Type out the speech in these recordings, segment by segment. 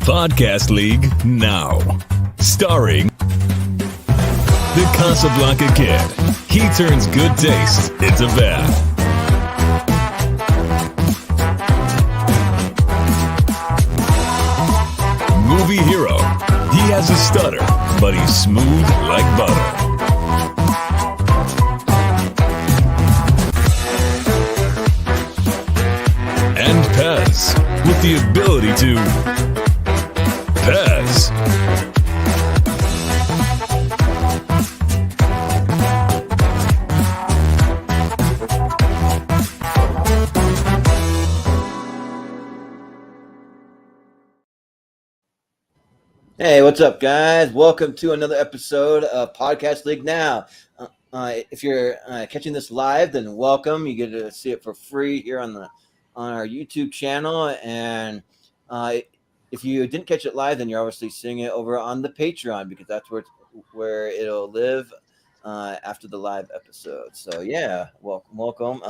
Podcast League now. Starring the Casablanca Kid. He turns good taste into bad. Movie hero. He has a stutter, but he's smooth like butter. And Pez, with the ability to Pez. Hey, what's up, guys? Welcome to another episode of Podcast League Now. If you're catching this live, then welcome. You get to see it for free here on our YouTube channel. And if you didn't catch it live, then you're obviously seeing it over on the Patreon, because that's where it'll live after the live episode. So yeah, welcome.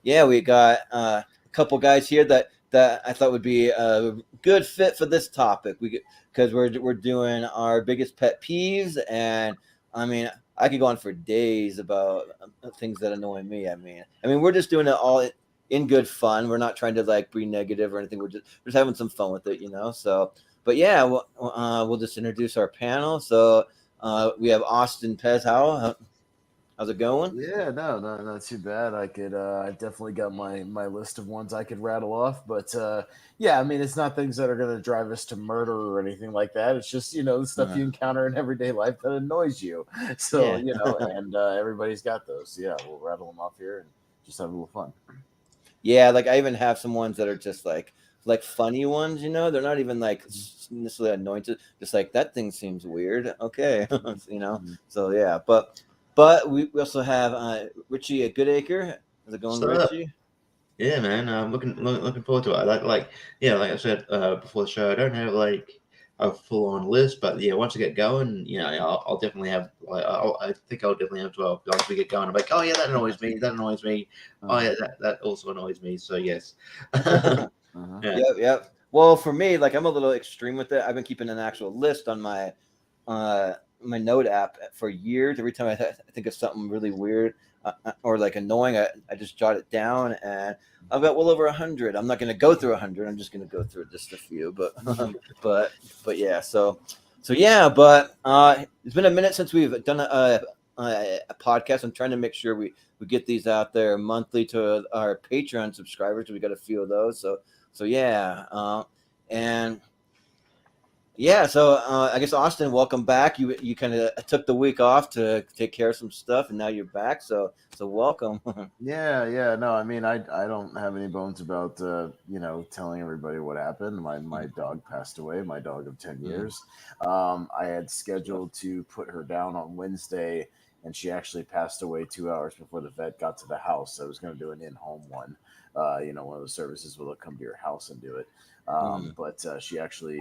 We got a couple guys here that I thought would be a good fit for this topic. Because we're doing our biggest pet peeves, and I mean, I could go on for days about things that annoy me. I mean, we're just doing it all in good fun. We're not trying to be negative or anything. We're just having some fun with it, So, but yeah, we'll just introduce our panel. So we have Austin, Pez, Howell. How's it going? Yeah, no, not too bad. I definitely got my list of ones I could rattle off, but yeah, it's not things that are going to drive us to murder or anything like that. It's just, the stuff you encounter in everyday life that annoys you. So, and everybody's got those. Yeah, we'll rattle them off here and just have a little fun. Yeah, I even have some ones that are just like funny ones, they're not even necessarily annoying, just that thing seems weird. Okay. So yeah, but we also have Richie Goodacre. How's it going, Richie? Yeah, man. I'm looking forward to it. Like I said before the show, I don't have a full on list, but yeah, once I get going, I'll definitely have. I think I'll definitely have 12. Once we get going, I'm like, oh yeah, that annoys me. That annoys me. Oh yeah, that also annoys me. So yes. Yeah. Yep. Well, for me, I'm a little extreme with it. I've been keeping an actual list on my my note app for years. Every time I think of something really weird or annoying, I just jot it down, and I've got well over 100. I'm not going to go through 100. I'm just going to go through just a few, but yeah. So yeah, but it's been a minute since we've done a podcast. I'm trying to make sure we get these out there monthly to our Patreon subscribers. We got a few of those. So yeah, and. Yeah, so I guess Austin, welcome back. You kind of took the week off to take care of some stuff, and now you're back. So welcome. Yeah. No, I don't have any bones about telling everybody what happened. My dog passed away. My dog of 10 years. I had scheduled to put her down on Wednesday, and she actually passed away 2 hours before the vet got to the house. So I was going to do an in-home one. One of those services where they'll come to your house and do it. But she actually.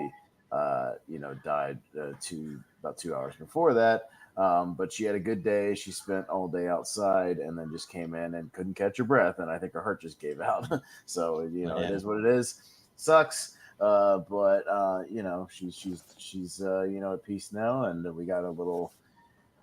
Died about 2 hours before that. But she had a good day. She spent all day outside and then just came in and couldn't catch her breath. And I think her heart just gave out. So, It is what it is. Sucks. But she's at peace now. And we got a little,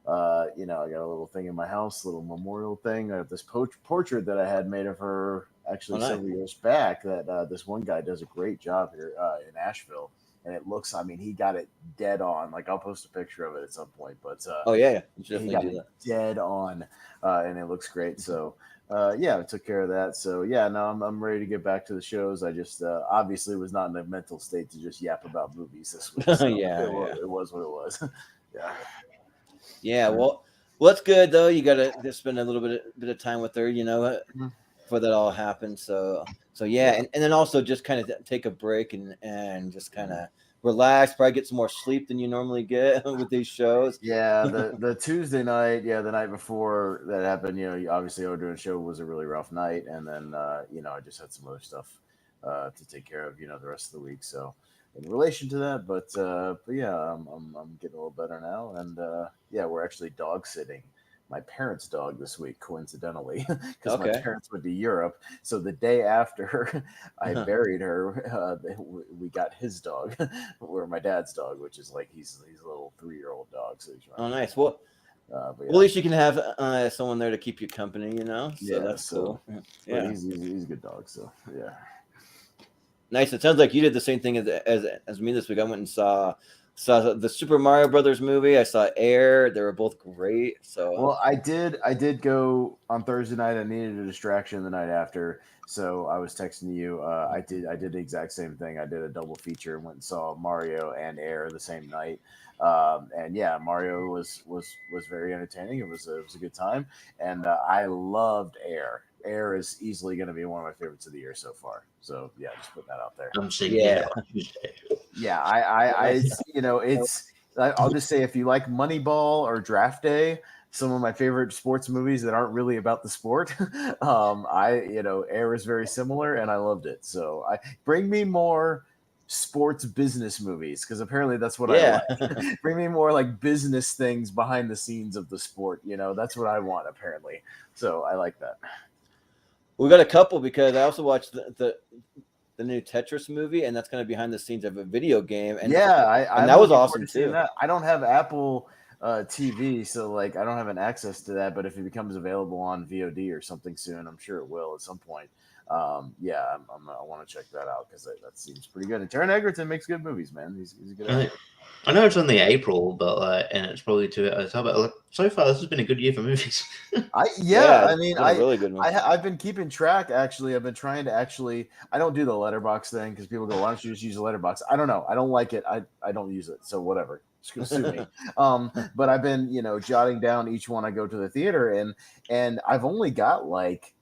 I got a little thing in my house, a little memorial thing. I have this portrait that I had made of her actually several years back that this one guy does a great job here in Asheville. And it looks, he got it dead on. I'll post a picture of it at some point. But yeah, he got it dead on, and it looks great. So I took care of that. So yeah, no, I'm ready to get back to the shows. I just obviously was not in a mental state to just yap about movies this week. So it was what it was. Yeah. Yeah. Well, that's good though. You got to spend a little bit of time with her, before that all happened. So yeah, and then also just kind of take a break and just kind of relax, probably get some more sleep than you normally get with these shows. Yeah, the Tuesday night, the night before that happened, obviously our doing show was a really rough night, and then I just had some other stuff to take care of, the rest of the week. So in relation to that, but yeah, I'm getting a little better now, and we're actually dog sitting my parents' dog this week, coincidentally, because my Okay. parents went to Europe. So the day after I buried her, we got his dog, or my dad's dog, which is like he's a little 3-year-old dog. So he's Oh, running nice. around. But Well, at least you can have someone there to keep you company, So yeah. that's So, cool. but Yeah. he's a good dog. So yeah. Nice. It sounds like you did the same thing as me this week. I went and saw the Super Mario Brothers movie. I saw Air. They were both great. So Well, I did go on Thursday night. I needed a distraction the night after, so I was texting you. I did the exact same thing. I did a double feature and went and saw Mario and Air the same night. And yeah, Mario was very entertaining. It was a good time, and I loved Air. Air is easily going to be one of my favorites of the year so far. So yeah, just put that out there. I'm seeing Yeah. on Tuesday. Yeah, I'll just say if you like Moneyball or Draft Day, some of my favorite sports movies that aren't really about the sport, Air is very similar and I loved it. So I bring me more sports business movies because apparently that's what I like. Bring me more like business things behind the scenes of the sport. That's what I want apparently. So I like that. We got a couple because I also watched the new Tetris movie, and that's kind of behind the scenes of a video game. And yeah, and that was awesome too. That. I don't have Apple TV, so like I don't have an access to that. But if it becomes available on VOD or something soon, I'm sure it will at some point. Yeah, I want to check that out because that seems pretty good. And Taron Egerton makes good movies, man. He's a good actor. I know it's only April, but and it's probably too. But so far, this has been a good year for movies. I mean, really good one. I've been keeping track. Actually, I've been trying to I don't do the letterbox thing because people go, "Why don't you just use a letterbox?" I don't know. I don't like it. I don't use it. So whatever. Just sue me. But I've been jotting down each one I go to the theater and I've only got like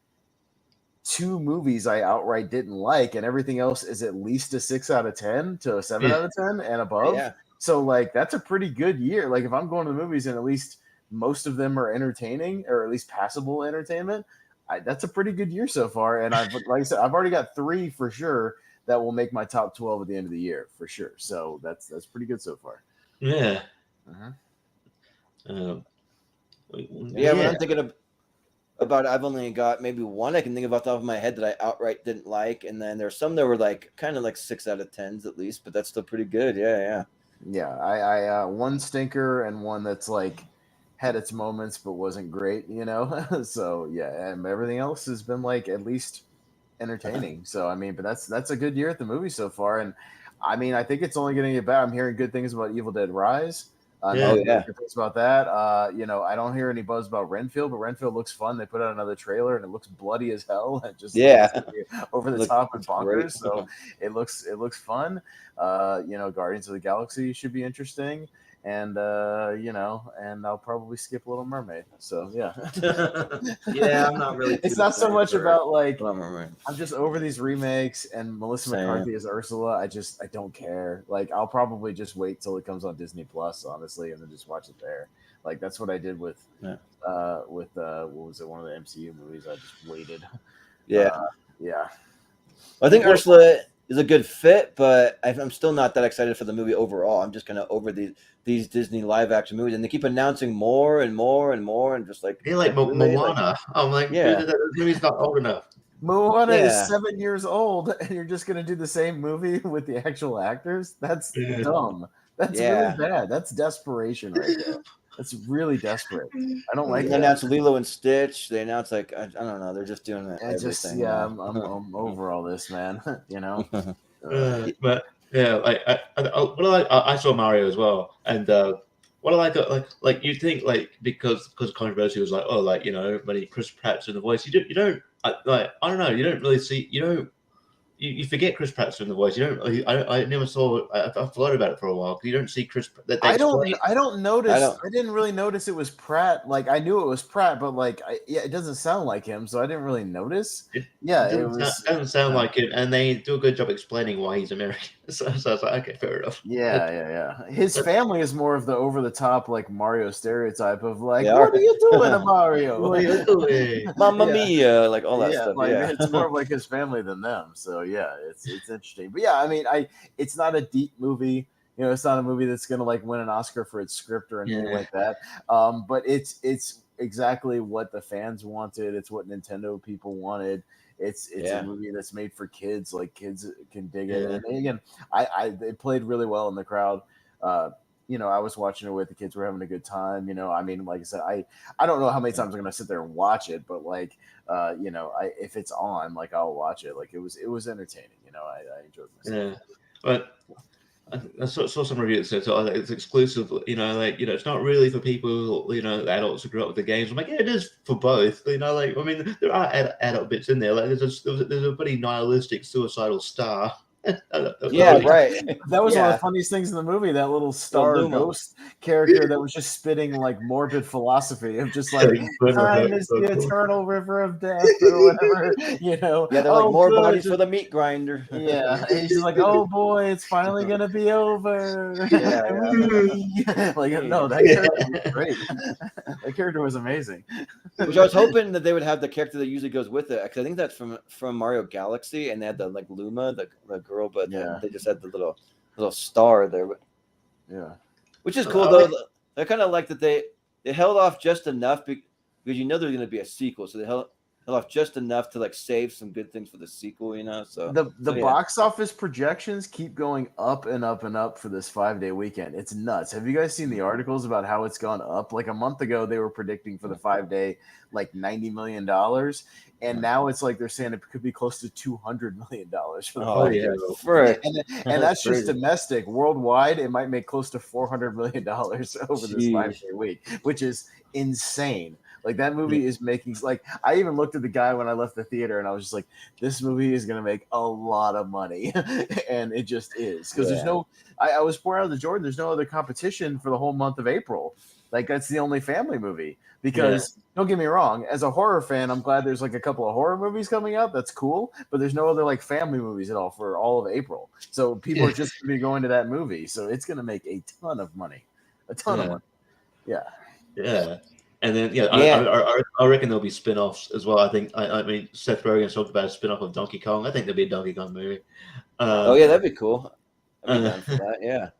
2 movies I outright didn't like, and everything else is at least a 6 out of 10 to a 7 out of 10 and above. Yeah. So like that's a pretty good year. Like if I'm going to the movies and at least most of them are entertaining or at least passable entertainment, that's a pretty good year so far. And like I said, I've already got 3 for sure that will make my top 12 at the end of the year for sure. So that's pretty good so far. Yeah. When I'm thinking about it, I've only got maybe one I can think of off the top of my head that I outright didn't like, and then there's some that were like kind of like 6 out of 10s at least, but that's still pretty good. Yeah, I one stinker and one that's like had its moments but wasn't great, So yeah, and everything else has been like at least entertaining. So I mean, but that's a good year at the movie so far, and I mean, I think it's only going to get better. I'm hearing good things about Evil Dead Rise. Good things about that. I don't hear any buzz about Renfield, but Renfield looks fun. They put out another trailer and it looks bloody as hell. It just over the top and bonkers. Great. So it looks fun. Guardians of the Galaxy should be interesting. And and I'll probably skip Little Mermaid. So yeah. I'm not really. It's not so much about like I'm just over these remakes and Melissa McCarthy as Ursula. I don't care. Like I'll probably just wait till it comes on Disney Plus, honestly, and then just watch it there. Like that's what I did with what was it? One of the MCU movies. I just waited. Yeah. I think Ursula is a good fit, but I'm still not that excited for the movie overall. I'm just kind of over these Disney live action movies, and they keep announcing more and more and more, and just like Moana. I'm like, dude, that movie's not old enough. Moana is 7 years old, and you're just gonna do the same movie with the actual actors? That's dumb. That's really bad. That's desperation right there. That's really desperate. I don't like that. They announced Lilo and Stitch. They announced like I don't know. They're just doing everything. I'm over all this, man. But yeah, I saw Mario as well, and what I like you think like because controversy was like when Chris Pratt's in the voice, you don't I don't know, you don't really see you forget Chris Pratt's in the voice. You don't. I never saw. I forgot about it for a while because you don't see Chris. I don't notice. I didn't really notice it was Pratt. Like I knew it was Pratt, but like it doesn't sound like him, so I didn't really notice. It doesn't sound like it, and they do a good job explaining why he's American. So I was like, okay, fair enough. Yeah. His family is more of the over the top like Mario stereotype of like, what are you doing, Mario? What are you doing, Mamma Mia? Like all that stuff. Like, it's more of like his family than them. So yeah, it's interesting. But yeah, I mean, it's not a deep movie. It's not a movie that's gonna like win an Oscar for its script or anything like that. But it's exactly what the fans wanted. It's what Nintendo people wanted. It's Yeah. a movie that's made for kids. Like kids can dig Yeah. it. And again, it played really well in the crowd. I was watching it with the kids. Were having a good time. I mean, like I said, I don't know how many times I'm gonna sit there and watch it, but like, if it's on, like I'll watch it. Like it was entertaining. I enjoyed myself. Yeah, but I saw some reviews that said it's exclusive. It's not really for people. Adults who grew up with the games. I'm like, yeah, it is for both. I mean, there are adult bits in there. Like there's a pretty nihilistic, suicidal star. Yeah, right. That was one of Yeah. the funniest things in the movie. That little star Luma. ghost character that was just spitting like morbid philosophy of just like time is the eternal river of death or whatever. Yeah, they're like more bodies for the meat grinder. Yeah, and he's just like, oh boy, it's finally gonna be over. Yeah. Like, no, that character was great. That character was amazing. Which I was hoping that they would have the character that usually goes with it, because I think that's from Mario Galaxy, and they had the like Luma, the girl, but Yeah. they just had the little star there. But, Yeah. which is cool though. I kind of like that they held off just enough because there's going to be a sequel, so they held off just enough to like save some good things for the sequel. So The box office projections keep going up and up and up for this 5-day weekend. It's nuts. Have you guys seen the articles about how it's gone up? Like a month ago, they were predicting for the 5-day like $90 million, and now it's like they're saying it could be close to $200 million for the 5 days. And that's just domestic. Worldwide, it might make close to $400 million over this 5-day week, which is insane. Like that movie is making, like, I even looked at the guy when I left the theater and I was just like, this movie is going to make a lot of money. And it just is. Because there's no, I was pouring out of the Jordan, there's no other competition for the whole month of April. Like that's the only family movie. Because don't get me wrong, as a horror fan, I'm glad there's like a couple of horror movies coming out. That's cool. But there's no other like family movies at all for all of April. So people are just going to be going to that movie. So it's going to make a ton of money. A ton of money. Yeah. Yeah. And then, I reckon there'll be spin-offs as well. I mean, Seth Rogen's talked about a spin-off of Donkey Kong. I think there'll be a Donkey Kong movie. That'd be cool. I'd be down for that. Yeah.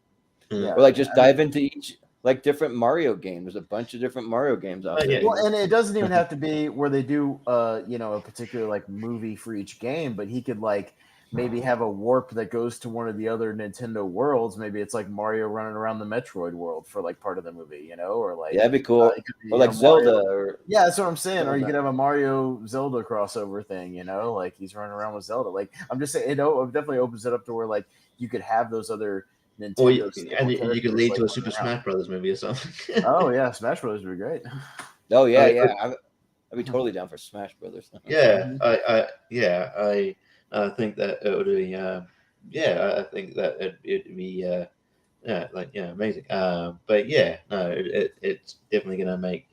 Or like just dive into each like different Mario game. There's a bunch of different Mario games out there. Well, and it doesn't even have to be where they do, a particular like movie for each game, but he could like maybe have a warp that goes to one of the other Nintendo worlds. Maybe it's like Mario running around the Metroid world for like part of the movie, or like that'd be cool. Or like Zelda, or that's what I'm saying. Or you could have a Mario Zelda crossover thing, like he's running around with Zelda. Like I'm just saying, it definitely opens it up to where like you could have those other Nintendo. Or you could lead to a Super Smash Brothers movie or something. Oh yeah, Smash Brothers would be great. Oh yeah. I'd be totally down for Smash Brothers. I think that it would be, I think that it'd be, amazing. But yeah, no, it's definitely gonna make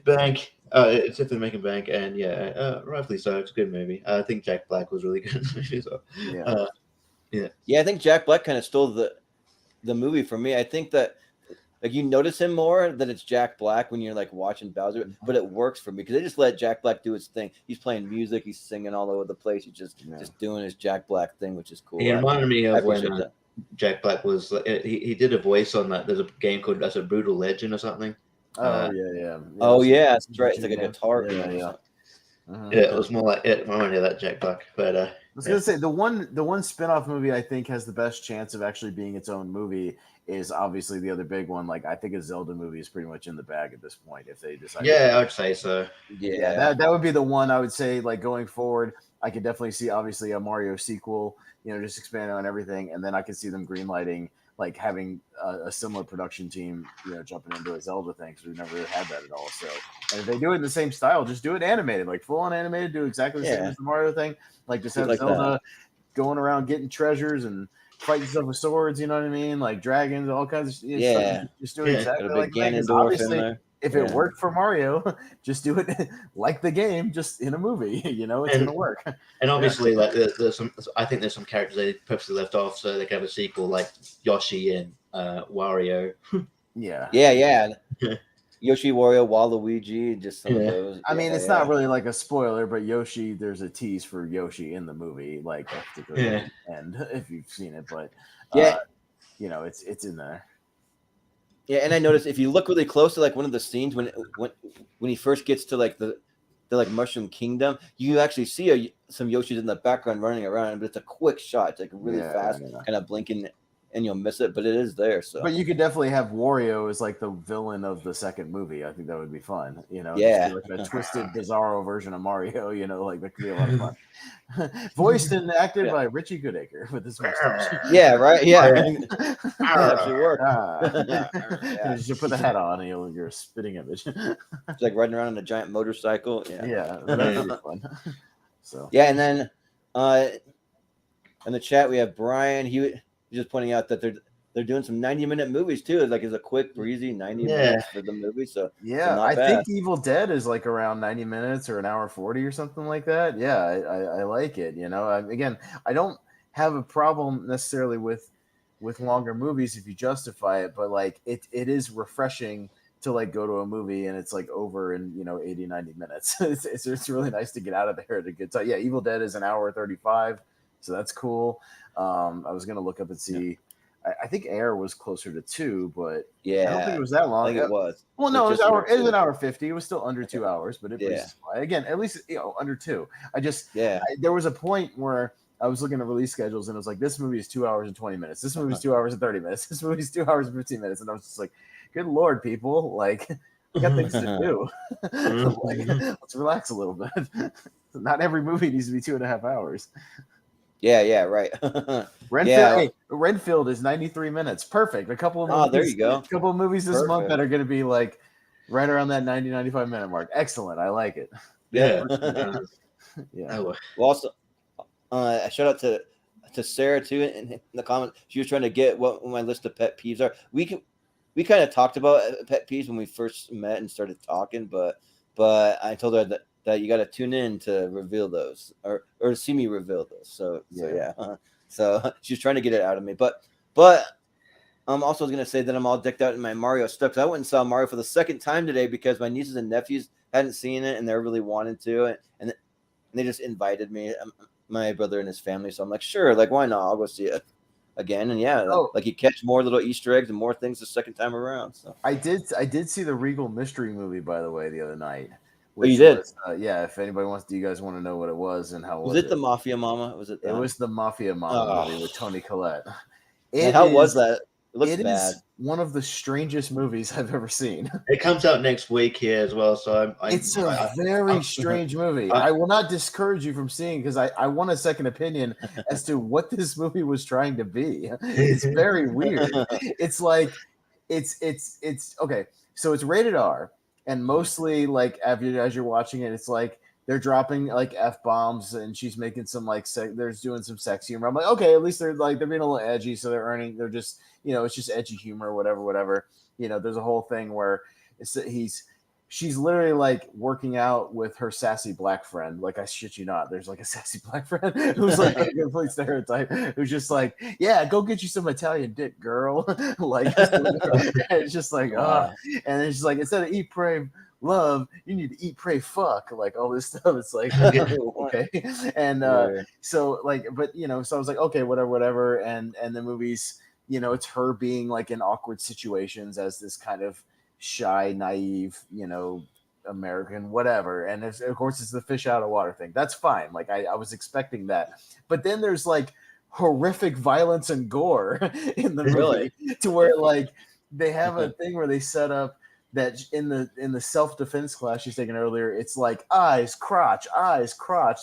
bank. It's definitely making bank, and rightfully so. It's a good movie. I think Jack Black was really good in the movie as well. I think Jack Black kind of stole the movie for me. I think that like you notice him more that it's Jack Black when you're like watching Bowser, but it works for me because they just let Jack Black do his thing. He's playing music, he's singing all over the place. He's just doing his Jack Black thing, which is cool. He reminded me of when Jack Black was he did a voice on that. There's a game called that's a Brutal Legend or something. That's right. It's like a guitar game. It was more like it reminded me of that Jack Black. But I was gonna say the one spin-off movie I think has the best chance of actually being its own movie is obviously the other big one. Like I think a Zelda movie is pretty much in the bag at this point if they decide. Yeah, I would say so. Yeah, that would be the one I would say. Like going forward, I could definitely see obviously a Mario sequel. Just expanding on everything, and then I could see them greenlighting like having a similar production team, jumping into a Zelda thing because we've never really had that at all. So, and if they do it in the same style, just do it animated, like full on animated, do exactly the same as the Mario thing. Like just have like Zelda going around getting treasures and fighting stuff with swords. You know what I mean? Like dragons, all kinds of stuff. Just do it exactly like that. Obviously, if it worked for Mario, just do it like the game, just in a movie. It's going to work. And obviously, like there's some. I think there's some characters they purposely left off so they can have a sequel, like Yoshi and Wario. Yeah. Yoshi, Wario, Waluigi, just some of those. I mean, it's not really like a spoiler, but Yoshi, there's a tease for Yoshi in the movie, like a particular end, if you've seen it. But it's in there. Yeah, and I noticed if you look really close to like one of the scenes when he first gets to like the like Mushroom Kingdom, you actually see some Yoshis in the background running around, but it's a quick shot. It's like really fast, kind of blinking, and you'll miss it, but it is there. So, but you could definitely have Wario as like the villain of the second movie. I think that would be fun. Yeah, just be like a twisted, bizarro version of Mario. Like that could be a lot of fun. Voiced and acted by Richie Goodacre with his mustache. Yeah, right. Yeah, that actually worked. You should put the hat on, and you're a spitting image. It's like riding around on a giant motorcycle. Yeah, that'd be fun. So yeah, and then in the chat we have Brian. He was just pointing out that they're doing some 90-minute movies too. It's a quick, breezy 90 minutes for the movie. So yeah, I think Evil Dead is like around 90 minutes or an hour 40 or something like that. Yeah, I like it. Again, I don't have a problem necessarily with longer movies if you justify it, but like it is refreshing to like go to a movie and it's like over in 80, 90 minutes. It's really nice to get out of there at a good time. Yeah, Evil Dead is an hour 35, so that's cool. I was gonna look up and see. I think Air was closer to 2, but I don't think it was that long. I think it was. Well, no, it was an hour 50. It was still under 2 hours, but it was again at least under 2. There was a point where I was looking at release schedules and it was like, this movie is 2 hours and 20 minutes. This movie is 2 hours and 30 minutes. This movie is 2 hours and 15 minutes, and I was just like, good Lord, people, like we got things to do. Like, let's relax a little bit. Not every movie needs to be 2.5 hours. Yeah, right. Renfield is 93 minutes. Perfect. A couple of movies, there you go. A couple of movies this month that are going to be like right around that 90-95 minute mark. Excellent. I like it. Yeah. Yeah. Well, also, a shout out to Sarah too in the comments. She was trying to get what my list of pet peeves are. We kind of talked about pet peeves when we first met and started talking, but I told her that you got to tune in to reveal those or see me reveal those. So she was trying to get it out of me, but also was gonna say that I'm all decked out in my Mario stuff. Cause I went and saw Mario for the second time today because my nieces and nephews hadn't seen it and they really wanted to, and they just invited me, my brother and his family. So I'm like, sure, like why not? I'll go see it again. And like you catch more little Easter eggs and more things the second time around. So I did see the Regal Mystery movie, by the way, the other night. You did? If anybody wants, do you guys want to know what it was and how was it? The Mafia Mama? Was it? It was the Mafia Mama movie with Toni Collette. How was that? It looks bad. Is one of the strangest movies I've ever seen. It comes out next week here as well, so it's a very strange movie. I will not discourage you from seeing because I want a second opinion as to what this movie was trying to be. It's very weird. It's like it's okay. So it's rated R. And mostly, like as you're watching it, it's like they're dropping like F-bombs, and she's making some like they're doing some sex humor. I'm like, okay, at least they're being a little edgy, so they're just it's just edgy humor, whatever. There's a whole thing where she's literally like working out with her sassy black friend. Like I shit you not, there's like a sassy black friend who's like a complete stereotype, who's just like, yeah, go get you some Italian dick, girl. Like it's just like, and it's just like instead of eat, pray, love, you need to eat, pray, fuck, like all this stuff. It's like okay, and so like, but so I was like, okay, whatever, and the movies, it's her being like in awkward situations as this kind of shy, naive, American, whatever. And of course, it's the fish out of water thing. That's fine. Like I was expecting that. But then there's like horrific violence and gore in the movie to where like they have a thing where they set up that in the self-defense class she's taken earlier, it's like eyes, crotch,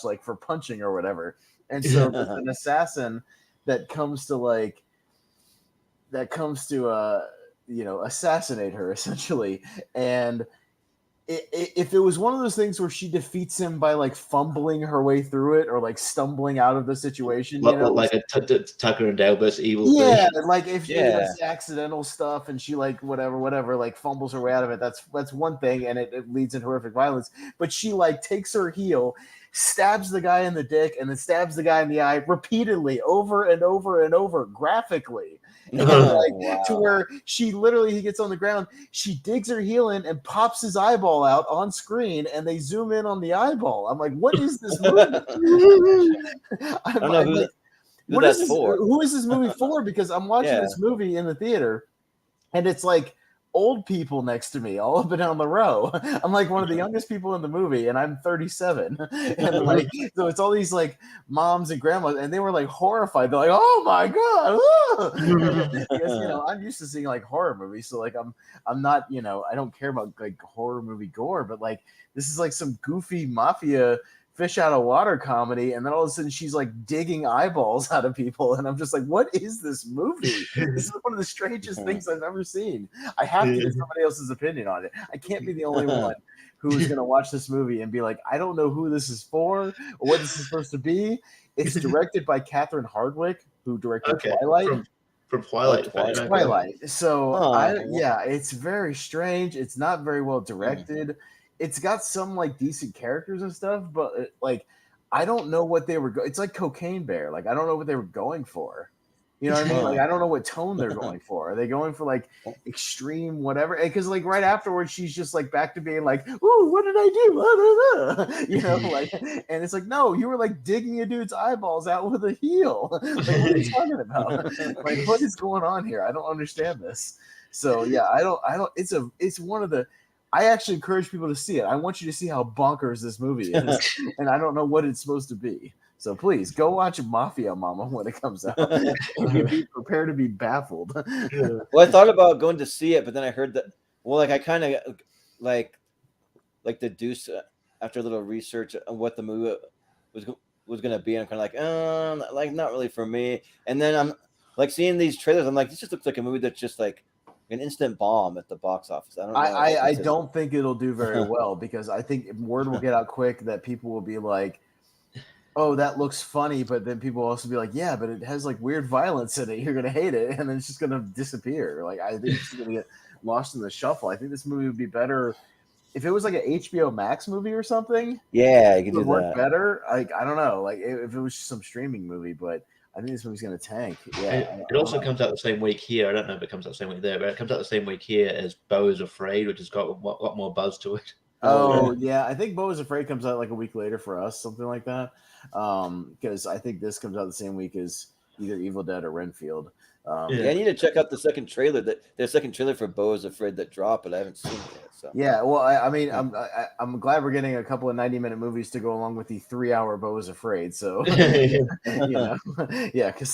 like for punching or whatever. And so there's an assassin that comes to assassinate her essentially. And if it was one of those things where she defeats him by like fumbling her way through it or like stumbling out of the situation, like a Tucker and Dale versus Evil. Yeah, like if she does accidental stuff and she like whatever, like fumbles her way out of it, that's one thing, and it leads into horrific violence. But she like takes her heel, stabs the guy in the dick, and then stabs the guy in the eye repeatedly, over and over and over, graphically. To where he gets on the ground, she digs her heel in and pops his eyeball out on screen, and they zoom in on the eyeball. I'm like, what is this movie? I don't know who that's for. Who is this movie for? Because I'm watching this movie in the theater, and it's like old people next to me all up and down the row. I'm like one of the youngest people in the movie, and I'm 37. And like, so it's all these like moms and grandmas, and they were like horrified. They're like, "Oh my god!" Because I'm used to seeing like horror movies, so like I'm not, I don't care about like horror movie gore, but like this is like some goofy mafia fish out of water comedy, and then all of a sudden she's like digging eyeballs out of people, and I'm just like, what is this movie? This is one of the strangest things I've ever seen. I have to get somebody else's opinion on it. I can't be the only one who's going to watch this movie and be like, I don't know who this is for or what this is supposed to be. It's directed by Catherine Hardwicke, who directed Twilight. From Twilight. Twilight. So it's very strange. It's not very well directed. It's got some like decent characters and stuff, but like I don't know what they were. It's like Cocaine Bear. Like I don't know what they were going for. You know what I mean? Like I don't know what tone they're going for. Are they going for like extreme whatever? Because like right afterwards, she's just like back to being like, "Ooh, what did I do?" Like, and it's like, no, you were like digging a dude's eyeballs out with a heel. Like, what are you talking about? Like, what is going on here? I don't understand this. So yeah, I don't. It's one of the. I actually encourage people to see it. I want you to see how bonkers this movie is, and I don't know what it's supposed to be. So please go watch Mafia Mama when it comes out. Be prepared to be baffled. Well, I thought about going to see it, but then I heard that. Well, like I kind of like deduce after a little research on what the movie was going to be. I'm kind of like not really for me. And then I'm like seeing these trailers. I'm like, this just looks like a movie that's just like an instant bomb at the box office. I don't know. I don't think it'll do very well because I think word will get out quick that people will be like, oh, that looks funny, but then people will also be like, yeah, but it has like weird violence in it. You're gonna hate it, and then it's just gonna disappear. Like I think it's gonna get lost in the shuffle. I think this movie would be better if it was like an HBO Max movie or something. Yeah, you could do work that better. Like I don't know, like if it was just some streaming movie, but I think this movie's gonna tank. Yeah, it also comes out the same week here. I don't know if it comes out the same week there, but it comes out the same week here as Beau is Afraid, which has got a lot more buzz to it. Oh yeah, I think Beau is Afraid comes out like a week later for us, something like that. Because I think this comes out the same week as either Evil Dead or Renfield. I need to check out the second trailer. Their second trailer for Beau is Afraid that dropped, but I haven't seen it yet. So yeah, well, I mean, I'm glad we're getting a couple of 90-minute movies to go along with the 3-hour Beau is Afraid. So because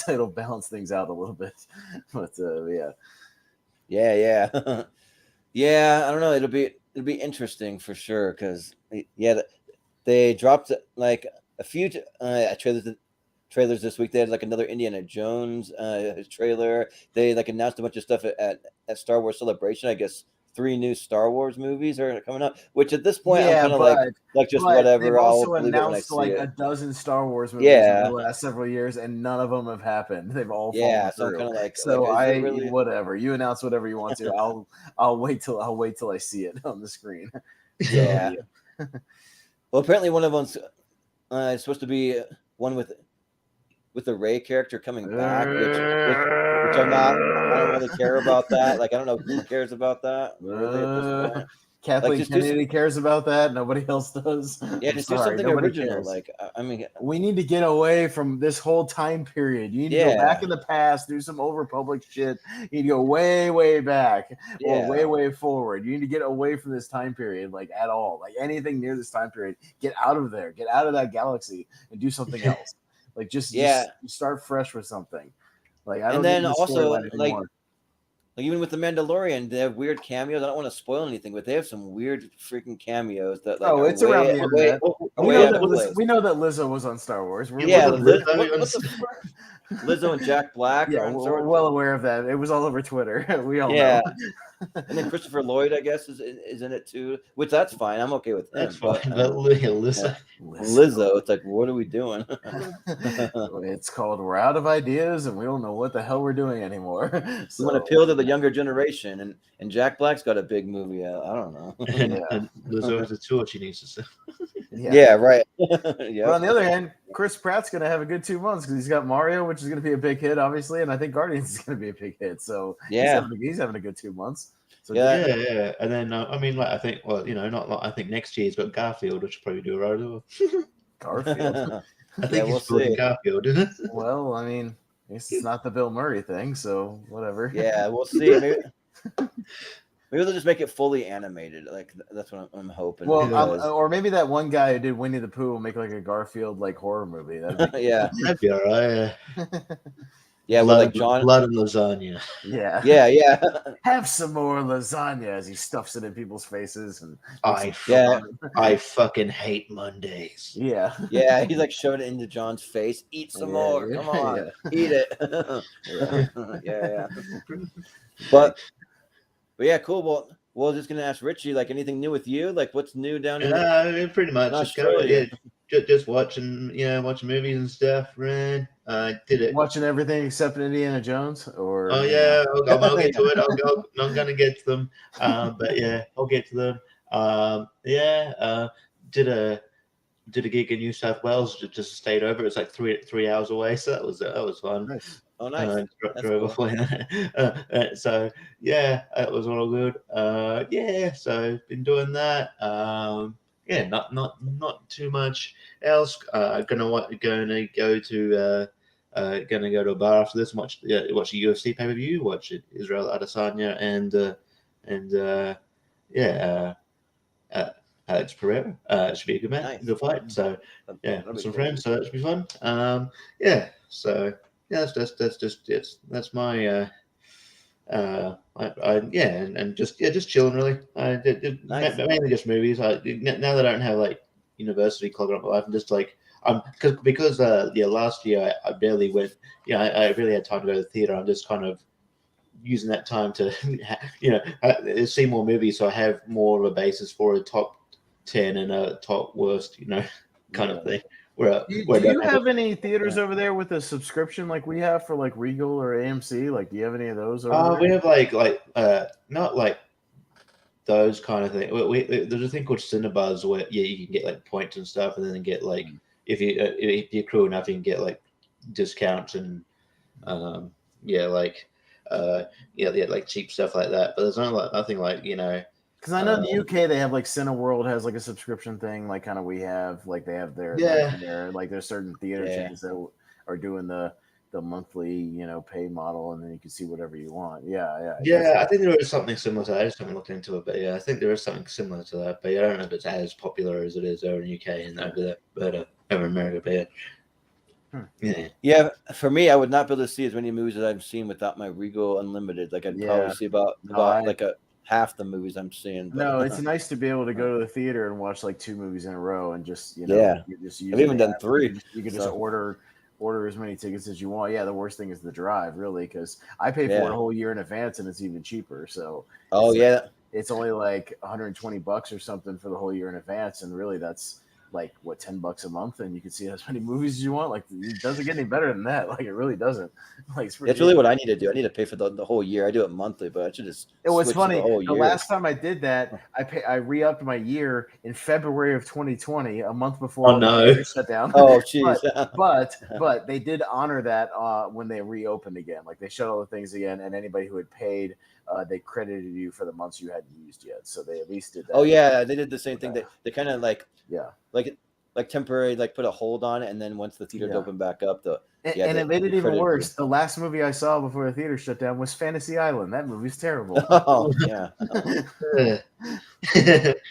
it'll balance things out a little bit. But yeah. I don't know. It'll be interesting for sure because they dropped like a few trailers this week. They had like another Indiana Jones trailer. They like announced a bunch of stuff at Star Wars Celebration. I guess 3 new Star Wars movies are coming up. Which at this point I'm kind of like just whatever. They've also announced like a dozen Star Wars movies in the last several years, and none of them have happened. They've all fallen through. Kind of like whatever. You announce whatever you want to. I'll wait till I see it on the screen. Yeah. Well, apparently one of them's supposed to be one with the Rey character coming back, which I don't really care about that. Like I don't know who cares about that. Really at this point. Kathleen Kennedy cares about that. Nobody else does. Yeah, just do something original. Cares. Like I mean, we need to get away from this whole time period. You need to go back in the past, do some overpublished shit. You need to go way, way back or way, way forward. You need to get away from this time period, like at all. Like anything near this time period, get out of there. Get out of that galaxy and do something else. Like just start fresh with something. Like I don't. And then also like even with the Mandalorian, they have weird cameos. I don't want to spoil anything, but they have some weird freaking cameos that like it's around the internet. We know that Lizzo was on Star Wars. Lizzo and Jack Black. Yeah, we're well aware of that. It was all over Twitter. We all know. And then Christopher Lloyd, I guess, is in it too, which that's fine. I'm okay with him. That's fine. But Lizzo, it's like, what are we doing? It's called We're Out of Ideas, and we don't know what the hell we're doing anymore. So we want to appeal to the younger generation, and Jack Black's got a big movie out. I don't know. And Lizzo has a tour she needs to sell. Yeah, right. But on the other hand, Chris Pratt's going to have a good 2 months because he's got Mario, which is going to be a big hit, obviously, and I think Guardians is going to be a big hit. So he's having a good 2 months. So yeah. And then I mean, like I think, I think next year he's got Garfield, which will probably do right over. Garfield. I think he's building Garfield, isn't it? Well, I mean, it's not the Bill Murray thing, so whatever. Yeah, we'll see. Maybe they'll just make it fully animated. Like that's what I'm hoping. Well, because- or maybe that one guy who did Winnie the Pooh will make like a Garfield like horror movie. That'd be yeah, That'd be all right. yeah, with like John. Blood and lasagna. yeah. Yeah. Have some more lasagna as he stuffs it in people's faces and Yeah. I fucking hate Mondays. yeah. Yeah, he's like shoving it into John's face. Eat some more. Come on, eat it. yeah. But yeah, cool. Well, we're just gonna ask Richie, like, anything new with you? Like, what's new down in Pretty much. Just go, Australia? just watching, watching movies and stuff. Right? Did it. Watching everything except Indiana Jones, or Oh yeah, I'll get to it. I'm gonna get to them. But yeah, I'll get to them. Did a gig in New South Wales. Just stayed over. It's like three hours away, so that was fun. Nice. Oh, nice. Drove Cool. so yeah, that was all good. So been doing that. Not too much else. Gonna go to a bar after this and watch the UFC pay per view. Watch it, Israel Adesanya and Alex Pereira. It should be a good match, Nice. good fight. So yeah, That'll be with some cool. friends, so that should be fun. So yeah, that's just it. That's my just chilling really. Nice. Mainly just movies. Now that I don't have like university clogging up my life, I'm just like because last year I barely went. I really had time to go to the theater. I'm just kind of using that time to see more movies, so I have more of a basis for a top 10 and a top worst kind of thing. Do you have any theaters over there with a subscription like we have for like Regal or AMC? Like, do you have any of those over there? We have like not like those kind of things. There's a thing called Cinebuzz where you can get like points and stuff, and then get like if you accrue enough, you can get like discounts and like cheap stuff like that. But there's nothing like Because I know in the UK they have like Cineworld has like a subscription thing, like kind of we have, like they have their there's certain theater chains that are doing the monthly pay model, and then you can see whatever you want. I think there is something similar to that. I just haven't looked into it, but I think there is something similar to that. But I don't know if it's as popular as it is over in the UK and over there, but over in America. But Yeah, for me, I would not be able to see as many movies as I've seen without my Regal Unlimited. Like, I'd probably see about half the movies I'm seeing. But, no, it's nice to be able to go to the theater and watch like 2 movies in a row and just you just use I've even done 3. You can just order as many tickets as you want. Yeah, the worst thing is the drive, really, because I pay for it a whole year in advance and it's even cheaper. So it's only like $120 or something for the whole year in advance, and really that's like what, $10 a month, and you can see as many movies as you want. Like, it doesn't get any better than that. Like, it really doesn't. Like, it's really what I need to do. I need to pay for the whole year. I do it monthly, but I should just. It was funny. The whole year. Last time I did that, I re-upped my year in February of 2020, a month before the shut down. Oh, jeez. but they did honor that when they reopened again. Like, they shut all the things again, and anybody who had paid, they credited you for the months you hadn't used yet. So they at least did that. Oh yeah, they did the same thing. They kind of like temporary, like put a hold on it, and then once the theater opened back up, and it made it even worse. The last movie I saw before the theater shut down was Fantasy Island. That movie's terrible. Oh yeah. I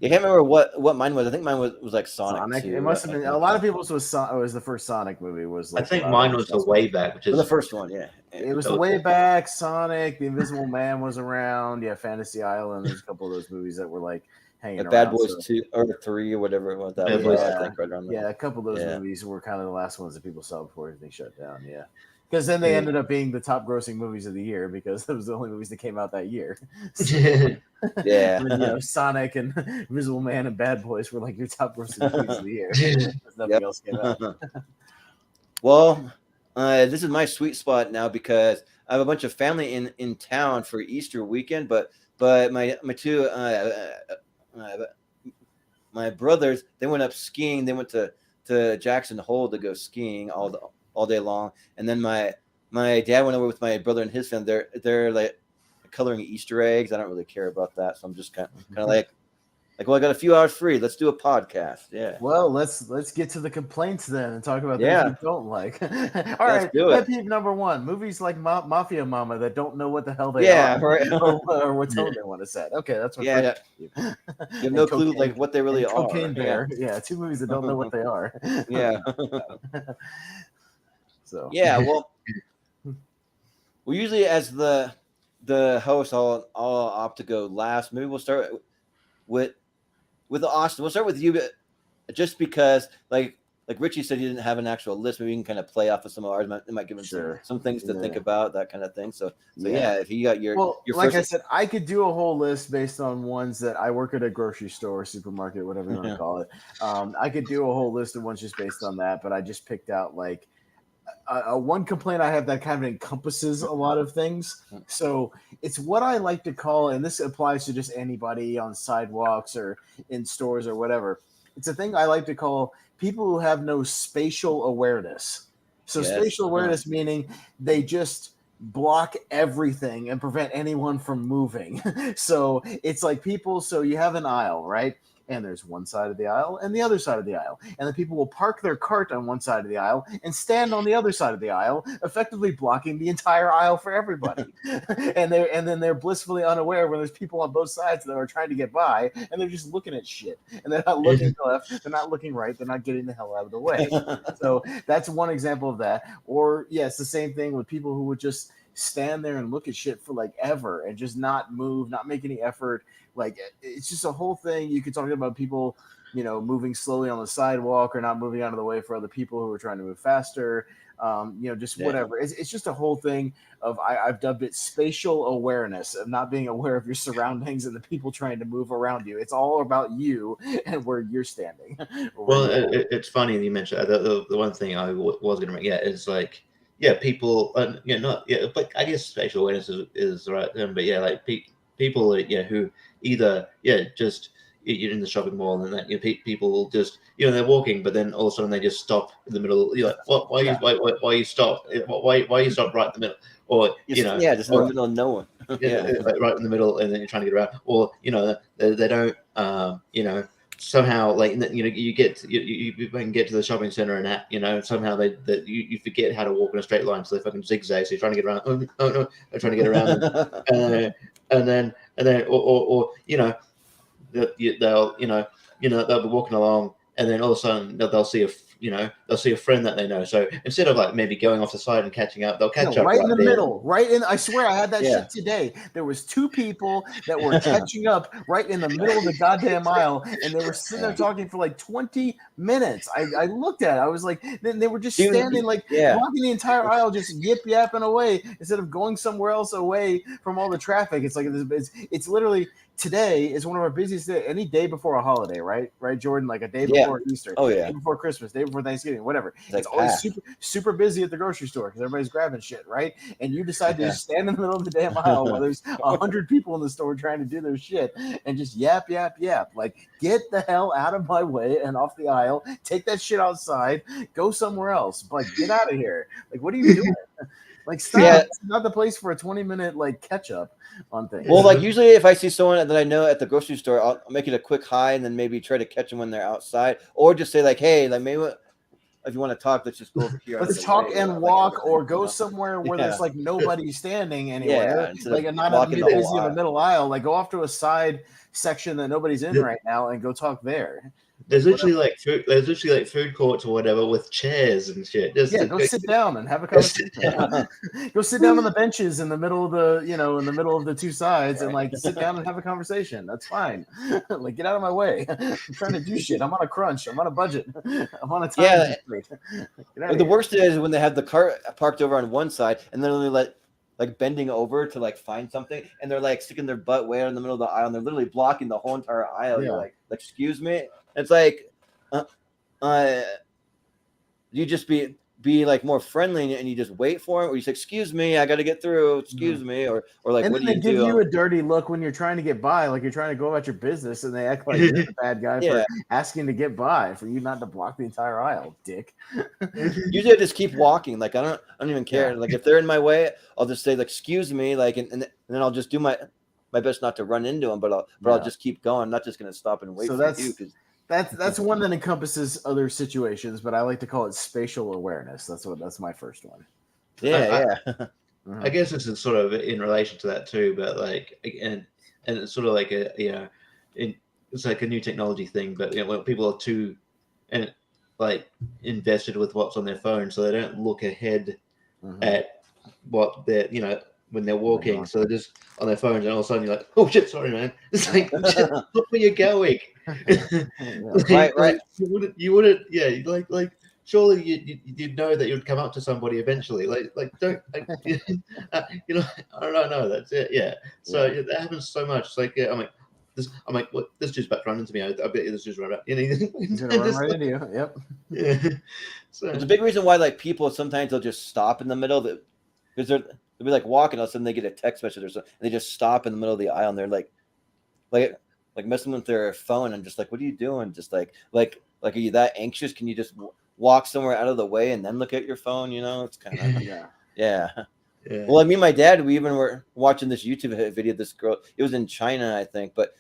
can't remember what mine was. I think mine was like Sonic 2. It must have been a lot of people's was the first Sonic movie. Was like, I think mine was the Way Back, which is the first one. Yeah, it was the Way Back. Sonic, the Invisible Man was around. Yeah, Fantasy Island. There's a couple of those movies that were like hanging around. Bad Boys 2 or 3 or whatever it was. That was, I think, right around there. Yeah, a couple of those movies were kind of the last ones that people saw before everything shut down. Yeah. Because then they ended up being the top grossing movies of the year because those were the only movies that came out that year. Yeah. Sonic and Invisible Man and Bad Boys were like your top grossing movies of the year. Nothing else came out. Well, this is my sweet spot now because I have a bunch of family in town for Easter weekend, but my two my brothers, they went up skiing. They went to Jackson Hole to go skiing all day long, and then my dad went over with my brother and his family. They're like coloring Easter eggs. I don't really care about that, so I'm just kind of like Like, well, I got a few hours free. Let's do a podcast. Yeah. Well, let's get to the complaints then and talk about Yeah. things we don't like. All Let's right, do pet it. peeve number one: movies like Mafia Mama that don't know what the hell they Yeah, are right. or what tone they want to set. Okay, that's my Yeah, first pet peeve. You have no clue like what they really and are. Cocaine Bear. Yeah, two movies that don't know what they are. Yeah. So Yeah. Well, usually as the host, I'll opt to go last. Maybe we'll start with Austin. We'll start with you, just because like Richie said, he didn't have an actual list. Maybe we can kind of play off of some of ours. It might give him some things to think about, that kind of thing. So yeah, if you got your like first... I said, I could do a whole list based on ones that I work at a grocery store, supermarket, whatever you want to call it. I could do a whole list of ones just based on that, but I just picked out like one complaint I have that kind of encompasses a lot of things. So it's what I like to call, and this applies to just anybody on sidewalks or in stores or whatever. It's a thing I like to call people who have no spatial awareness. So spatial awareness meaning they just block everything and prevent anyone from moving. So it's like people, so you have an aisle, right? And there's one side of the aisle and the other side of the aisle. And the people will park their cart on one side of the aisle and stand on the other side of the aisle, effectively blocking the entire aisle for everybody. and then they're blissfully unaware when there's people on both sides that are trying to get by, and they're just looking at shit. And they're not looking left, they're not looking right, they're not getting the hell out of the way. So that's one example of that. Or it's the same thing with people who would just stand there and look at shit for like ever and just not move, not make any effort. Like, it's just a whole thing. You could talk about people, moving slowly on the sidewalk or not moving out of the way for other people who are trying to move faster. Just whatever. It's just a whole thing of, I've dubbed it spatial awareness, of not being aware of your surroundings and the people trying to move around you. It's all about you and where you're standing. Well, it's funny you mentioned the one thing I was going to make. Yeah, is like, people, but I guess spatial awareness is the right term. But like people, who either just you're in the shopping mall and that people will just they're walking, but then all of a sudden they just stop in the middle. You're like, what? Why you stop? Why you stop right in the middle? Or just in the middle of nowhere. Like right in the middle, and then you're trying to get around. Or they don't somehow like you can get to the shopping center and somehow you forget how to walk in a straight line, so they fucking zigzag. So you're trying to get around. Oh no, they're trying to get around them. and then or they'll they'll be walking along, and then all of a sudden they'll see a friend that they know. So instead of like maybe going off the side and catching up, they'll catch up right in the there. middle. I swear I had that shit today. There was two people that were catching up right in the middle of the goddamn aisle, and they were sitting there talking for like 20 minutes. I looked at it. I was like, then they were just standing like blocking the entire aisle, just yip yapping away instead of going somewhere else away from all the traffic. It's like it's literally. Today is one of our busiest days. Any day before a holiday, right, Jordan? Like a day before Easter, day before Christmas, day before Thanksgiving, whatever. It's always super busy at the grocery store because everybody's grabbing shit, right? And you decide to just stand in the middle of the damn aisle while there's 100 people in the store trying to do their shit and just yap. Like, get the hell out of my way and off the aisle. Take that shit outside. Go somewhere else. Like, get out of here. Like, what are you doing? Like, stop. It's not the place for a 20-minute like catch up on things. Well, like usually if I see someone that I know at the grocery store, I'll make it a quick hi and then maybe try to catch them when they're outside, or just say like, hey, like maybe if you want to talk, let's just go over here. Let's talk and walk, or go somewhere where there's like nobody standing anywhere. Like, not have to be busy in the middle aisle. Like, go off to a side section that nobody's in right now and go talk there. There's literally like food courts or whatever with chairs and shit. Go sit down and have a conversation. Go sit down on the benches in the middle of the two sides and like sit down and have a conversation. That's fine. Like, get out of my way. I'm trying to do shit. I'm on a crunch. I'm on a budget. I'm on a time. The worst is when they have the cart parked over on one side and then they like bending over to like find something, and they're like sticking their butt way out in the middle of the aisle, and they're literally blocking the whole entire aisle. You're like, excuse me. It's like, you just be like more friendly and you just wait for him, or you say, excuse me, I got to get through. Excuse me, or like, and what then do you they do? give you a dirty look when you're trying to get by, like you're trying to go about your business, and they act like you're the bad guy for asking to get by, for you not to block the entire aisle, dick. Usually I just keep walking. Like, I don't even care. Like, if they're in my way, I'll just say like, excuse me, like, and then I'll just do my my best not to run into them, but I'll Yeah. just keep going. I'm not just gonna stop and wait So for you because that's one that encompasses other situations, but I like to call it spatial awareness. That's my first one. yeah. I guess this is sort of in relation to that too, but like, and it's sort of like it's like a new technology thing, but when people are too and like invested with what's on their phone, so they don't look ahead at what they're when they're walking, so they're just on their phones, and all of a sudden you're like, oh shit, sorry man, it's like shit, look where you're going. Right. You wouldn't, yeah, like surely you'd know that you'd come up to somebody eventually. Like don't, I don't know. That's it. Yeah. So that happens so much. It's like I'm like, what? This dude's about to run into me. I bet this dude's right up. He's gonna run right into you. Yep. Yeah. So There's a big reason why like people sometimes they'll just stop in the middle because they'll be like walking, all of a sudden they get a text message or something, and they just stop in the middle of the aisle and they're like messing with their phone. I'm just like, what are you doing? Just like are you that anxious? Can you just walk somewhere out of the way and then look at your phone? It's kind of yeah. Well, like me and my dad, we even were watching this YouTube video of this girl. It was in China, I think, but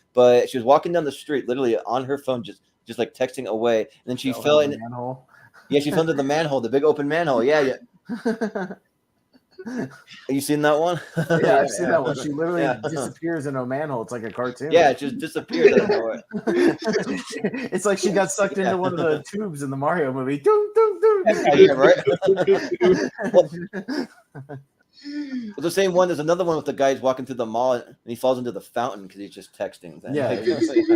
she was walking down the street, literally on her phone, just like texting away, and then she fell in the manhole. Yeah, she fell into the manhole, the big open manhole. Yeah. Have you seen that one? Yeah, I've seen that one. She literally disappears in a manhole. It's like a cartoon. Yeah, it just disappears out of nowhere. It's like she got sucked into one of the tubes in the Mario movie. Doom, doom, doom. Yeah, right. Well, the same one. There's another one with the guy who's walking through the mall and he falls into the fountain because he's just texting. Yeah, he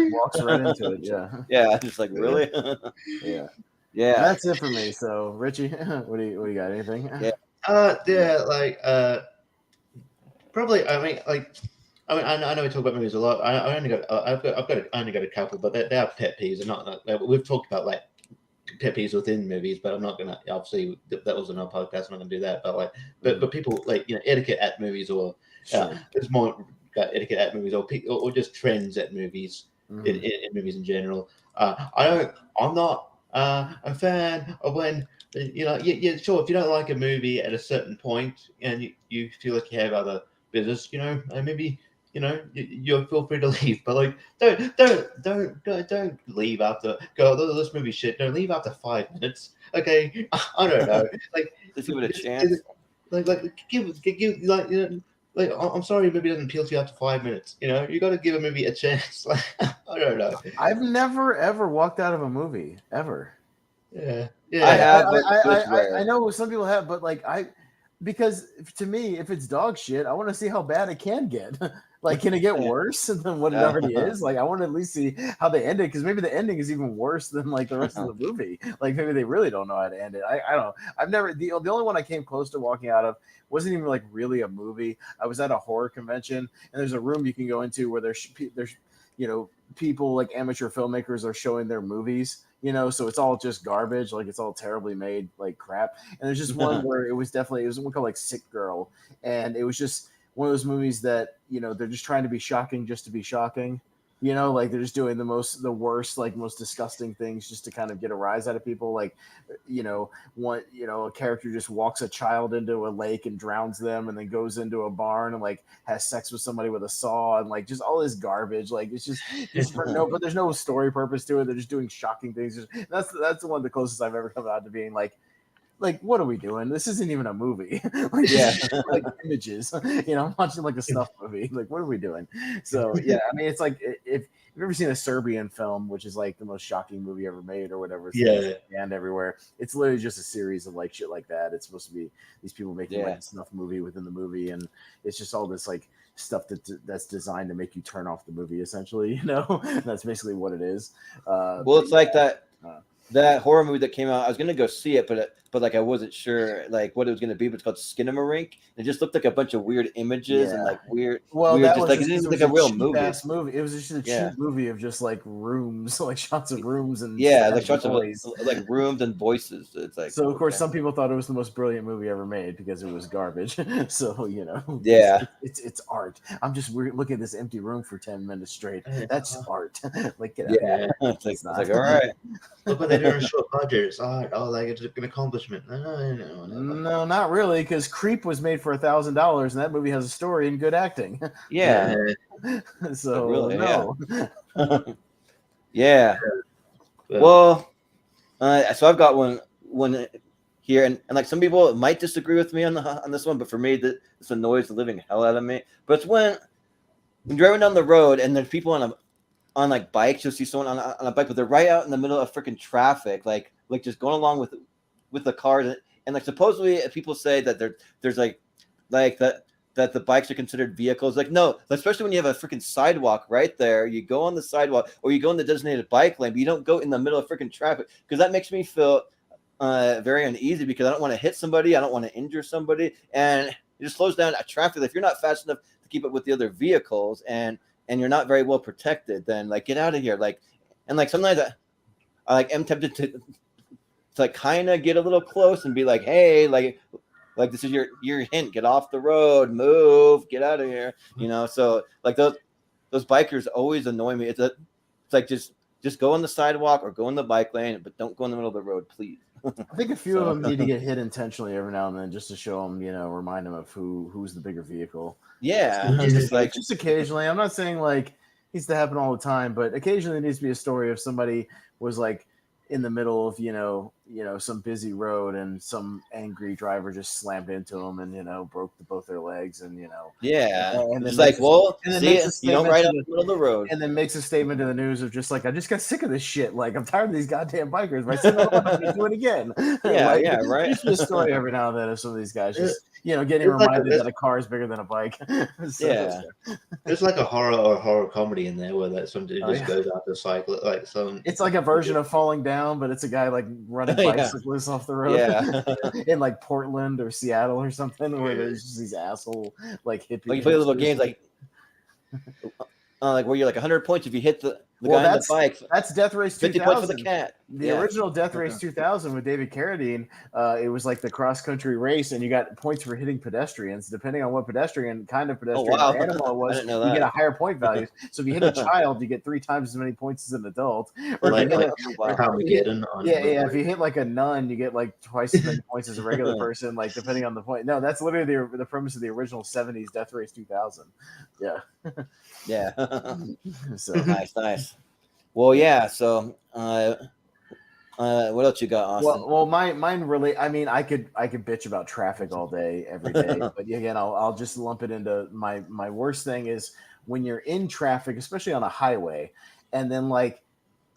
walks right into it. Yeah. Yeah, just like really. Yeah. Yeah. That's it for me. So, Richie, what do you got? Anything? Yeah. Probably. I know we talk about movies a lot. I only got a couple, but they are pet peeves. And not we've talked about like pet peeves within movies, but I'm not gonna obviously that was another podcast. I'm not gonna do that. But but people like etiquette at movies or there's more etiquette at movies or just trends at movies in movies in general. I'm not a fan of when sure, if you don't like a movie at a certain point and you feel like you have other business, maybe you feel free to leave, but like don't leave after this movie shit. Don't leave after 5 minutes. Okay, I don't know. Like let's give it a chance. Like I'm sorry, movie doesn't appeal to you after 5 minutes. You got to give a movie a chance. Like I don't know. I've never ever walked out of a movie ever. Yeah. I have. I know some people have, but like because to me, if it's dog shit, I want to see how bad it can get. Like, can it get worse than what it already is? Like, I want to at least see how they end it, because maybe the ending is even worse than like the rest of the movie. Like, maybe they really don't know how to end it. I don't know. I've never the only one I came close to walking out of wasn't even like really a movie. I was at a horror convention, and there's a room you can go into where there's people like amateur filmmakers are showing their movies. So it's all just garbage, like it's all terribly made, like crap. And there's just one where it was one called like Sick Girl, and it was just one of those movies that they're just trying to be shocking just to be shocking. Like they're just doing the worst, like most disgusting things just to kind of get a rise out of people. Like, a character just walks a child into a lake and drowns them, and then goes into a barn and like has sex with somebody with a saw, and like just all this garbage. Like it's just but there's no story purpose to it. They're just doing shocking things. That's the one of the closest I've ever come out to being like, what are we doing? This isn't even a movie. Like images. I'm watching like a snuff movie. Like, what are we doing? So yeah, I mean, it's like if you've ever seen a Serbian film, which is like the most shocking movie ever made or whatever, and everywhere, it's literally just a series of like shit like that. It's supposed to be these people making like a snuff movie within the movie, and it's just all this like stuff that's designed to make you turn off the movie. Essentially, that's basically what it is. Well, it's like that. That horror movie that came out, I was gonna go see it, but like I wasn't sure like what it was gonna be. But it's called Skinamarink. It just looked like a bunch of weird images and like weird. Well, weird, that just was like it didn't look like a real movie. It was just a cheap movie of just like rooms, like shots of rooms and like shots of like rooms and voices. It's like so. Of course, some people thought it was the most brilliant movie ever made because it was garbage. So it's art. I'm just looking at this empty room for 10 minutes straight. That's art. Like get out. It's like all right. But they do it on a short budget. It's art. Oh, like it's an accomplishment. No. No, not really, because Creep was made for $1,000, and that movie has a story and good acting. Yeah. So Really, no. Yeah. Well, so I've got one here, and like some people might disagree with me on this one, but for me, this annoys the living hell out of me. But it's when driving down the road and there's people on like bikes. You'll see someone on a bike, but they're right out in the middle of freaking traffic, like just going along with the cars, and like supposedly people say that there's like that the bikes are considered vehicles. Like, no, especially when you have a freaking sidewalk right there. You go on the sidewalk or you go in the designated bike lane, but you don't go in the middle of freaking traffic, because that makes me feel very uneasy, because I don't want to hit somebody. I don't want to injure somebody. And it just slows down traffic. If you're not fast enough to keep up with the other vehicles and you're not very well protected, then like get out of here. And sometimes I like am tempted to like kind of get a little close and be like, hey, like this is your hint, get off the road, move, get out of here, so like those bikers always annoy me. It's like just go on the sidewalk or go in the bike lane, but don't go in the middle of the road, please. I think a few of them need to get hit intentionally every now and then, just to show them, remind them of who's the bigger vehicle. Yeah. just occasionally. I'm not saying like it needs to happen all the time, but occasionally there needs to be a story of somebody was like in the middle of some busy road and some angry driver just slammed into them and broke both their legs and yeah, and it's like, well, see, you don't ride up the the middle of the road, and then makes a statement to the news of just like, I just got sick of this shit, like I'm tired of these goddamn bikers, but I still don't want to do it again. Yeah, right. There's just a story every now and then of some of these guys just getting reminded that a car is bigger than a bike. There's like a horror comedy in there where that somebody just goes out to cycle, like some. It's like a version of Falling Down, but it's a guy like running bicyclists off the road. In like Portland or Seattle or something, where there's just these asshole like hippies. Like you play little games like where you're like 100 points if you hit the guy on the bike. That's Death Race 2000. 50 points for the cat. The original Death Race 2000 with David Carradine, it was like the cross-country race, and you got points for hitting pedestrians. Depending on what kind of pedestrian or animal it was, you get a higher point value. So if you hit a child, you get 3 times as many points as an adult. Or if you hit like a nun, you get like twice as many points as a regular person, like depending on the point. No, that's literally the premise of the original 70s Death Race 2000. Yeah. Yeah. So nice. Well, yeah. So, what else you got, Austin? Well, mine really. I mean, I could bitch about traffic all day, every day. But again, I'll just lump it into my worst thing is when you're in traffic, especially on a highway, and then like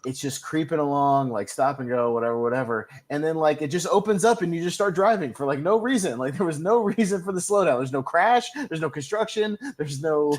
it's just creeping along, like stop and go, whatever. And then like it just opens up and you just start driving for like no reason. Like there was no reason for the slowdown. There's no crash. There's no construction. There's no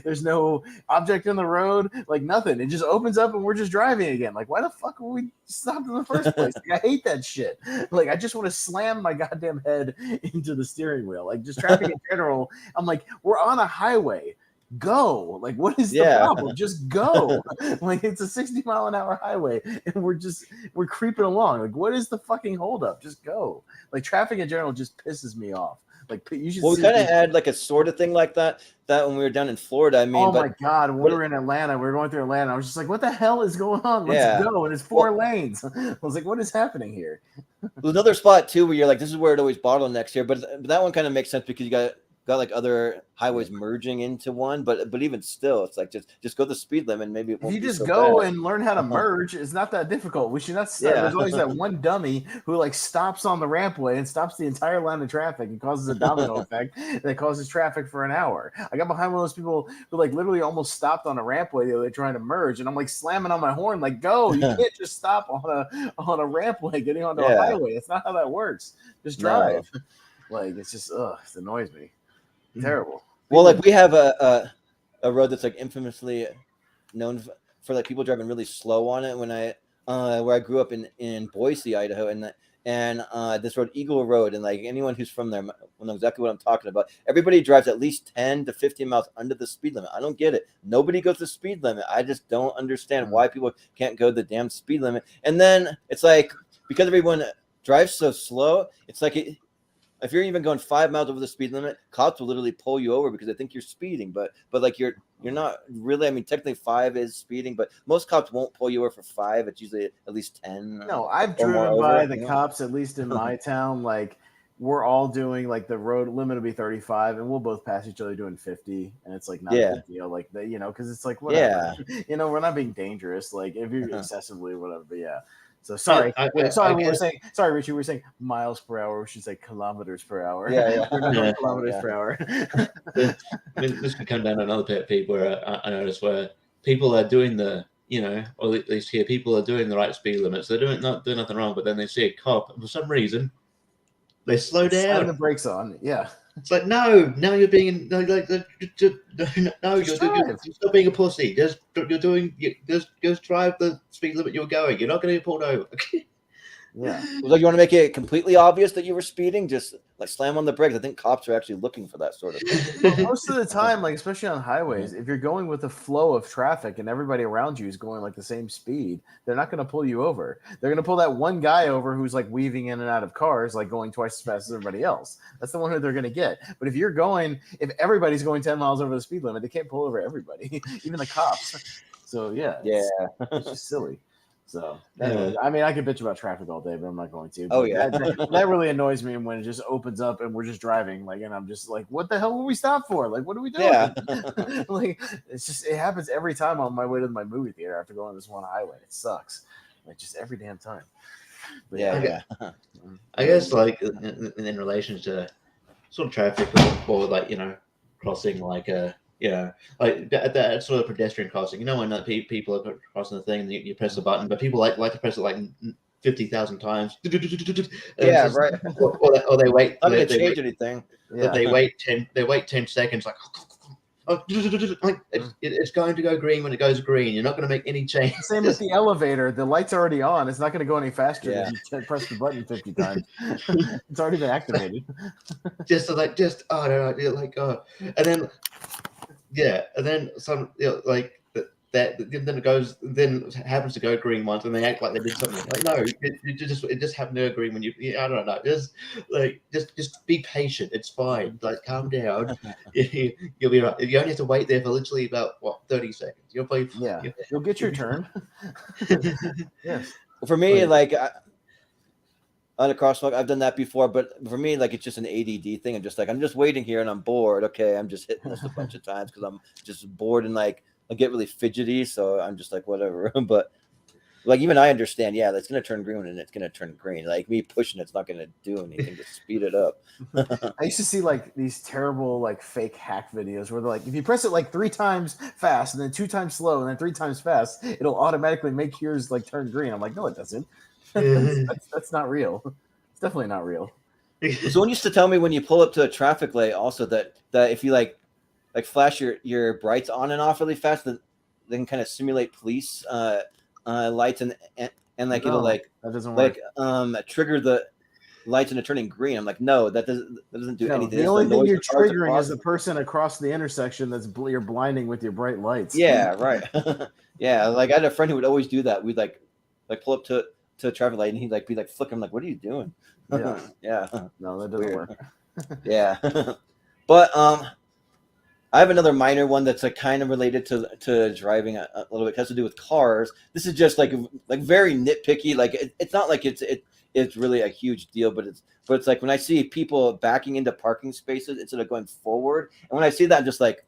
there's no object in the road. Like nothing. It just opens up and we're just driving again. Like why the fuck were we stopped in the first place? Like, I hate that shit. Like I just want to slam my goddamn head into the steering wheel. Like just traffic in general. I'm like, we're on a highway. Go. Like what is the problem? Just go. Like it's a 60-mile-an-hour highway and we're creeping along. Like what is the fucking holdup? Just go. Like traffic in general just pisses me off. Like you should. Well, we kind of had like a sort of thing like that when we were down in Florida. I mean, my god, when we were in Atlanta, we were going through Atlanta. I was just like, what the hell is going on? Let's go. And it's 4 lanes. I was like, what is happening here? There's another spot too where you're like, this is where it always bottlenecks here, but that one kind of makes sense because you got like other highways merging into one, but even still, it's like just go the speed limit. Maybe it won't if you just so go bad. and learn how to merge, it's not that difficult. We should not start. There's always that one dummy who like stops on the rampway and stops the entire line of traffic and causes a domino effect that causes traffic for an hour. I got behind one of those people who like literally almost stopped on a rampway the other day trying to merge, and I'm like slamming on my horn, like go! You can't just stop on a rampway getting onto a highway. That's not how that works. Just drive. No. Like it's just it annoys me. Terrible. Well, like we have a road that's like infamously known for like people driving really slow on it. When where I grew up in Boise, Idaho, and this road, Eagle Road, and like anyone who's from there will know exactly what I'm talking about. Everybody drives at least 10 to 15 miles under the speed limit. I don't get it. Nobody goes the speed limit. I just don't understand why people can't go the damn speed limit. And then it's like because everyone drives so slow, it's like if you're even going 5 miles over the speed limit, cops will literally pull you over because they think you're speeding. But like you're not really. I mean, technically 5 is speeding, but most cops won't pull you over for 5. It's usually at least 10. No, I've or more driven by over, the you know? cops, at least in my town. Like, we're all doing, like, the road limit will be 35, and we'll both pass each other doing 50, and it's like not a big deal. Like, you know, because it's like whatever. You know, we're not being dangerous. Like, if you're excessively whatever, but yeah. So sorry, we were saying Richie. We were saying miles per hour. We should say kilometers per hour. Yeah. We're not going kilometers per hour. I mean, this could come down to another pet peeve where I notice where people are doing the, you know, or at least here, people are doing the right speed limits. They're not doing nothing wrong, but then they see a cop, and for some reason, they slow down. Slam the brakes on. Yeah. It's like, no, you're being no, you're still being a pussy. Just drive the speed limit you're going. You're not going to get pulled over. Yeah. Like, you want to make it completely obvious that you were speeding, just like slam on the brakes. I think cops are actually looking for that sort of thing. Well, most of the time, like especially on highways, if you're going with the flow of traffic and everybody around you is going like the same speed, they're not going to pull you over. They're going to pull that one guy over who's like weaving in and out of cars, like going twice as fast as everybody else. That's the one who they're going to get. But if everybody's going 10 miles over the speed limit, they can't pull over everybody, even the cops. So yeah, it's just silly. So, anyways, I mean, I could bitch about traffic all day, but I'm not going to. Oh, yeah. That really annoys me when it just opens up and we're just driving, like, and I'm just like, what the hell were we stopped for? Like, what are we doing? Yeah. Like, it happens every time on my way to my movie theater after going on this one highway. It sucks. Like, just every damn time. But I guess, like, in relation to sort of traffic or like, you know, crossing, like, like that sort of pedestrian crossing. You know, when people are crossing the thing, and you press the button, but people like to press it like 50,000 times. Yeah, right. Or they wait. Not going to change anything. Yeah. They wait 10 seconds. Like, it's going to go green when it goes green. You're not going to make any change. Same with the elevator. The light's already on. It's not going to go any faster if you press the button 50 times. It's already been activated. And then. Yeah, and then some, you know, like that. Then it happens to go green once, and they act like they did something. Like, no, it just happened to go green when you. I don't know. Just be patient. It's fine. Like, calm down. You'll be right. You only have to wait there for literally about 30 seconds. You'll probably You'll get your turn. Yes. For me, like, on a crosswalk, I've done that before, but for me, like, it's just an ADD thing. I'm just waiting here and I'm bored. Okay, I'm just hitting this a bunch of times because I'm just bored and like I get really fidgety. So I'm just like, whatever. But like, even I understand. Yeah, it's gonna turn green and it's gonna turn green. Like, me pushing it's not gonna do anything. Just speed it up. I used to see like these terrible like fake hack videos where they're like, if you press it like 3 times fast and then 2 times slow and then 3 times fast, it'll automatically make yours like turn green. I'm like, no, it doesn't. That's not real. It's definitely not real. Someone used to tell me when you pull up to a traffic light also that if you like flash your brights on and off really fast, then they can kind of simulate police lights and like it'll like that doesn't work. Like trigger the lights into turning green. I'm like, no, that doesn't do anything. The only thing you're triggering is the person across the intersection you're blinding with your bright lights. Yeah, right. Yeah, like I had a friend who would always do that. We'd like pull up to a traffic light and he'd like be like flicking. I'm like, what are you doing? Yeah. Yeah. No, that doesn't work. Yeah. But I have another minor one that's like kind of related to driving a little bit. It has to do with cars. This is just like very nitpicky. Like it's not like it's really a huge deal, but it's like when I see people backing into parking spaces instead of going forward, and when I see that, I'm just like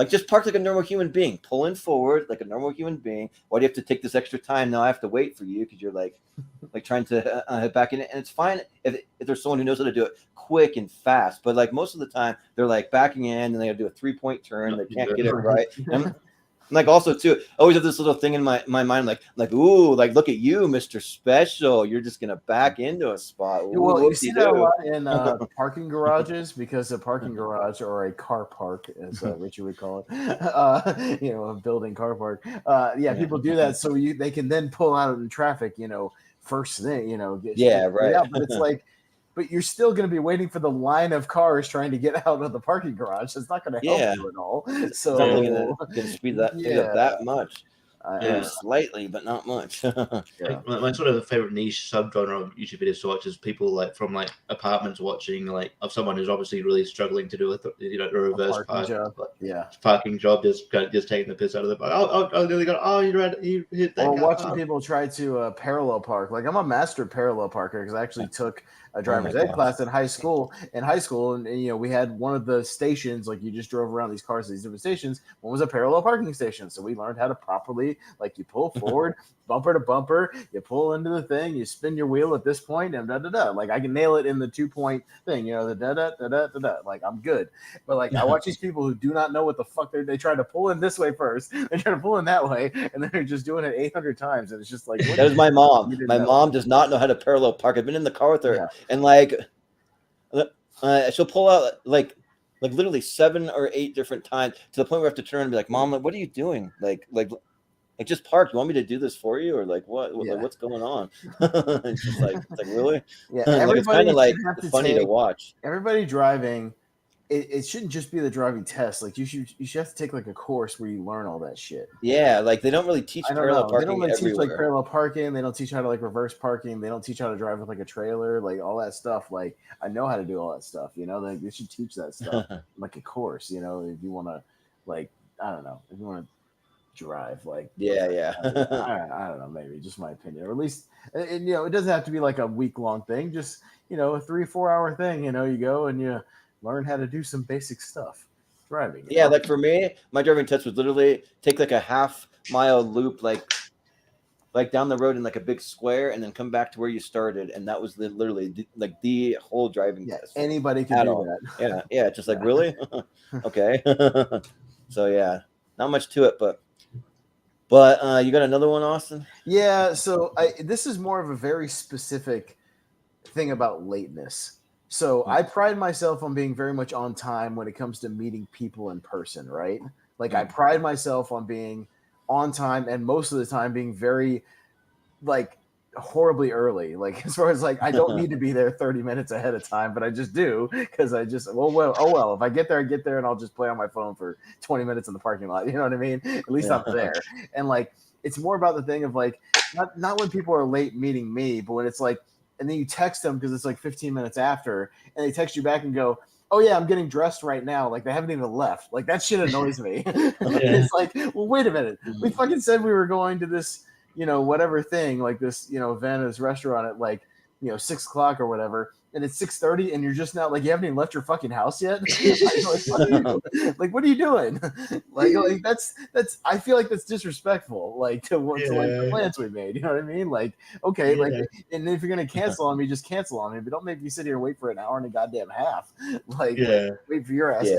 just park like a normal human being, pull in forward like a normal human being. Why do you have to take this extra time? Now I have to wait for you because you're like trying to back in, and it's fine if there's someone who knows how to do it quick and fast. But like most of the time, they're like backing in and they got to do a 3-point turn. They can't get it right. And like also too, I always have this little thing in my mind, like ooh, like look at you, Mr. Special. You're just gonna back into a spot. Ooh, well, you see that a lot in parking garages because a parking garage or a car park, as Richie would call it, a building car park. People do that so they can then pull out in traffic, first thing, right. Yeah, but it's like. But you're still going to be waiting for the line of cars trying to get out of the parking garage. It's not going to help you at all. So it's not really going to speed that up that much. Yeah. Slightly, but not much. Yeah. My sort of favorite niche subgenre of YouTube videos to watch is people like from like apartments watching like of someone who's obviously really struggling to do a reverse parking job. Yeah. parking job, just taking the piss out of the park. Oh, they got. Oh, you hit that Or guy. watching people try to parallel park. Like I'm a master parallel parker because I actually took a driver's ed class in high school. And we had one of the stations, like you just drove around these cars, these different stations. One was a parallel parking station, so we learned how to properly, like, you pull forward, bumper to bumper, you pull into the thing, you spin your wheel at this point, and da da da. Like I can nail it in the 2-point thing, the da da da da da da. Like I'm good. But like I watch these people who do not know what the fuck they try to pull in this way first, they try to pull in that way, and then they're just doing it 800 times, and it's just like That was my mom. My know. mom does not know how to parallel park. I've been in the car with her, and like, she'll pull out like literally 7 or 8 different times to the point where I have to turn and be like, "Mom, like, what are you doing? Like, just park. You want me to do this for you, or like what? Yeah. Like, what's going on?" It's just like, really? Yeah, Like, it's kind of like funny to watch. Everybody driving, it shouldn't just be the driving test. Like you should have to take like a course where you learn all that shit. Yeah, like they don't really teach parallel parking. They don't really everywhere. teach like parallel parking. They don't teach how to like reverse parking. They don't teach how to drive with like a trailer, like all that stuff. Like I know how to do all that stuff. They should teach that stuff like a course. If you want to, like, I don't know, if you want to drive, like, yeah. I don't know, maybe just my opinion, or at least, and it doesn't have to be like a week-long thing. Just a 3-4 hour thing. You go and you learn how to do some basic stuff driving. Yeah, like for me, my driving test was literally take like a half-mile loop, like down the road in like a big square, and then come back to where you started, and that was literally the whole driving test. Anybody can do that. Yeah, just like, really? Okay. So yeah, not much to it, but you got another one, Austin? Yeah. So this is more of a very specific thing about lateness. So I pride myself on being very much on time when it comes to meeting people in person, right? Like I pride myself on being on time, and most of the time being very, like, horribly early. Like as far as like I don't need to be there 30 minutes ahead of time, but I just do because I just if I get there, I get there, and I'll just play on my phone for 20 minutes in the parking lot. You know what I mean? At least I'm there. And like it's more about the thing of like not when people are late meeting me, but when it's like, and then you text them because it's like 15 minutes after, and they text you back and go, "Oh yeah, I'm getting dressed right now." Like they haven't even left. Like that shit annoys me. It's like, well, wait a minute. We fucking said we were going to this, whatever thing, like this, event, this restaurant at like, 6 o'clock or whatever, and it's 6:30, and you're just not, like, you haven't even left your fucking house yet. Like, what are you doing? Like that's I feel like that's disrespectful, like to like the plans we made. You know what I mean? Like, okay, like, and if you're gonna cancel on me, just cancel on me, but don't make me sit here and wait for an hour and a goddamn half. Like, wait for your ass.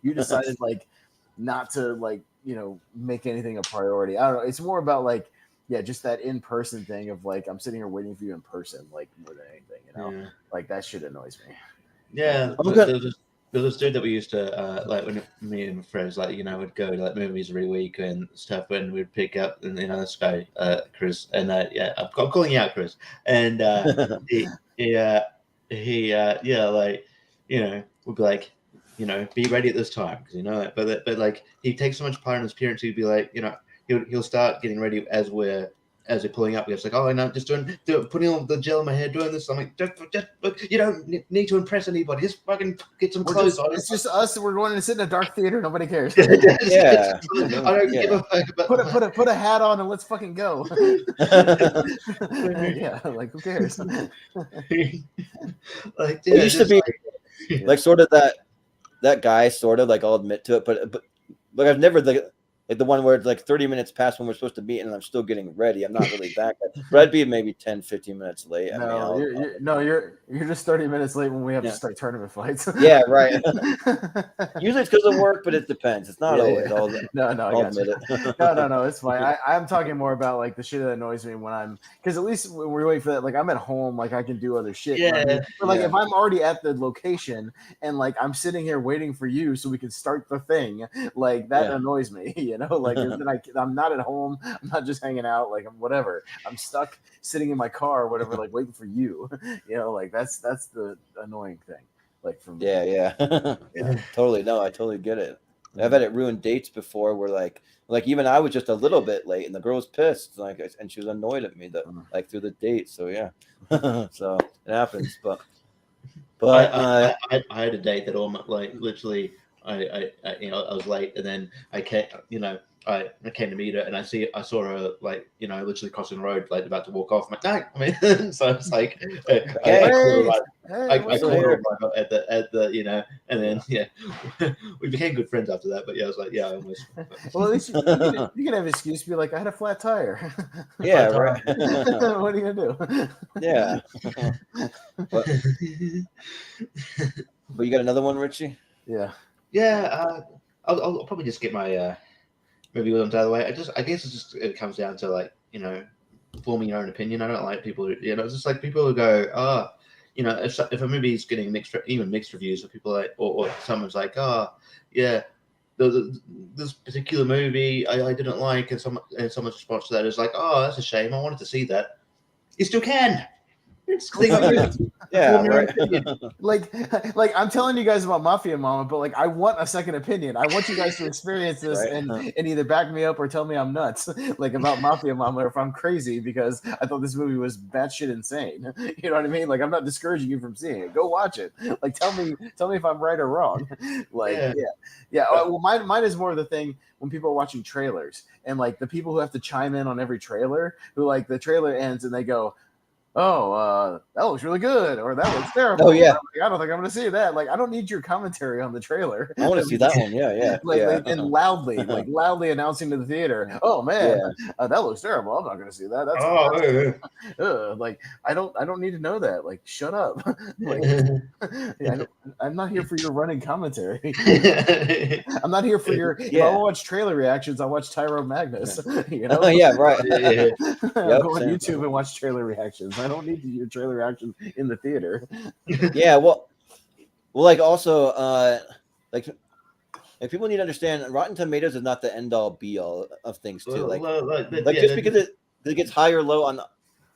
You decided like not to, like, make anything a priority. I don't know. It's more about like, just that in-person thing of like, I'm sitting here waiting for you in person, like, more than anything, like that shit annoys me. Yeah. There's this dude that we used to like when me and friends, like, would go to like movies every week and stuff, and we'd pick up, and this guy, Chris, and I'm calling you out, Chris, and he would be like, be ready at this time, because but like he takes so much pride in his appearance. He'd be like, he'll start getting ready as we're pulling up. He's like, "Oh, no, just putting all the gel in my hair, doing this." I'm like, just look, you don't need to impress anybody. Just fucking get some clothes on. It's just us. We're going to sit in a dark theater. Nobody cares. I don't give a fuck about. Put a hat on and let's fucking go. Yeah, like, who cares? Like, it used to be like sort of that guy, sort of like, I'll admit to it, but like I've never like the one where it's like 30 minutes past when we're supposed to meet, and I'm still getting ready. I'm not really back, but I'd be maybe 10, 15 minutes late. You're just 30 minutes late when we have to start tournament fights. Yeah, right. Usually it's because of work, but it depends. It's not always all that. No, I'll admit it. No, it's fine. I'm talking more about like the shit that annoys me when I'm, because at least when we're waiting for that, like I'm at home, like I can do other shit. Yeah. But like if I'm already at the location and like I'm sitting here waiting for you so we can start the thing, like that annoys me. Like then I'm not at home. I'm not just hanging out. Like I'm whatever. I'm stuck sitting in my car or whatever, like waiting for you. Like that's the annoying thing. Like from yeah. Totally. No, I totally get it. I've had it ruin dates before where like even I was just a little bit late and the girl was pissed and she was annoyed at me that like through the date. So yeah, so it happens. But I had a date that almost like literally I I was late and then I came I came to meet her and I saw her like literally crossing the road like about to walk off. I'm like, no, I mean, so it's like I caught her I caught her right at the and then we became good friends after that. But yeah, I was like, yeah, I almost. Well, at least you can have an excuse to be like, I had a flat tire. Yeah, right. What are you gonna do? Yeah. But you got another one, Richie? Yeah. Yeah, I'll probably just get my movie ones out of the way. I guess it comes down to like forming your own opinion. I don't like people who, it's just like people who go, if a movie is getting mixed reviews, or people like, or someone's like, yeah, this particular movie I didn't like, and someone's response to that is like, oh, that's a shame. I wanted to see that. You still can. It's yeah, right. like I'm telling you guys about Mafia Mama, but like I want a second opinion. I want you guys to experience this and either back me up or tell me I'm nuts, like about Mafia Mama, or if I'm crazy because I thought this movie was batshit insane. You know what I mean? Like I'm not discouraging you from seeing it. Go watch it. Like tell me if I'm right or wrong. Like yeah. Well, mine is more of the thing when people are watching trailers and like the people who have to chime in on every trailer, who like the trailer ends and they go, oh, that looks really good, or that looks terrible. Oh yeah, I don't think I'm going to see that. Like, I don't need your commentary on the trailer. I want to see that one. Yeah. And loudly announcing to the theater, "Oh man, that looks terrible. I'm not going to see that." That's like I don't need to know that. Like, shut up. Like, I'm not here for your running commentary. I'm not here for your. If I watch trailer reactions, I watch Tyro Magnus. Yeah, right. I'll go on YouTube and watch trailer reactions. I don't need your trailer reaction in the theater. Yeah, well, like also, like people need to understand, Rotten Tomatoes is not the end all be all of things too. Just because it gets high or low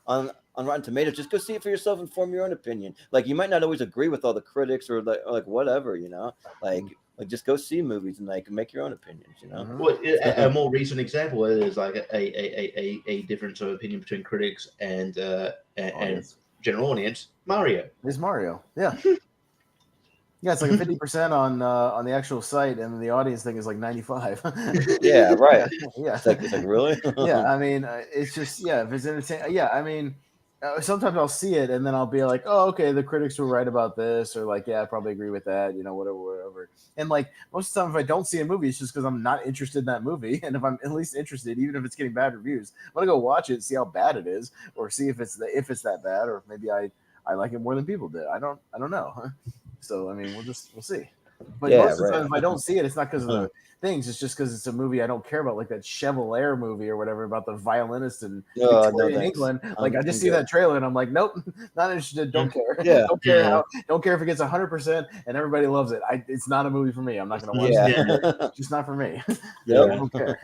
on Rotten Tomatoes, just go see it for yourself and form your own opinion. Like you might not always agree with all the critics or like whatever, like just go see movies and like make your own opinions, Well, a more recent example is like a difference of opinion between critics and general audience. Mario. It's Mario. Yeah. Yeah, it's like 50% on the actual site, and the audience thing is like 95. Yeah, right. Yeah, it's like really. Yeah, I mean, it's just if it's entertaining. Yeah, I mean, sometimes I'll see it and then I'll be like, oh, okay, the critics were right about this, or like, yeah, I probably agree with that, whatever. And like most of the time, if I don't see a movie, it's just because I'm not interested in that movie. And if I'm at least interested, even if it's getting bad reviews, I'm gonna go watch it, see how bad it is, or see if it's that bad, or maybe I like it more than people did. I don't know. So I mean, we'll see. But most of the time, if I don't see it, it's not because of the things. It's just because it's a movie I don't care about, like that Chevalier movie or whatever about the violinist in Victorian England. Like I just see that trailer and I'm like, nope, not interested. Don't care. Yeah. Don't care if it gets 100% and everybody loves it. It's not a movie for me. I'm not going to watch it. It's just not for me. Yeah. I don't care.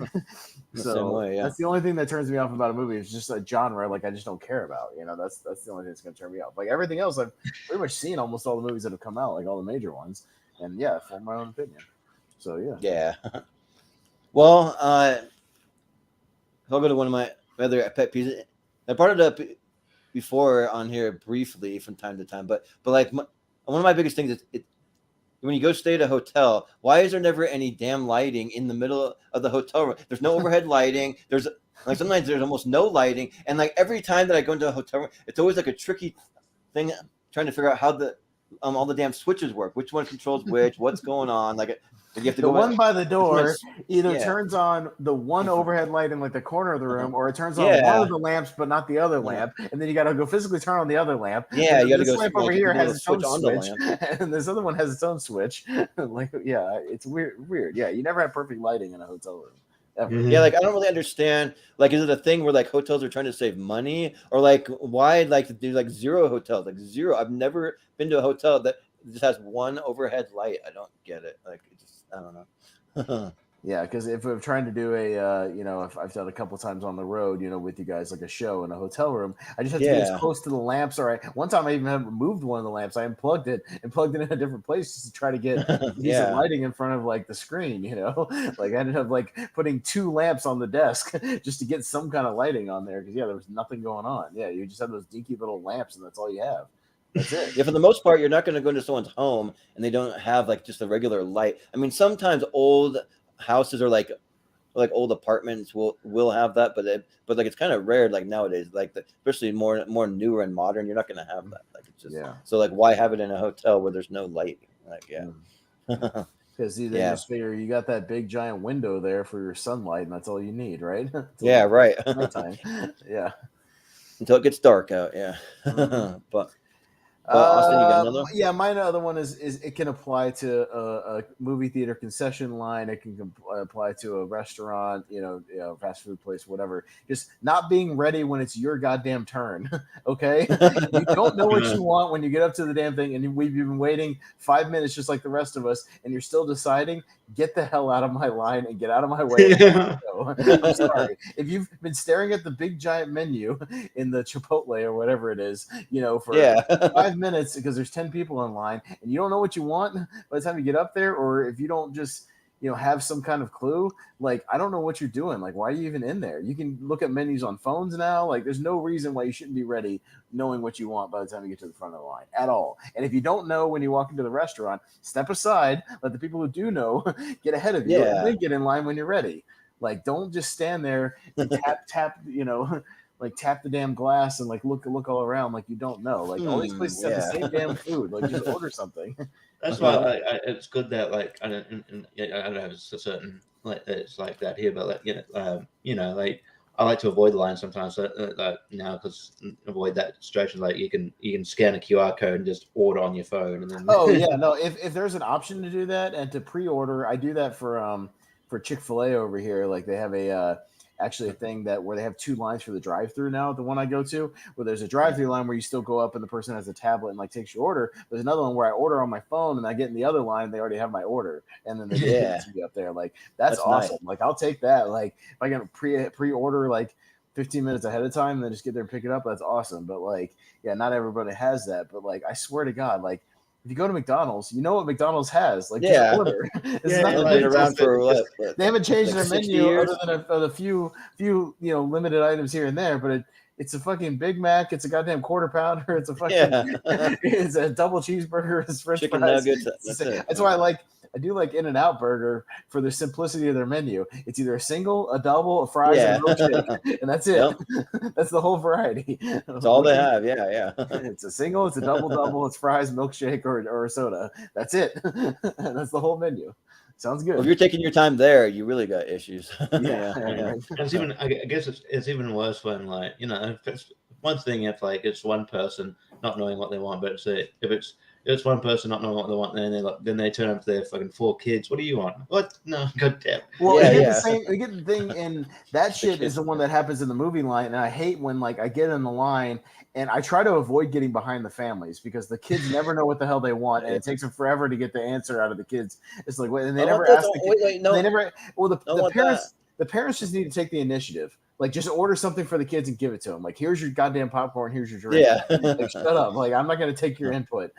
So that's the only thing that turns me off about a movie. It's just a genre like I just don't care about. That's the only thing that's going to turn me off. Like everything else, I've pretty much seen almost all the movies that have come out, like all the major ones. And form my own opinion. So yeah. Well, I'll go to one of my other pet peeves. I brought it up before on here briefly from time to time, but like one of my biggest things is when you go stay at a hotel, why is there never any damn lighting in the middle of the hotel room? There's no overhead lighting. There's like sometimes there's almost no lighting, and like every time that I go into a hotel room, it's always like a tricky thing trying to figure out how all the damn switches work. Which one controls which? What's going on? Like you have to the one by the door either turns on the one overhead light in like the corner of the room, or it turns on one of the lamps but not the other lamp, and then you got to go physically turn on the other lamp. Yeah, you got to go. This lamp over here has its own switch, and this other one has its own switch. Like it's weird. Yeah, you never have perfect lighting in a hotel room. Mm-hmm. Yeah, like I don't really understand. Like, is it a thing where like hotels are trying to save money, or like why like do like zero hotels? Like zero. I've never been to a hotel that just has one overhead light. I don't get it. Like, I don't know. Yeah, because if we're trying to do a, if I've done a couple times on the road, with you guys, like a show in a hotel room, I just have to get as close to the lamps. All right. One time I even have removed one of the lamps. I unplugged it and plugged it in a different place just to try to get decent lighting in front of like the screen, like I ended up like putting 2 lamps on the desk just to get some kind of lighting on there. Cause there was nothing going on. Yeah. You just have those dinky little lamps and that's all you have. That's it. Yeah, for the most part, you're not going to go into someone's home and they don't have like just a regular light. I mean, sometimes old houses or like old apartments will have that, but like it's kind of rare like nowadays, like especially more newer and modern, you're not going to have that. Like it's just so like why have it in a hotel where there's no light? Like because you just figure you got that big giant window there for your sunlight, and that's all you need, right? Yeah, right. Nighttime. Yeah, until it gets dark out. Yeah, but. Austin, you got another? Yeah, my other one is it can apply to a movie theater concession line. It can apply to a restaurant, fast food place, whatever. Just not being ready when it's your goddamn turn. Okay, you don't know what you want when you get up to the damn thing, and we've been waiting 5 minutes just like the rest of us, and you're still deciding. Get the hell out of my line and get out of my way. I'm sorry. If you've been staring at the big giant menu in the Chipotle or whatever it is, for 5 minutes because there's 10 people in line and you don't know what you want by the time you get up there, or if you don't just have some kind of clue, like I don't know what you're doing. Like, why are you even in there? You can look at menus on phones now. Like, there's no reason why you shouldn't be ready knowing what you want by the time you get to the front of the line at all. And if you don't know when you walk into the restaurant, step aside, let the people who do know get ahead of you and then get in line when you're ready. Like, don't just stand there and tap like tap the damn glass and like look all around like you don't know. Like all these places have the same damn food. Like just order something. That's why it's good that like I don't know if it's a certain like it's like that here, but like like I like to avoid the line sometimes now because avoid that situation. Like you can scan a QR code and just order on your phone and then. Oh yeah, no. If there's an option to do that and to pre-order, I do that for Chick-fil-A over here. Like they have actually a thing where they have 2 lines for the drive-through now. The one I go to, where there's a drive-through line where you still go up and the person has a tablet and like takes your order. There's another one where I order on my phone and I get in the other line and they already have my order and then they get it to me up there. Like that's awesome. Nice. Like I'll take that. Like if I can pre-order like 15 minutes ahead of time and then just get there and pick it up, that's awesome. But like, yeah, not everybody has that. But like, I swear to God, like. If you go to McDonald's, you know what McDonald's has. Like, just order. It's not been around for they haven't changed their menu years. Other than a few limited items here and there. But it's a fucking Big Mac. It's a goddamn quarter pounder. It's a fucking it's a double cheeseburger. It's French chicken fries. nuggets. That's why I do like In-N-Out Burger for the simplicity of their menu. It's either a single, a double, a fries, and a milkshake, and that's it. Yep. That's the whole variety. That's all they have. Yeah. It's a single, it's a double, it's fries, milkshake, or a soda. That's it. That's the whole menu. Sounds good. Well, if you're taking your time there, you really got issues. Yeah. It's even. I guess it's even worse when it's one thing if like it's one person not knowing what they want, but if it's one person not knowing what they want, then they turn up to their fucking 4 kids. What do you want? What? No, goddamn. Well, we get the thing, and that shit is the one that happens in the movie line. And I hate when like I get in the line and I try to avoid getting behind the families because the kids never know what the hell they want, and it takes them forever to get the answer out of the kids. It's like, and they never ask the kids. Wait, no, they never. Well, the parents. The parents just need to take the initiative. Like, just order something for the kids and give it to them. Like, here's your goddamn popcorn. Here's your drink. Yeah. Like, shut up. Like, I'm not going to take your input.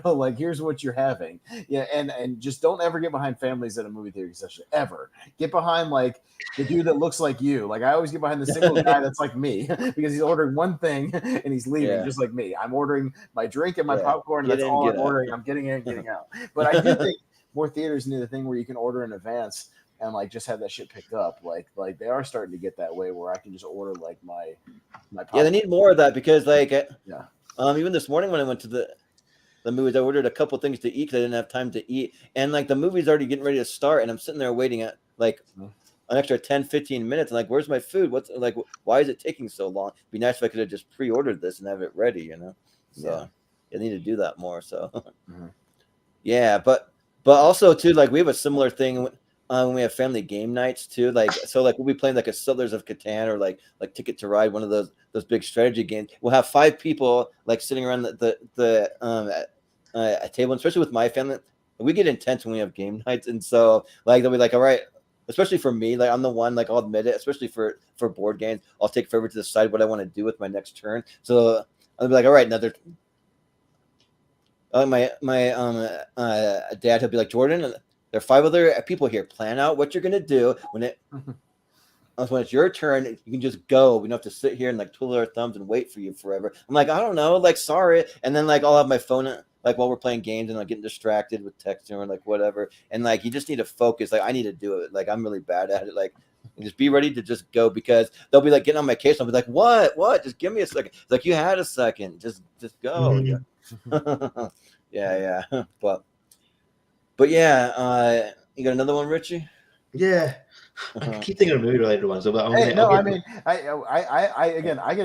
Like, here's what you're having. Yeah, and just don't ever get behind families at a movie theater concession. Ever. Get behind, like, the dude that looks like you. Like, I always get behind the single guy that's like me because he's ordering one thing and he's leaving just like me. I'm ordering my drink and my popcorn, and that's all I'm ordering. I'm getting in and getting out. But I do think more theaters need a thing where you can order in advance and like just have that shit picked up. Like they are starting to get that way where I can just order like my popcorn. They need more of that because like even this morning when I went to the movies, I ordered a couple things to eat because I didn't have time to eat, and like the movie's already getting ready to start and I'm sitting there waiting at like an extra 10-15 minutes. And like, where's my food? What's like, why is it taking so long? It'd be nice if I could have just pre-ordered this and have it ready, So I need to do that more. So but also too, like we have a similar thing when we have family game nights too. Like we'll be playing like a Settlers of Catan or like Ticket to Ride, one of those big strategy games. We'll have 5 people like sitting around a table, and especially with my family, we get intense when we have game nights, and so like they'll be like, all right, especially for me, like I'm the one, like I'll admit it, especially for board games, I'll take forever to decide what I want to do with my next turn. So I'll be like, all right, another. My dad, he'll be like, Jordan, there are 5 other people here. Plan out what you're gonna do when it's your turn. You can just go. We don't have to sit here and like twiddle our thumbs and wait for you forever. I'm like, I don't know, like sorry. And then like I'll have my phone like while we're playing games and like getting distracted with texting or like whatever. And like you just need to focus. Like I need to do it. Like I'm really bad at it. Like just be ready to just go because they'll be like getting on my case. I'll be like, what? Just give me a second. It's like you had a second. Just go. Yeah. But yeah, you got another one, Richie? Yeah. I keep thinking of movie related ones. But I get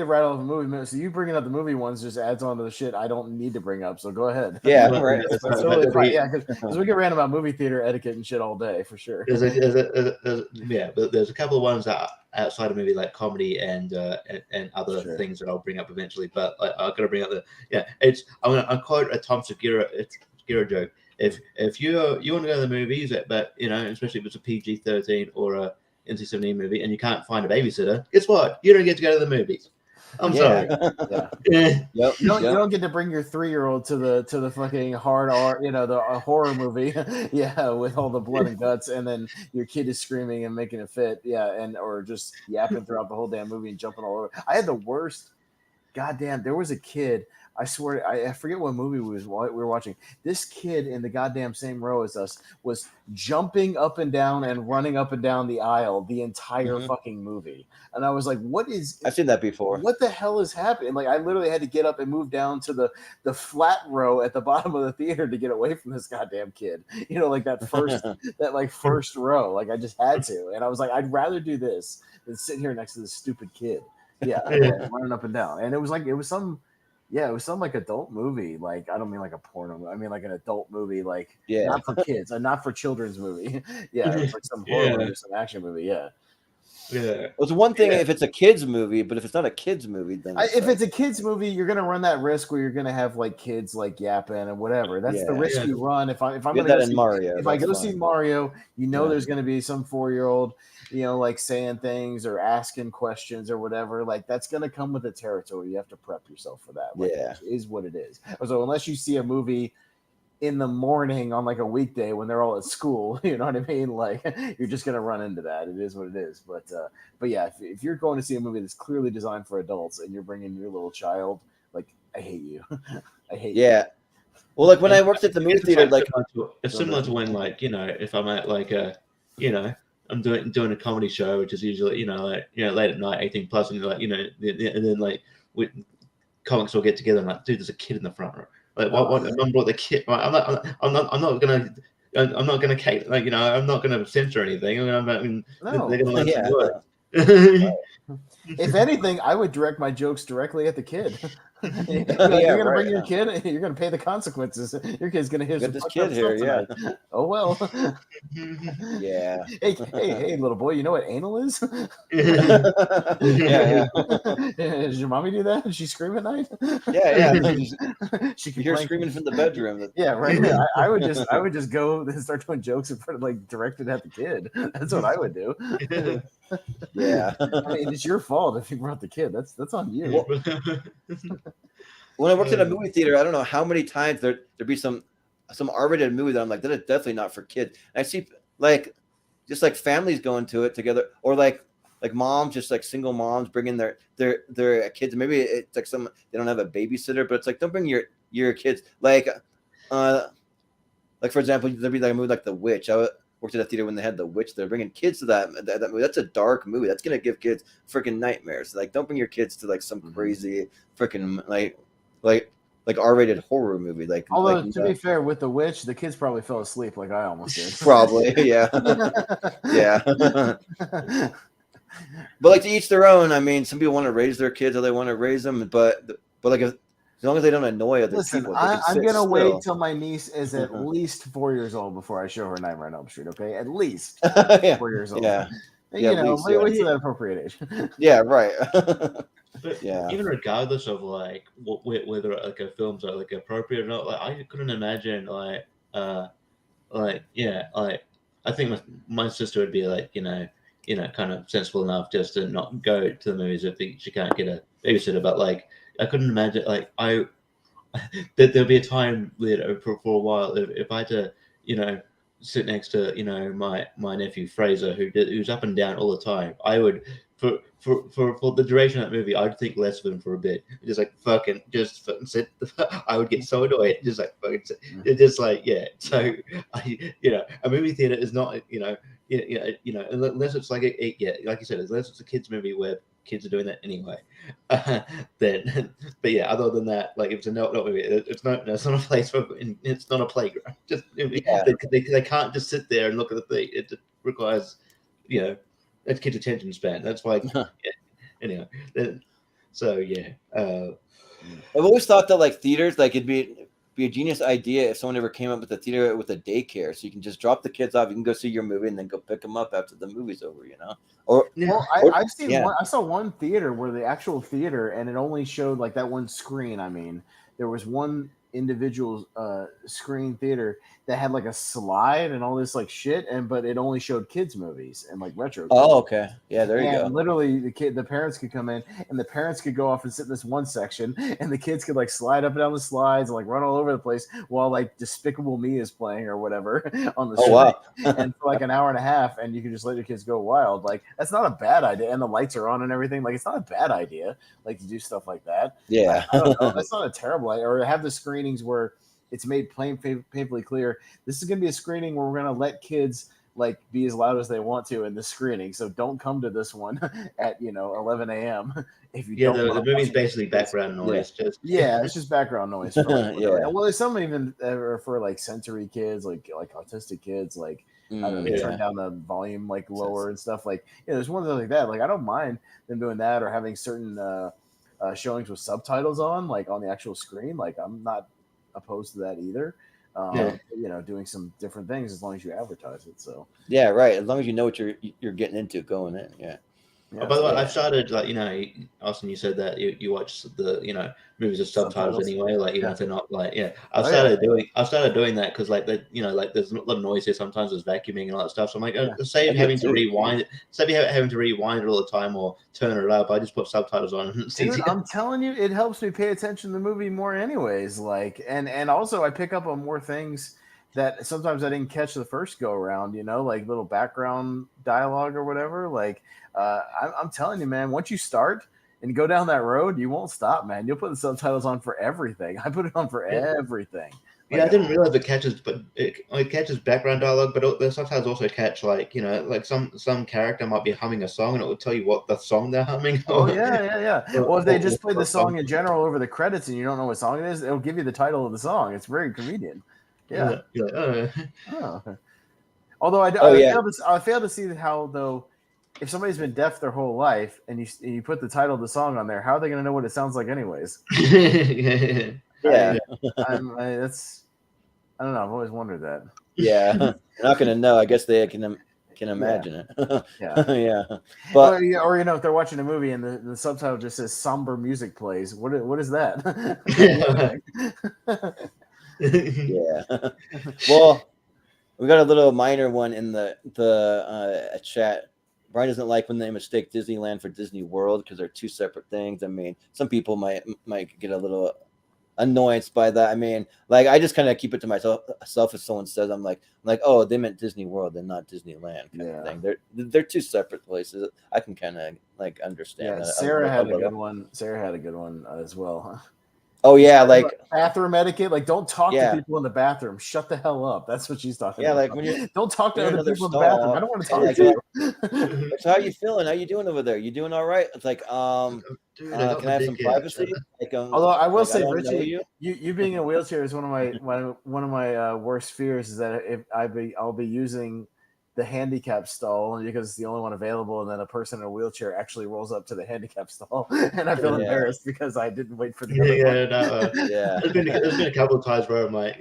right off the movie. So you bringing up the movie ones just adds on to the shit I don't need to bring up. So go ahead. Yeah, right. That's totally fine. Yeah, because we get random about movie theater etiquette and shit all day for sure. But there's a couple of ones that are outside of maybe like comedy and other things that I'll bring up eventually. But I've got to bring up I'll quote a Tom Segura joke. If you want to go to the movies, but especially if it's a PG-13 or a NC-17 movie, and you can't find a babysitter, guess what? You don't get to go to the movies. I'm sorry. Yeah. You don't get to bring your 3-year-old to the fucking hard R, the horror movie, with all the blood and guts, and then your kid is screaming and making a fit, or just yapping throughout the whole damn movie and jumping all over. I had the worst. Goddamn, there was a kid. I swear, I forget what movie we were watching. This kid in the goddamn same row as us was jumping up and down and running up and down the aisle the entire fucking movie. And I was like, what is... I've seen that before. What the hell is happening? Like, I literally had to get up and move down to the flat row at the bottom of the theater to get away from this goddamn kid. Like that first row. Like, I just had to. And I was like, I'd rather do this than sit here next to this stupid kid. Running up and down. And it was some like adult movie. Like, I don't mean like a porno movie. I mean like an adult movie, like not for kids, not for children's movie. It was like some horror movie, some action movie. Yeah. Well, it's one thing if it's a kids movie, but if it's not a kids movie, then if it's a kids movie, you're gonna run that risk where you're gonna have like kids like yapping and whatever. That's the risk you run. If I'm gonna go see Mario, if I go see Mario, there's gonna be some 4-year-old, like saying things or asking questions or whatever. Like that's gonna come with the territory. You have to prep yourself for that. Like, it is what it is. So unless you see a movie in the morning on like a weekday when they're all at school, you know what I mean? Like you're just gonna run into that. It is what it is. But yeah, if you're going to see a movie that's clearly designed for adults and you're bringing your little child, like I hate you. I hate you. Yeah. Well, like when I worked at the movie theater, like it's similar to when if I'm at like I'm doing a comedy show, which is usually late at night, 18 plus, and and then like comics will get together and like, dude, there's a kid in the front row. Like what? Mum brought the kid. I'm not gonna I'm not gonna censor anything. They're gonna learn some words. If anything, I would direct my jokes directly at the kid. You're gonna bring your kid. You're gonna pay the consequences. Your kid's gonna hit this kid here. Yeah. Oh well. Yeah. Hey, little boy. You know what anal is? Yeah. Does your mommy do that? Does she scream at night? Yeah. She can hear screaming from the bedroom. Yeah, right. Yeah, I would just go and start doing jokes in front of like directed at the kid. That's what I would do. Yeah. I mean, it's your fault if you brought the kid. That's on you. When I worked at a movie theater, I don't know how many times there'd be some R-rated movie that I'm like, that is definitely not for kids. And I see like just like families going to it together, or like moms, just like single moms bringing their kids. Maybe it's like they don't have a babysitter, but it's like don't bring your kids. Like for example, there'd be like a movie like The Witch. I worked at a theater when they had The Witch. They're bringing kids to that movie. That's a dark movie. That's gonna give kids freaking nightmares. Like, don't bring your kids to like some crazy freaking like R-rated horror movie. Like, although to be fair, with The Witch, the kids probably fell asleep like I almost did. Probably, yeah, yeah. But like to each their own. I mean, some people want to raise their kids how they want to raise them, but like as long as they don't annoy other people. I'm gonna wait till my niece is at least 4 years old before I show her Nightmare on Elm Street. Okay, at least 4 years old. Yeah, wait till that appropriate age. Yeah, right. But even regardless of like whether like a film's like appropriate or not, like I couldn't imagine like I think my sister would be like, kind of sensible enough just to not go to the movies if she can't get a babysitter. But like, I couldn't imagine there'll be a time later for a while if I had to, sit next to my nephew Fraser who's up and down all the time. I would for the duration of that movie, I'd think less of him for a bit. Just like fucking sit. I would get so annoyed. Just like fucking sit. Just like yeah. So a movie theater is not unless it's like like you said, unless it's a kids movie where kids are doing that anyway. Then, but yeah, other than that, like if it's a not movie, it's not a place for. It's not a playground. Just they can't just sit there and look at the thing. It requires, that's kids' attention span. That's why. Yeah. Anyway, so yeah. I've always thought that like theaters, like it'd be a genius idea if someone ever came up with a theater with a daycare, so you can just drop the kids off, you can go see your movie, and then go pick them up after the movie's over. I saw one theater where the actual theater, and it only showed like that one screen. I mean, there was one individual screen theater that had like a slide and all this like shit, but it only showed kids movies and like retro. Oh, okay, yeah, there you go. Literally, the parents could come in, and the parents could go off and sit in this one section, and the kids could like slide up and down the slides and like run all over the place while like Despicable Me is playing or whatever on the screen. Wow. And for like an hour and a half, and you can just let your kids go wild. Like that's not a bad idea, and the lights are on and everything. Like it's not a bad idea, like to do stuff like that. Yeah, I don't know. That's not a terrible idea. Or have the screenings where it's made painfully clear this is going to be a screening where we're going to let kids like be as loud as they want to in the screening. So don't come to this one at 11 a.m. if you don't. The movie's basically background noise. It's just background noise. Yeah. Well, there's some even for like sensory kids, like autistic kids, like I don't know, turn down the volume like lower and stuff. Like there's ones like that. Like I don't mind them doing that or having certain showings with subtitles on, like on the actual screen. Like I'm not opposed to that either. Doing some different things as long as you advertise it. So yeah, right. As long as you know what you're getting into going in. Yeah. Oh, by the way, I've started Austin, you said that you watch the movies with subtitles anyway, like even if they're not like I've started doing that because like there's a lot of noise here sometimes, there's vacuuming and all that stuff, so I'm like save having to rewind it all the time or turn it up, I just put subtitles on and it's easy. I'm telling you, it helps me pay attention to the movie more anyways, like and also I pick up on more things that sometimes I didn't catch the first go around, like little background dialogue or whatever. Like, I'm telling you, man, once you start and go down that road, you won't stop, man. You'll put the subtitles on for everything. I put it on for everything. Like, I didn't realize it catches background dialogue, but the subtitles also catch like some character might be humming a song and it will tell you what the song they're humming. Oh yeah. Well, if they just play the song in general over the credits and you don't know what song it is, it'll give you the title of the song. It's very convenient. Yeah. Although I fail to see how though, if somebody's been deaf their whole life and you put the title of the song on there, how are they going to know what it sounds like anyways? Yeah. I don't know. I've always wondered that. Yeah, they're not going to know. I guess they can imagine it. Yeah. But or if they're watching a movie and the subtitle just says somber music plays, what is that? Yeah. Well, we got a little minor one in the chat. Brian doesn't like when they mistake Disneyland for Disney World because they're two separate things. I mean, some people might get a little annoyance by that. I mean, like I just kind of keep it to myself. If someone says, I'm like, oh, they meant Disney World and not Disneyland kind of thing. They're two separate places. I can kind of like understand that. Sarah had a good one. Sarah had a good one as well. Oh yeah, like bathroom etiquette. Like, don't talk to people in the bathroom. Shut the hell up. That's what she's talking about. Like when you don't talk to other people in the bathroom. I don't want to talk to you. So how you feeling? How you doing over there? You doing all right? It's like, Dude, can I have some privacy? Like, although I will say, Richie, you being in a wheelchair is one of my worst fears. Is that if I'll be using the handicap stall because it's the only one available, and then a person in a wheelchair actually rolls up to the handicap stall, and I feel embarrassed because I didn't wait for the other one. There's been a couple of times where I'm like,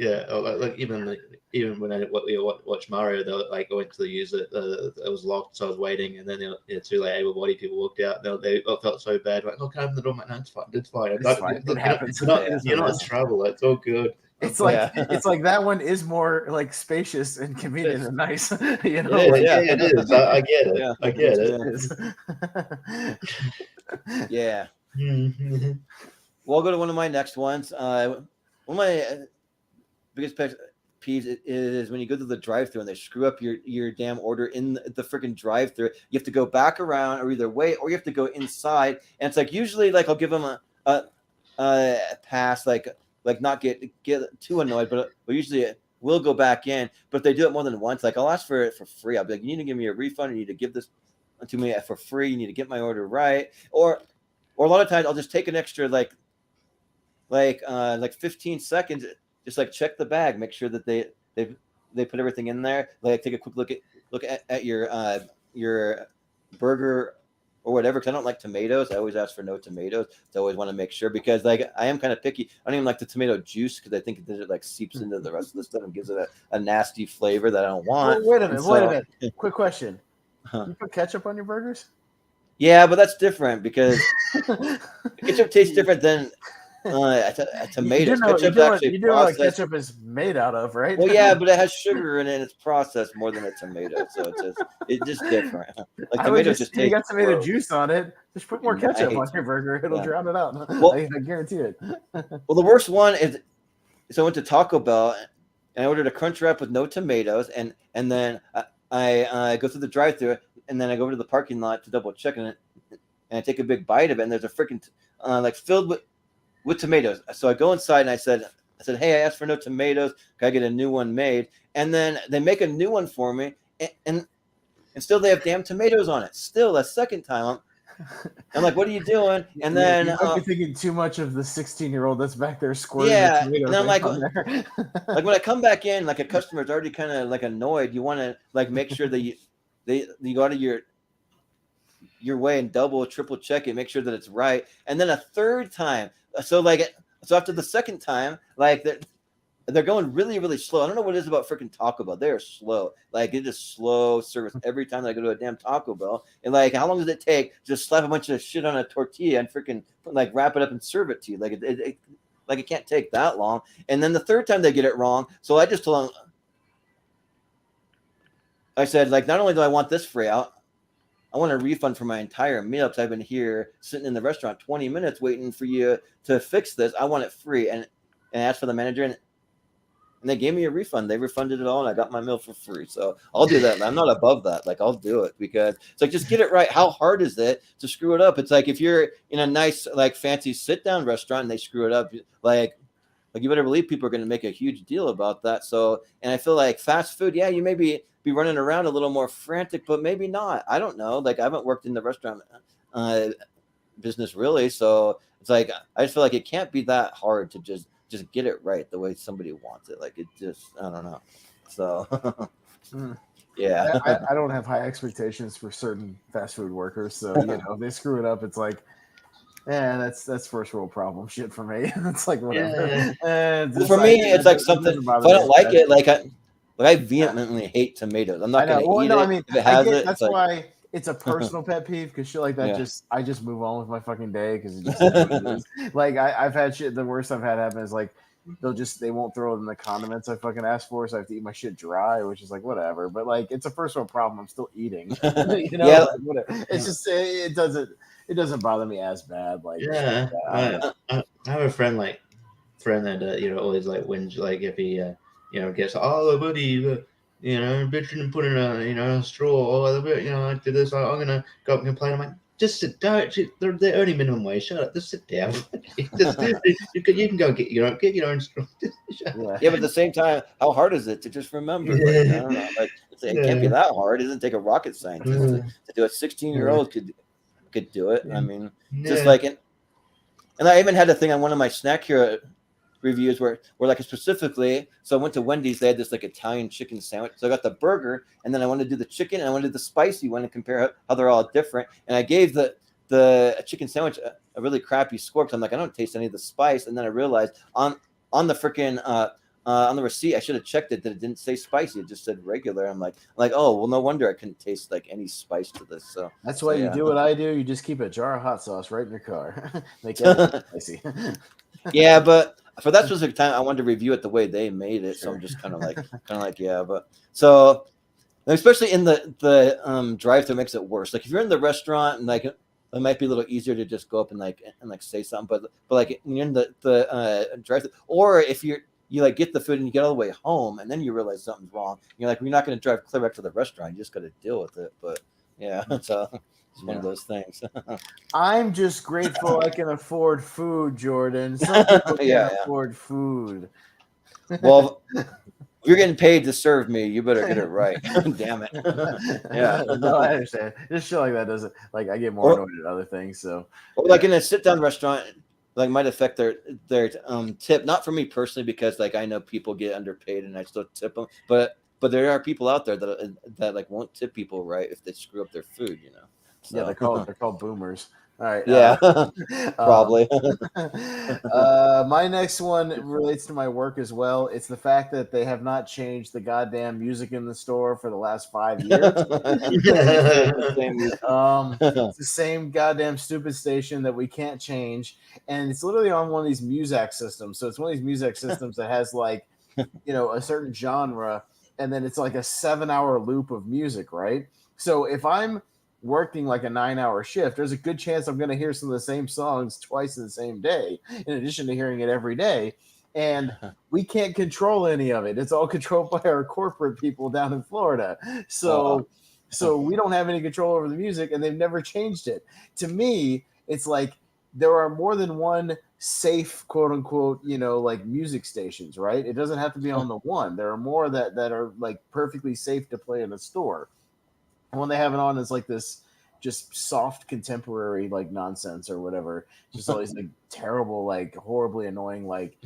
even when I watch Mario, I went to use it, it was locked, so I was waiting, and then two able-bodied people walked out. They felt so bad, like, oh, can I open the door? I'm like, no, it's fine. It happens. You're not in trouble. It's all good. It's like Yeah. it's like that one is more like spacious and convenient and nice. You know, It is, like, yeah. it is. I get it. Yeah. I get it. Yeah. Mhm. Well, I'll go to one of my next ones. One of my biggest pet peeves is when you go to the drive-thru and they screw up your damn order in the freaking drive-thru. You have to go back around, or either wait, or you have to go inside. And it's like usually like I'll give them a pass, like not get too annoyed, but usually it will go back in. But if they do it more than once, like I'll ask for it for free. I'll be like, you need to give me a refund. You need to give this to me for free. You need to get my order right, or a lot of times I'll just take an extra like 15 seconds, just like check the bag, make sure that they put everything in there. Like take a quick look at your burger or whatever, because I don't like tomatoes. I always ask for no tomatoes. So I always want to make sure, because like I am kind of picky. I don't even like the tomato juice because I think it like seeps into the rest of the stuff and gives it a nasty flavor that I don't want. wait a minute. Quick question. You put ketchup on your burgers? Yeah, but that's different because ketchup tastes different than tomatoes. Ketchup's actually you do know what processed. ketchup is made out of, right? Well, yeah, but it has sugar in it, and it's processed more than a tomato, so it's just different. Like tomatoes just taste. You got tomato gross. juice on it. Just put more ketchup on your burger; it'll drown it out. Well, I guarantee it. Well, the worst one is so I went to Taco Bell and I ordered a crunch wrap with no tomatoes, and then I go through the drive-thru, and then I go over to the parking lot to double check, and I take a big bite of it, and there's a freaking like filled with tomatoes. So I go inside and I said, hey, I asked for no tomatoes. Can I get a new one made? And then they make a new one for me, and still they have damn tomatoes on it. Still, a second time, I'm like, what are you doing? And then you might be thinking too much of the 16-year-old that's back there squirting. Yeah, the and I'm like like when I come back in, like a customer's already kind of like annoyed. You want to like make sure that you go out of your way and double, triple check it, make sure that it's right. And then a third time, so after the second time, like they're going really, really slow. I don't know what it is about freaking Taco Bell. They're slow. Like it is slow service every time that I go to a damn Taco Bell. And like, how long does it take? Just slap a bunch of shit on a tortilla and freaking like wrap it up and serve it to you. Like it can't take that long. And then the third time they get it wrong, so I just told them, I said, like, not only do I want this free out, I want a refund for my entire meal because I've been here sitting in the restaurant 20 minutes waiting for you to fix this. I want it free. And I asked for the manager, and they gave me a refund. They refunded it all, and I got my meal for free. So I'll do that. I'm not above that. Like, I'll do it because it's like, just get it right. How hard is it to screw it up? It's like if you're in a nice, like, fancy sit-down restaurant and they screw it up, like you better believe people are going to make a huge deal about that. So, and I feel like fast food, yeah, you may be running around a little more frantic, but maybe not. I don't know. Like, I haven't worked in the restaurant business really. So it's like, I just feel like it can't be that hard to just get it right the way somebody wants it. Like, it just, I don't know. So, yeah. I don't have high expectations for certain fast food workers. So, if they screw it up, it's like, that's first world problem shit for me. It's like, whatever. Yeah. For me, it's like something, if I don't like it, like I vehemently hate tomatoes. I'm not going to eat it. I mean, if it has it, that's like, why it's a personal pet peeve, because shit like that, I just move on with my fucking day because it just like I've had shit. The worst I've had happen is like they won't throw in the condiments I fucking asked for, so I have to eat my shit dry, which is like whatever. But like, it's a personal problem. I'm still eating. Yeah. Like, whatever. It's just it doesn't bother me as bad. Like, I have a friend that always like wins, like if he gets buddy, bitching and putting a straw over the bit, I did this, I'm gonna go up and complain. I'm like, just sit down. They're earning minimum wage. Shut up. Just sit down. You can go get your own straw. Yeah, but at the same time, how hard is it to just remember? Like, I don't know. Like, it can't be that hard. It doesn't take a rocket scientist to do it. 16-year-old could do it. I mean, just like it. And I even had a thing on one of my Snack Hero reviews where like specifically, so I went to Wendy's, they had this like Italian chicken sandwich. So I got the burger, and then I wanted to do the chicken, and I wanted to do the spicy one and compare how they're all different. And I gave the chicken sandwich a really crappy score because I'm like, I don't taste any of the spice. And then I realized on the freaking on the receipt, I should have checked it that it didn't say spicy. It just said regular. I'm like, oh, well, no wonder I couldn't taste like any spice to this. So that's why you do what I do. You just keep a jar of hot sauce right in your car. Make it spicy. Yeah, but for that specific time, I wanted to review it the way they made it. Sure. So I'm just kind of like, yeah. But so, especially in the drive-thru makes it worse. Like if you're in the restaurant and like it might be a little easier to just go up and say something. But like when you're in the drive-thru, or if you like get the food and you get all the way home and then you realize something's wrong, you're like, we're not going to drive clear back to the restaurant. You just got to deal with it. But yeah, so it's one of those things. I'm just grateful I can afford food, Jordan. Some people can't afford food. Well, if you're getting paid to serve me, you better get it right. Damn it. Yeah. No, I understand. Just shit like that doesn't, like, I get more annoyed at other things. So, or like in a sit-down restaurant, like might affect their tip. Not for me personally, because like I know people get underpaid and I still tip them, but there are people out there that like won't tip people right if they screw up their food, you know. So. Yeah, they're called boomers. All right. Yeah, probably. My next one relates to my work as well. It's the fact that they have not changed the goddamn music in the store for the last 5 years. It's the same goddamn stupid station that we can't change, and it's literally on one of these Muzak systems. So it's one of these Muzak systems that has like, a certain genre, and then it's like a 7-hour loop of music, right? So if I'm working like a 9-hour shift, there's a good chance I'm going to hear some of the same songs twice in the same day, in addition to hearing it every day. And we can't control any of it. It's all controlled by our corporate people down in Florida. So we don't have any control over the music, and they've never changed it. To me, it's like there are more than one safe, quote unquote, like music stations, right? It doesn't have to be on the one. There are more that are like perfectly safe to play in a store. And when they have it on, it's like this just soft contemporary like nonsense or whatever. Just all these like terrible, like horribly annoying, like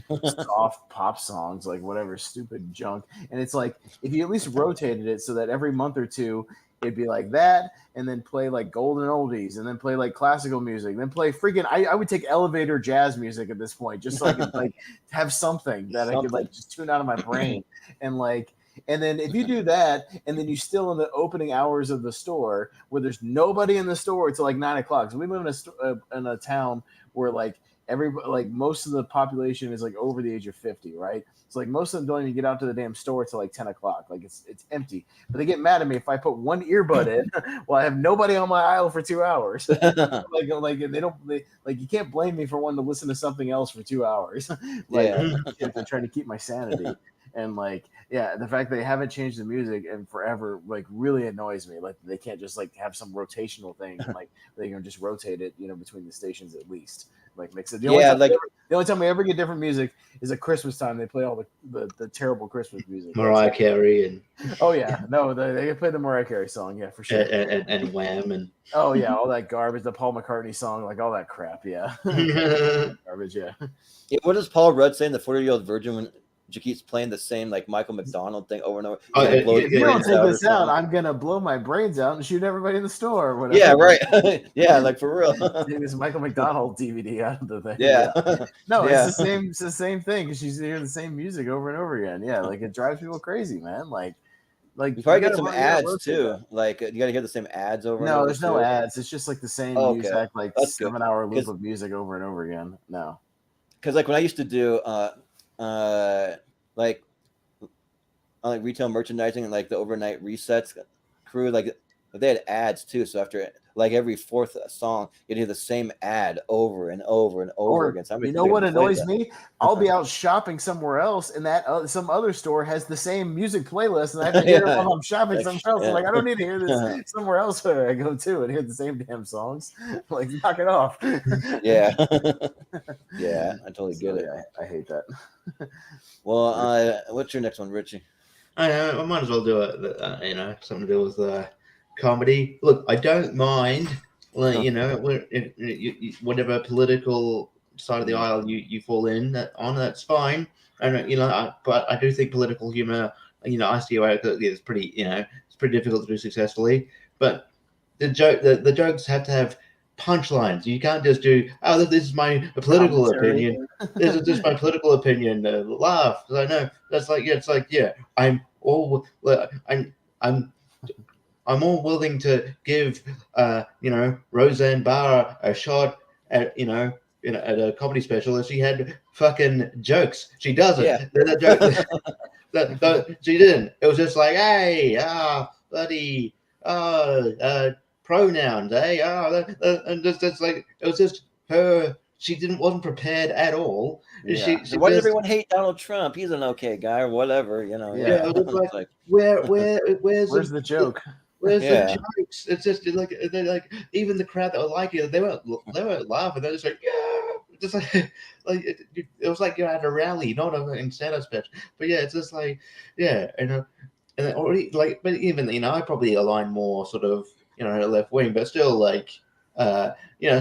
soft pop songs, like whatever stupid junk. And it's like if you at least rotated it so that every month or two it'd be like that, and then play like golden oldies, and then play like classical music, and then play freaking I would take elevator jazz music at this point, just so I could like have something that I could like just tune out of my brain. And then if you do that, and then you still in the opening hours of the store where there's nobody in the store until like 9 o'clock. So we live in a town where like most of the population is like over the age of 50, right? So like most of them don't even get out to the damn store till like 10 o'clock. Like it's empty. But they get mad at me if I put one earbud in while I have nobody on my aisle for 2 hours. like you can't blame me for wanting to listen to something else for 2 hours. They're trying to keep my sanity. And the fact they haven't changed the music and forever really annoys me. Like they can't just have some rotational thing and they can just rotate it, between the stations at least. Makes it. The only time we ever get different music is at Christmas time. They play all the terrible Christmas music. Mariah Carey and they play the Mariah Carey song, yeah, for sure. And Wham and all that garbage, the Paul McCartney song, all that crap, yeah. Garbage, yeah. What does Paul Rudd say in the 40-Year-Old Virgin when she keeps playing the same Michael McDonald thing over and over? If you don't take this out, I'm gonna blow my brains out and shoot everybody in the store or whatever. Yeah, right. Yeah, for real. Take this Michael McDonald DVD out of the thing. Yeah. No, it's the same. It's the same thing because she's hearing the same music over and over again. Yeah, it drives people crazy, man. You probably get some ads too. You got to hear the same ads over. No, there's no ads. It's just the same music, 7-hour loop of music over and over again. No, because when I used to do retail merchandising and the overnight resets crew, they had ads too. So after every fourth song, you'd hear the same ad over and over and over again. So what annoys me? I'll be out shopping somewhere else, and that some other store has the same music playlist, and I have to hear it while I'm shopping somewhere else. I'm I don't need to hear this somewhere else where I go to and hear the same damn songs. Knock it off. Yeah, yeah, I totally get it. I hate that. Well, what's your next one, Richie? I might as well do it. Something to do with comedy. Look, I don't mind, whatever political side of the aisle you fall in on. That's fine. And but I do think political humor. I see where it's pretty. It's pretty difficult to do successfully. But the jokes have to have punchlines. You can't just do, this is my political opinion. This is just my political opinion. Laugh. I know that's I'm all willing to give Roseanne Barr a shot at at a comedy special, and she had fucking jokes. She doesn't. Yeah. The joke, she didn't. It was just like, hey, bloody, pronouns, and just like it was just her. She wasn't prepared at all. Yeah. She Why does just, everyone hate Donald Trump? He's an okay guy or whatever, you know. Yeah. it was It's like, where's the joke? Where's Yeah. the jokes? It's just like they're like even the crowd that were liking it, they weren't laughing. They're just like, yeah, just like it was like you're at a rally, not in stand-up special. But yeah, it's just like and then already like, but even I probably align more sort of left wing, but still like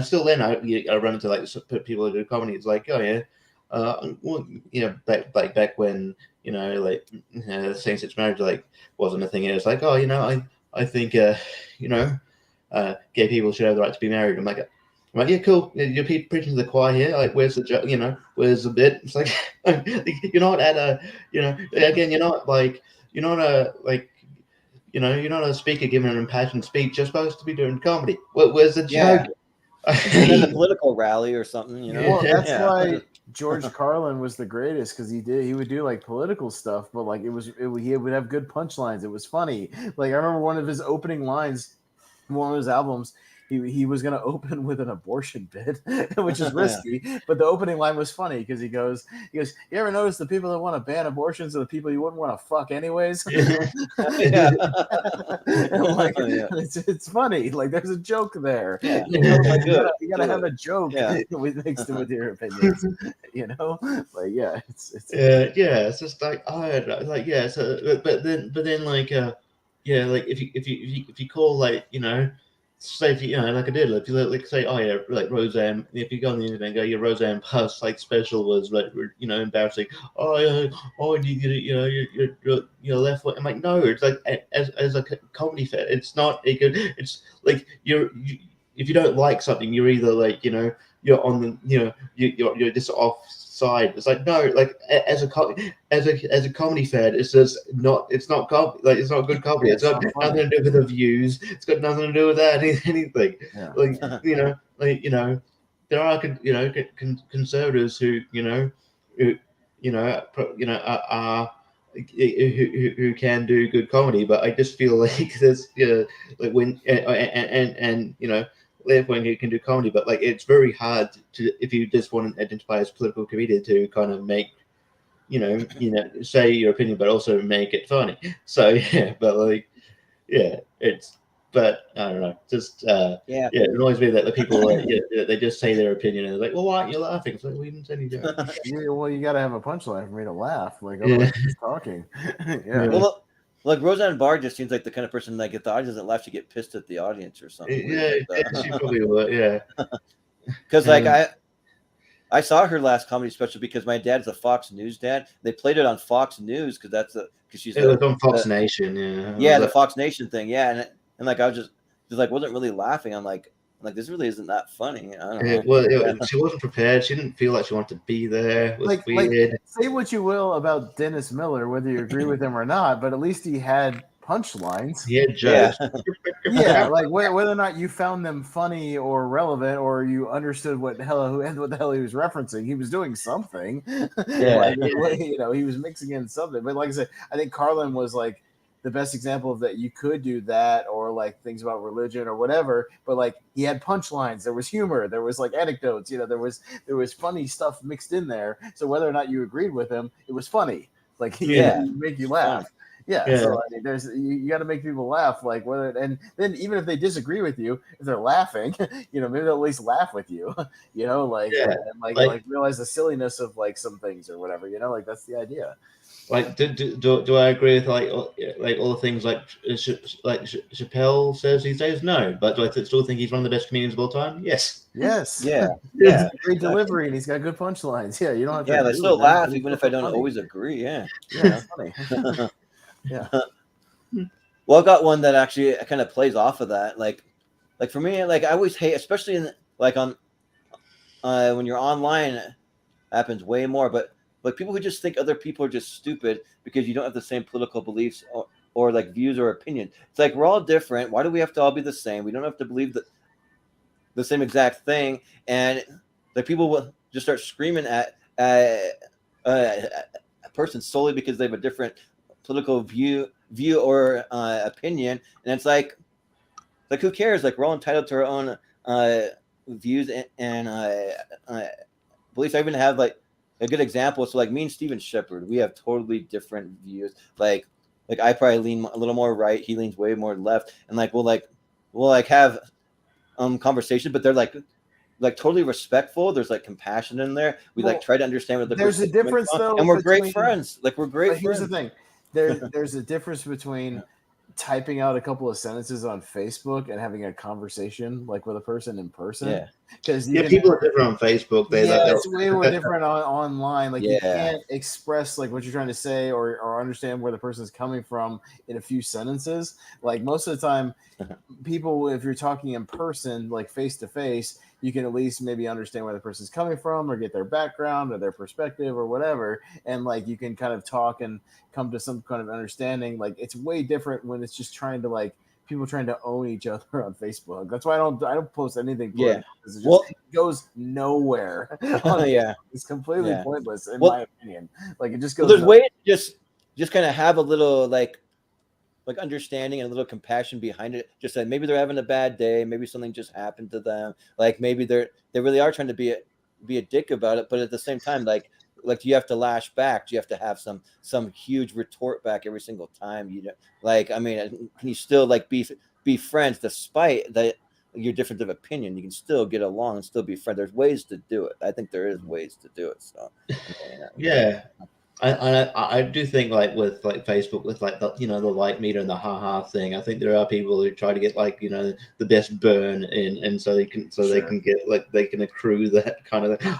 still then I run into like people who do comedy. It's like, oh yeah, well, back when same-sex marriage like wasn't a thing. It was like, oh, I think gay people should have the right to be married. I'm like, yeah, cool. You're preaching to the choir here. Like, where's the joke? Where's the bit? It's like you're not at a, again, you're not a speaker giving an impassioned speech. You're supposed to be doing comedy. Where's the joke? And then a political rally or something, Well, that's why George Carlin was the greatest, because he would do like political stuff, but like he would have good punchlines. It was funny. Like I remember one of his opening lines, one of his albums. He was going to open with an abortion bit, which is risky, but the opening line was funny because he goes, you ever notice the people that want to ban abortions are the people you wouldn't want to fuck anyways? It's funny. Like there's a joke there. Yeah. You gotta have a joke mixed in with your opinions. It's just like So, but then like like if you call like say if like I did, if you like say, oh yeah, like Roseanne, if you go on the internet and go, your Roseanne Puss like special was like embarrassing. You're left foot. I'm like, no, it's like as a comedy fan, it's not a good. It's like if you don't like something, you're either like you're on the you're just off side. It's like, no, like as a comedy fan, it's just not. It's not comedy. Like it's not good comedy. It's got nothing to do with the views. It's got nothing to do with that anything. Yeah. There are conservatives who are who can do good comedy, but I just feel like there's like when and left wing who can do comedy, but like it's very hard to, if you just want to identify as political comedian, to kind of make say your opinion but also make it funny. So but I don't know, just it annoys me that the people they just say their opinion and they're like, well, why aren't you laughing? It's like, we didn't say anything. Well, you gotta have a punchline for me to laugh, like otherwise just talking. Well, like Roseanne Barr just seems like the kind of person that if the audience doesn't laugh, she get pissed at the audience or something. She probably would. Because like I saw her last comedy special because my dad's a Fox News dad. They played it on Fox News because she's. It was on Fox Nation. The Fox Nation thing. Yeah, and like I was just like wasn't really laughing. I'm like this really isn't that funny. I don't know. Well, she wasn't prepared. She didn't feel like she wanted to be there. It was weird. Like, say what you will about Dennis Miller, whether you agree with him or not, but at least he had punchlines. He had jokes. Like whether or not you found them funny or relevant, or you understood what the hell he was referencing, he was doing something. He was mixing in something. But like I said, I think Carlin was like the best example of that. You could do that, or like things about religion or whatever, but like he had punchlines, there was humor, there was like anecdotes, there was funny stuff mixed in there. So whether or not you agreed with him, it was funny. Like he make you laugh. So I mean, you got to make people laugh, like whether, and then even if they disagree with you, if they're laughing, maybe they'll at least laugh with you, like realize the silliness of like some things or whatever, like that's the idea. Like, do I agree with like all the things like Chappelle says these days? No, but do I still think he's one of the best comedians of all time? Yes. Great delivery, and he's got good punchlines. You don't have to. They still laugh even if I don't always agree. That's funny. Well, I got one that actually kind of plays off of that. Like for me, like I always hate, especially in like on when you're online, it happens way more. But like people who just think other people are just stupid because you don't have the same political beliefs or like views or opinion. It's like we're all different. Why do we have to all be the same? We don't have to believe the same exact thing. And like people will just start screaming at a person solely because they have a different political view or opinion, and it's like who cares? Like we're all entitled to our own views and beliefs. I even have like a good example. So like me and Steven Shepard, we have totally different views. Like I probably lean a little more right. He leans way more left, and like we'll have conversation, but they're like totally respectful. There's like compassion in there. We like try to understand what the there's a difference though, and we're great friends. Like we're great. But here's the thing: there's a difference between typing out a couple of sentences on Facebook and having a conversation like with a person in person. Yeah, because people are different on Facebook. It's way more different online. Like you can't express like what you're trying to say or understand where the person's coming from in a few sentences. Like most of the time, people, if you're talking in person, like face to face, you can at least maybe understand where the person's coming from or get their background or their perspective or whatever. And like you can kind of talk and come to some kind of understanding. Like it's way different when it's just trying to like people trying to own each other on Facebook. That's why I don't post anything. Yeah, it goes nowhere. It's completely pointless in my opinion. Like it just goes. There's ways to just kind of have a little like understanding and a little compassion behind it. Just like maybe they're having a bad day, maybe something just happened to them. Like maybe they really are trying to be a dick about it, but at the same time, like do you have to lash back? Do you have to have some huge retort back every single time? You know, like I mean, can you still like be friends despite that you're different of opinion? You can still get along and still be friends. There's ways to do it. I think there is ways to do it. So yeah. I do think like with like Facebook with like the the like meter and the haha thing. I think there are people who try to get like the best burn in, and so they can get like they can accrue that kind of thing.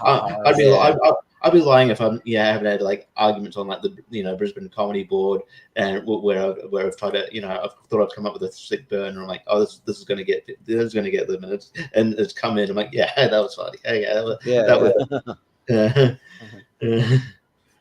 I'd be lying if I haven't had like arguments on like the Brisbane Comedy Board and where I've tried to I've thought I've come up with a sick burn and I'm like, oh, this is gonna get them, and it's come in. I'm like, yeah, that was funny. Hey, that was.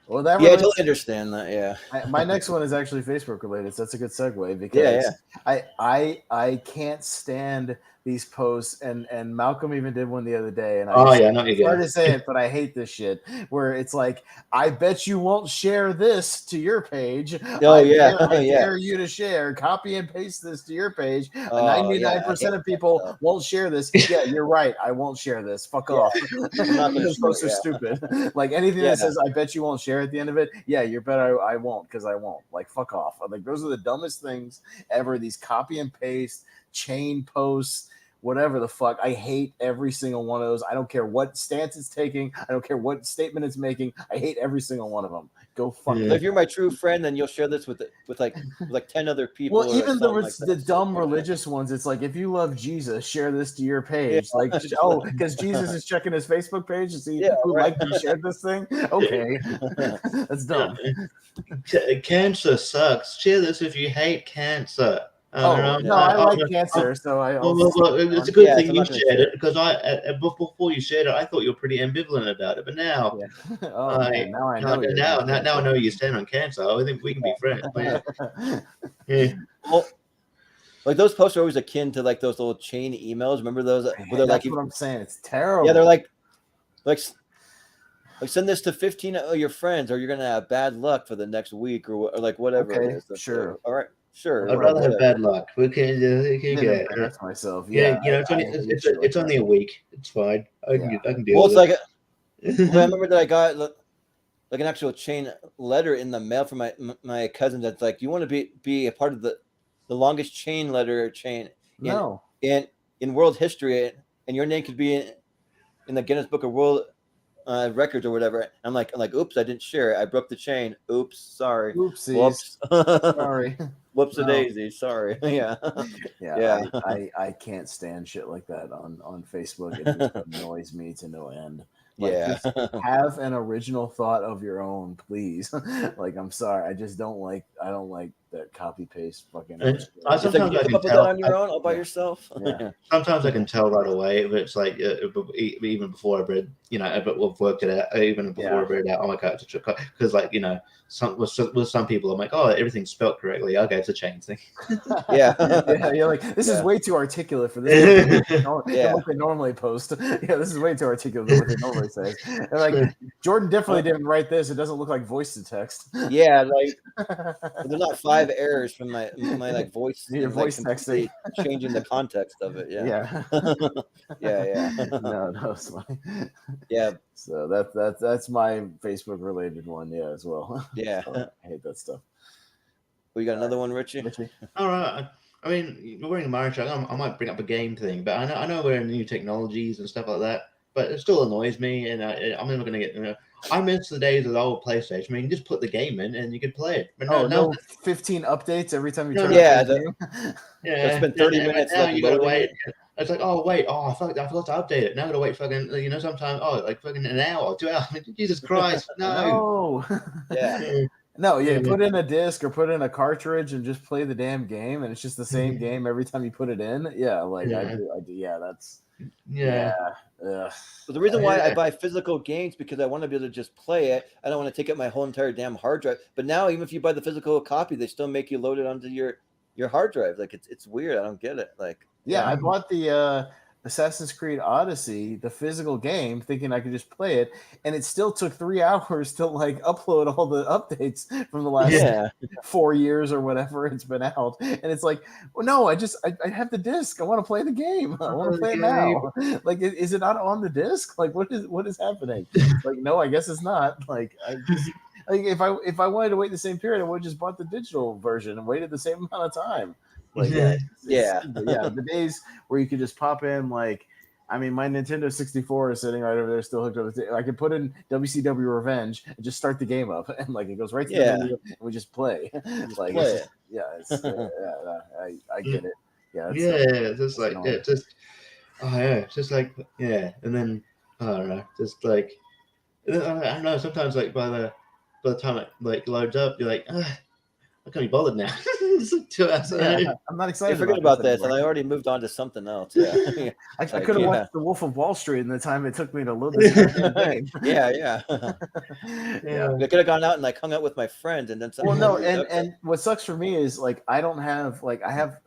Well, I totally understand that. Yeah, my next one is actually Facebook related, so that's a good segue because I can't stand these posts, and Malcolm even did one the other day, and I'm sorry to say it, but I hate this shit where it's like, I bet you won't share this to your page. I dare you to share, copy and paste this to your page. 99% of people won't share this. Yeah, you're right. I won't share this. Fuck off. Those posts are stupid. Like anything that says I bet you won't share at the end of it. Yeah, you're better. I won't because I won't. Like fuck off. Like those are the dumbest things ever. These copy and paste chain posts. Whatever the fuck. I hate every single one of those. I don't care what stance it's taking. I don't care what statement it's making. I hate every single one of them. Go fuck. If you're my true friend, then you'll share this with like 10 other people. Well, even the dumb religious ones, it's like, if you love Jesus, share this to your page. Like, because Jesus is checking his Facebook page to see who liked and shared this thing. Okay, that's dumb. Cancer sucks. Share this if you hate cancer. I like cancer, so it's a good thing you shared it because before you shared it, I thought you were pretty ambivalent about it, but now, now I know. Now I know you stand on cancer. I think we can be friends. Yeah. Well, like those posts are always akin to like those little chain emails. Remember those? Where they're that's what I'm saying. It's terrible. Yeah, they're like send this to 15 of your friends, or you're gonna have bad luck for the next week, or like whatever it is. Sure. All right. Sure. I'd rather have bad luck. We can get myself. It's only a week. It's fine. I can deal with it. I remember that I got like an actual chain letter in the mail from my cousin that's like, you want to be a part of the longest chain letter chain in world history, and your name could be in the Guinness Book of World Records or whatever. I'm like, oops, I didn't share it. I broke the chain. Oops, sorry. Oopsies. Whoops. Sorry. Whoops a daisy. Sorry. I can't stand shit like that on Facebook. It just annoys me to no end. Just have an original thought of your own, please. Like, I'm sorry. I don't like that copy paste fucking. I It's like sometimes you I come can up with that tell. on your own, all by yourself. Yeah. Sometimes I can tell right away if it's like even before I've read, but we've worked it out. Even before I've read it out, oh my god, because with some people, I'm like, oh, everything's spelled correctly. Okay, it's a change thing. Yeah. Yeah, you're like, this is Yeah. way too articulate for this. Yeah. What they normally post. Yeah, this is way too articulate than what they normally say. And like, Jordan definitely didn't write this. It doesn't look like voice to text. Yeah, like there's not 5 errors from my like voice Your and like voice completely texting. changing the context of it. Yeah. Yeah. No, it's funny. Yeah. So that's my Facebook related one, as well. Yeah. So, I hate that stuff. We got another one, Richie? All right. I mean, we're in a marriage. I might bring up a game thing, but I know we're in new technologies and stuff like that. But it still annoys me, and I'm never going to get. I miss the days of the old PlayStation. I mean, you just put the game in and you could play it. But no 15 updates every time you try to Yeah, play the game. it's been 30 minutes. Now Like, you gotta loading wait. it. It's like, oh wait, I forgot to update it. Now I gotta wait fucking, sometimes like fucking an hour, 2 hours. Jesus Christ, no. Yeah. No, put in a disc or put in a cartridge and just play the damn game, and it's just the same game every time you put it in. Yeah, like I do. Yeah, that's But the reason why I buy physical games because I want to be able to just play it. I don't want to take up my whole entire damn hard drive. But now, even if you buy the physical copy, they still make you load it onto your hard drive. Like it's weird. I don't get it. Like I bought the Assassin's Creed Odyssey, the physical game, thinking I could just play it, and it still took 3 hours to like upload all the updates from the last 4 years or whatever it's been out. And it's like, well, no, I have the disc. I want to play the game. I want to play it now. Like, is it not on the disc? Like, what is happening? Like, no, I guess it's not. Like, I just. Like if I wanted to wait the same period, I would have just bought the digital version and waited the same amount of time. Like the days where you could just pop in, like, I mean, my Nintendo 64 is sitting right over there, still hooked up. I could put in WCW Revenge and just start the game up, and like it goes right to the menu, and we just play. I get it. It's just like it's just like and then I don't know, just like I don't know. Sometimes like by the time it like loads up, you're like, I can't be bothered now. It's like 2 hours. I'm not excited. Forget about this, and I already moved on to something else. Yeah, I could have watched The Wolf of Wall Street in the time it took me to load this game. Yeah. I could have gone out and like hung out with my friends, and then something. Well, no, and what sucks for me is like I don't have I have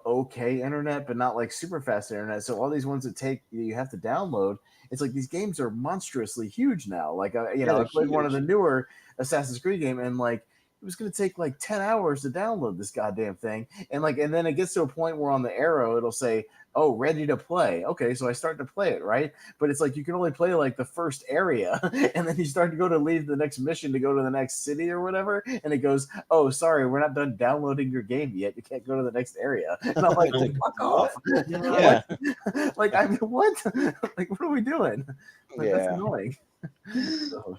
okay internet, but not like super fast internet. So all these ones that you have to download. It's like these games are monstrously huge now. Like I played one of the newer Assassin's Creed game, and like it was going to take like 10 hours to download this goddamn thing. And then it gets to a point where on the arrow, it'll say, oh, ready to play. Okay. So I start to play it. Right. But it's like, you can only play like the first area. And then you start to go to leave the next mission to go to the next city or whatever. And it goes, oh, sorry, we're not done downloading your game yet. You can't go to the next area. And I'm like, fuck off. Yeah. Like, I mean, what? Like, what are we doing? Like, that's annoying. So,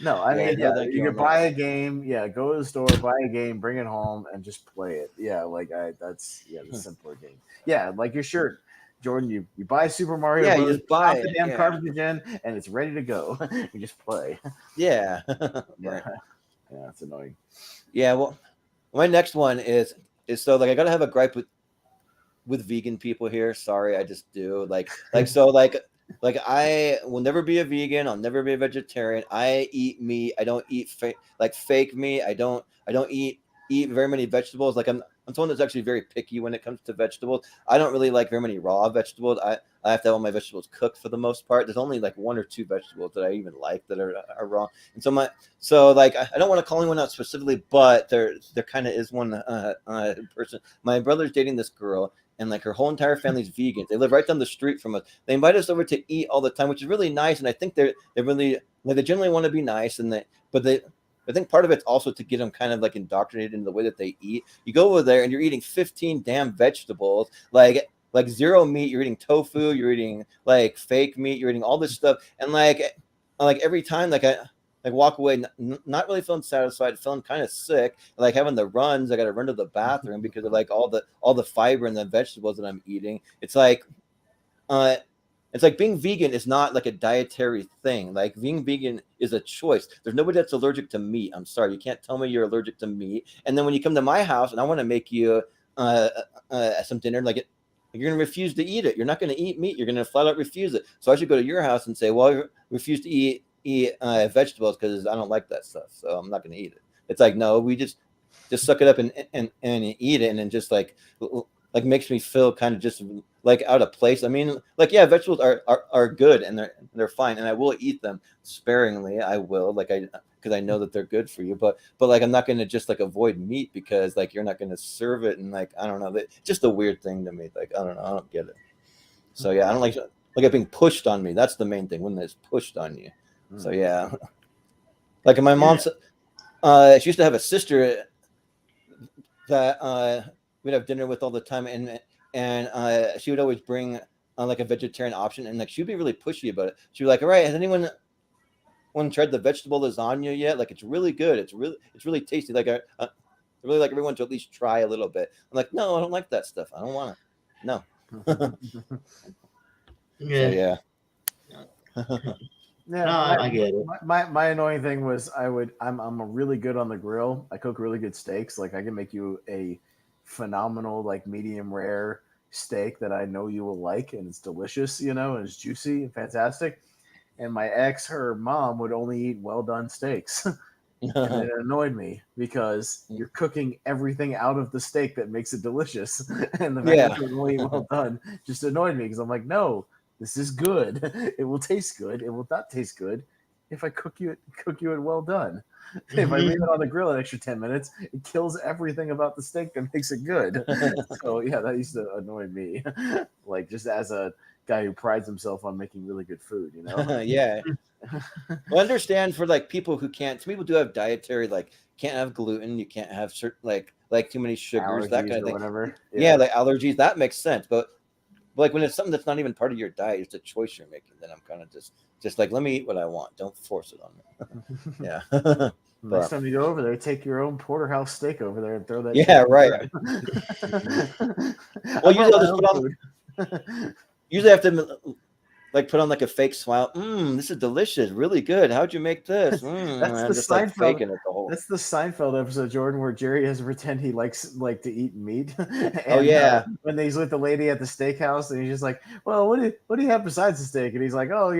No, I mean, you can buy a game. Yeah, go to the store, buy a game, bring it home, and just play it. Yeah, like that's the simpler game. Yeah, like your shirt, Jordan. You buy Super Mario. Yeah, Bros, you just buy the damn cartridge in, and it's ready to go. You just play. Yeah. Yeah, it's annoying. Yeah, well, my next one is so like I gotta have a gripe with vegan people here. Sorry, I just do like I will never be a vegan. I'll never be a vegetarian. I eat meat. I don't eat fake meat. I don't eat very many vegetables. Like I'm someone that's actually very picky when it comes to vegetables. I don't really like very many raw vegetables. I have to have all my vegetables cooked for the most part. There's only like 1 or 2 vegetables that I even like that are raw. And so like I don't want to call anyone out specifically, but there kind of is one person. My brother's dating this girl. And like her whole entire family's vegans. They live right down the street from us. They invite us over to eat all the time, which is really nice. And I think they really they generally want to be nice. I think part of it's also to get them kind of like indoctrinated in the way that they eat. You go over there and you're eating 15 damn vegetables, like zero meat. You're eating tofu. You're eating like fake meat. You're eating all this stuff. And like every time I walk away not really feeling satisfied, feeling kind of sick, like having the runs. I got to run to the bathroom because of like all the fiber and the vegetables that I'm eating. It's like, It's like being vegan is not like a dietary thing. Like being vegan is a choice. There's nobody that's allergic to meat. I'm sorry, you can't tell me you're allergic to meat. And then when you come to my house and I want to make you some dinner, like you're going to refuse to eat it. You're not going to eat meat. You're going to flat out refuse it. So I should go to your house and say, well, I refuse to eat vegetables because I don't like that stuff. So I'm not going to eat it. It's like, no, we just suck it up and eat it, and then just like makes me feel kind of just like out of place. I mean, like, yeah, vegetables are good and they're fine, and I will eat them sparingly. I will, like, because I know that they're good for you, but like I'm not going to just like avoid meat because like you're not going to serve it, and like I don't know, that just a weird thing to me. Like I don't know, I don't get it. So yeah, I don't like it being pushed on me. That's the main thing, when it's pushed on you. So yeah, like my mom's, she used to have a sister that we'd have dinner with all the time, and she would always bring like a vegetarian option, and like she'd be really pushy about it. She'd be like, all right, has anyone tried the vegetable lasagna yet? Like, it's really good. It's really tasty. Like I really like everyone to at least try a little bit. I'm like, no, I don't like that stuff. I don't want it. No. Yeah. Yeah, No, I get it. My annoying thing was I'm a really good on the grill. I cook really good steaks. Like I can make you a phenomenal like medium rare steak that I know you will like, and it's delicious, and it's juicy and fantastic. And my ex, her mom, would only eat well done steaks. And it annoyed me because you're cooking everything out of the steak that makes it delicious. And the fact that you only eat well done just annoyed me because I'm like, no, this is good. It will taste good. It will not taste good if I cook you it well done. If I leave it on the grill an extra 10 minutes, it kills everything about the steak that makes it good. So yeah, that used to annoy me. Like, just as a guy who prides himself on making really good food, Yeah. Well, understand for like people who can't. Some people do have dietary, like can't have gluten. You can't have certain like too many sugars, allergies that kind of thing. Whatever. Yeah, like allergies. That makes sense, but like when it's something that's not even part of your diet, it's a choice you're making, then I'm kind of just like, let me eat what I want. Don't force it on me. Yeah. Next time you go over there, take your own porterhouse steak over there and throw that. Yeah, right. Well, usually I'll just put on. Usually I have to like put on like a fake smile. This is delicious, really good. How'd you make this? That's the just Seinfeld. like faking it the whole. That's the Seinfeld episode, Jordan, where Jerry has to pretend he likes to eat meat. And, oh yeah. When he's with the lady at the steakhouse, and he's just like, "Well, what do you have besides the steak?" And he's like, "Oh,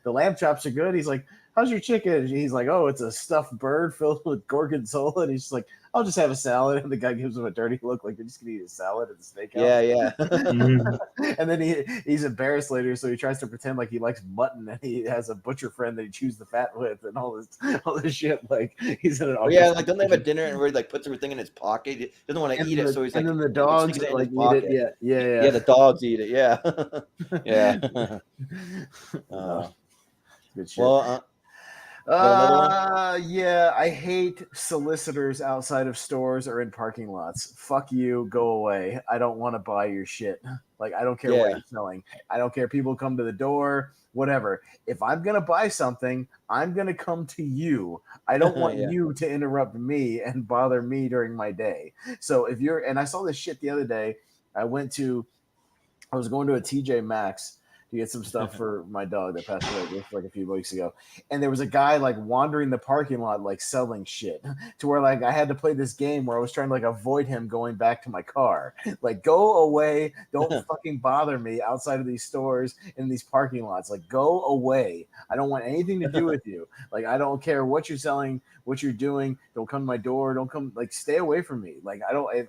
the lamb chops are good." He's like, "How's your chicken?" And he's like, "Oh, it's a stuffed bird filled with gorgonzola." And he's just like, "I'll just have a salad." And the guy gives him a dirty look, like, "You're just gonna eat a salad at the steakhouse." Yeah. And then he's embarrassed later, so he tries to pretend like he likes mutton, and he has a butcher friend that he chews the fat with, and all this shit. Like, he's in an like, don't they have a dinner and where he like puts everything in his pocket? He doesn't want to eat it, so he's like, and then the dogs like eat it. Yeah. The dogs eat it. Yeah. Yeah. Good shit. Well. Yeah, I hate solicitors outside of stores or in parking lots. Fuck you, go away. I don't want to buy your shit. Like, I don't care what you're selling. I don't care. People come to the door, whatever. If I'm going to buy something, I'm going to come to you. I don't want you to interrupt me and bother me during my day. So and I saw this shit the other day. I was going to a TJ Maxx to get some stuff for my dog that passed away like a few weeks ago. And there was a guy like wandering the parking lot, like selling shit, to where like I had to play this game where I was trying to like avoid him going back to my car. Like, go away. Don't fucking bother me outside of these stores in these parking lots. Like, go away. I don't want anything to do with you. Like, I don't care what you're selling, what you're doing. Don't come to my door. Don't come, like, stay away from me. Like,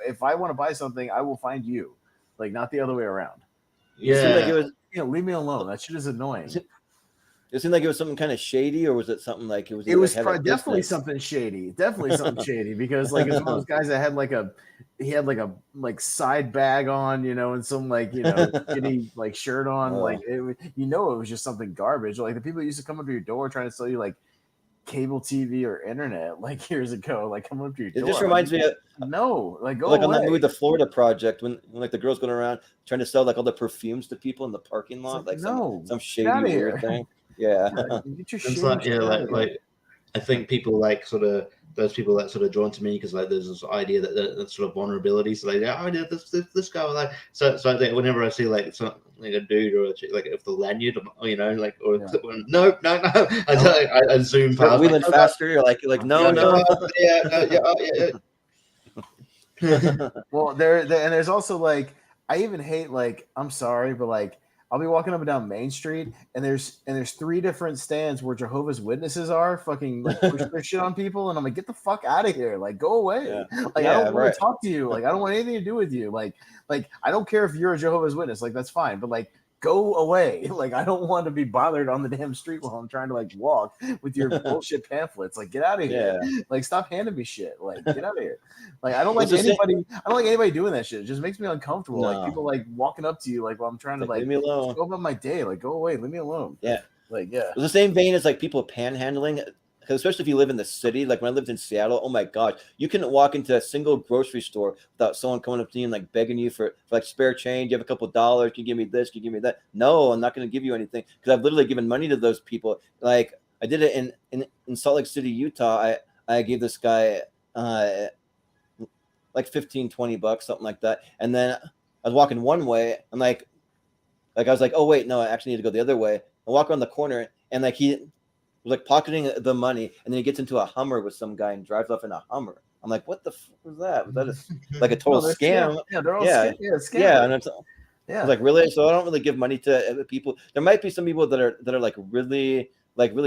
if I want to buy something, I will find you. Like, not the other way around. Yeah. It seemed like it was, leave me alone. That shit is annoying. It seemed like it was something kind of shady, or was it something like it was? It was definitely something shady. Definitely something shady, because like it's one of those guys that had like a side bag on, and some like shitty like shirt on, like it was just something garbage. Like the people that used to come up to your door trying to sell you like cable TV or internet like years ago, like come up to your door. It just reminds me of go like away. On that movie The Florida Project, when like the girls going around trying to sell like all the perfumes to people in the parking lot, like some shady weird thing. Yeah. Get your shit. Like I think people like sort of those people that sort of drawn to me because like there's this idea that sort of vulnerability. So like, this guy like so I think whenever I see like like a dude or a chick, like if the lanyard, you know, like or Yeah. no. I zoom past. Wheeling faster. You're like no. Yeah. Well, and there's also like I even hate like I'm sorry, but like I'll be walking up and down Main Street and there's 3 different stands where Jehovah's Witnesses are fucking like push their shit on people, and I'm like, get the fuck out of here, like go away. Yeah. Like Yeah, I don't want right. to talk to you. Like I don't want anything to do with you. Like I don't care if you're a Jehovah's Witness, like that's fine, but like go away. Like I don't want to be bothered on the damn street while I'm trying to like walk with your bullshit pamphlets. Like get out of here. Yeah. Like stop handing me shit. Like get out of here. Like I don't like It's the same- anybody. I don't like anybody doing that shit. It just makes me uncomfortable. No. Like people like walking up to you like while I'm trying to like leave me alone. go about my day. Like go away. Leave me alone. Yeah. Like yeah. It's the same vein as like people panhandling. Because especially if you live in the city, like when I lived in Seattle, oh my God, you couldn't walk into a single grocery store without someone coming up to you and like begging you for like spare change. You have a couple $, can you give me this? Can you give me that? No, I'm not going to give you anything because I've literally given money to those people. Like I did it in Salt Lake City, Utah. I gave this guy like $15-$20, something like that. And then I was walking one way and like I was like, oh wait, no, I actually need to go the other way. I walk around the corner and like he was like pocketing the money, and then he gets into a Hummer with some guy and drives off in a Hummer. I'm like, what the fuck was that? Was that like a total scam? Yeah, they're all Yeah. scam. Yeah, and it's Yeah. like really. So I don't really give money to people. There might be some people that are like really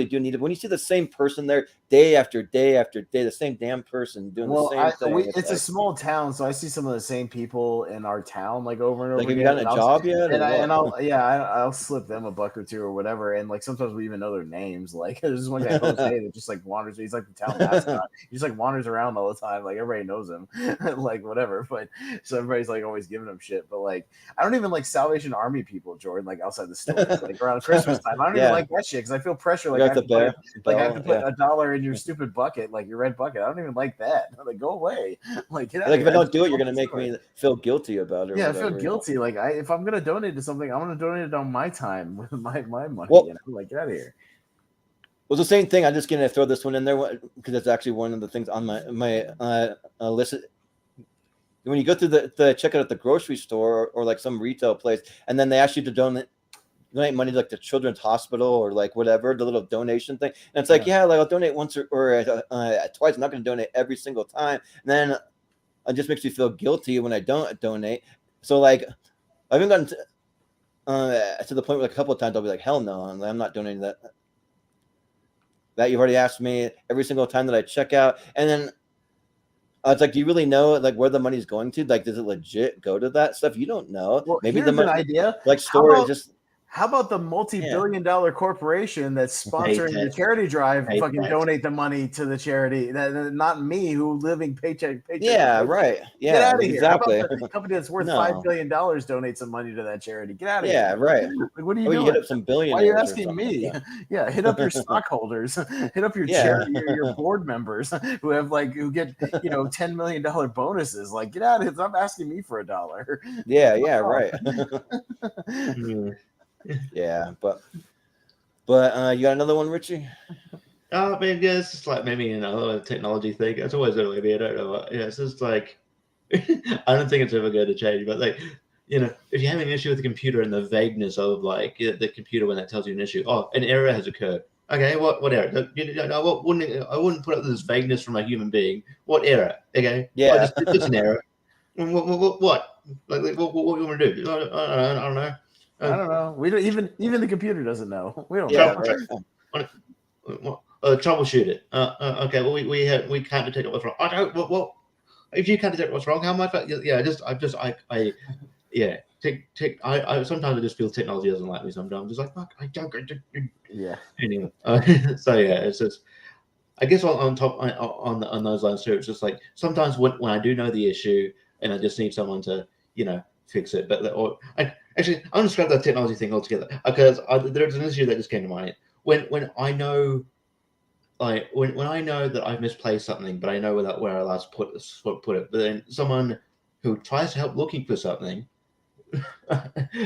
do need it. When you see the same person there day after day after day, the same damn person doing the same thing. It's a small town, so I see some of the same people in our town like over and over Like, have again. you gotten a job yet? And I'll slip them $1 or 2 or whatever, and like sometimes we even know their names. Like there's this one guy Jose that just like wanders. He's like the town mascot. He just like wanders around all the time. Like everybody knows him, like whatever. But so everybody's like always giving him shit. But like I don't even like Salvation Army people, Jordan. Like outside the store, like around Christmas time. I don't even like that shit because I feel pressure. Like I have to put $1 in your stupid bucket, like your red bucket. I don't even like that. I'm like, go away. Like, get out like of if I here. don't do it, you're gonna make me feel guilty about it. Yeah, I feel guilty. Like if I'm gonna donate to something, I'm gonna donate it on my time with my money. Well, you know? Like get out of here. Well, the same thing. I'm just gonna throw this one in there because it's actually one of the things on my list. When you go through the checkout at the grocery store or like some retail place, and then they ask you to donate money to like the children's hospital or like whatever, the little donation thing. And it's like, like I'll donate once or twice. I'm not going to donate every single time. And then it just makes me feel guilty when I don't donate. So like, I haven't gotten to the point where like a couple of times I'll be like, hell no, I'm not donating that. That you've already asked me every single time that I check out. And then it's like, do you really know like where the money's going to? Like, does it legit go to that stuff? You don't know. Well, maybe here's an idea. Like store is just. How about the multi-billion-dollar corporation that's sponsoring the charity drive fucking donate the money to the charity? Not me, who living paycheck. Yeah, right. Yeah, get out of exactly. Here. How about the company that's worth $5 billion donate some money to that charity? Get out of here. Yeah, right. Like, what are you doing? Hit up some billionaires. Why are you asking me? Yeah, hit up your stockholders. Hit up your charity, your board members who get $10 million bonuses. Like, get out of here. Stop asking me for $1. Yeah, right. Yeah, but you got another one, Richie? I mean, yeah, it's just like maybe another technology thing. It's always going to be. I don't know. It's just like I don't think it's ever going to change. But like, if you have an issue with the computer and the vagueness of like the computer when that tells you an issue, an error has occurred. Okay, what error? I wouldn't put up this vagueness from a human being. What error? Okay, yeah, it's an error. What? Like, what do you want to do? I don't know. I don't know. We don't even the computer doesn't know. We don't know. Troubleshoot it. Okay. Well, we can't detect what's wrong. I don't. Well, if you can't detect what's wrong, how much? Yeah. I sometimes I just feel technology doesn't like me. Sometimes I'm just like, fuck, I don't. Yeah. Anyway. So yeah, it's just. I guess on those lines too, it's just like sometimes when I do know the issue and I just need someone to fix it, actually, I'm going to scrap that technology thing altogether because there's an issue that just came to mind. When I know, like when I know that I've misplaced something, but I know where I last put it, but then someone who tries to help looking for something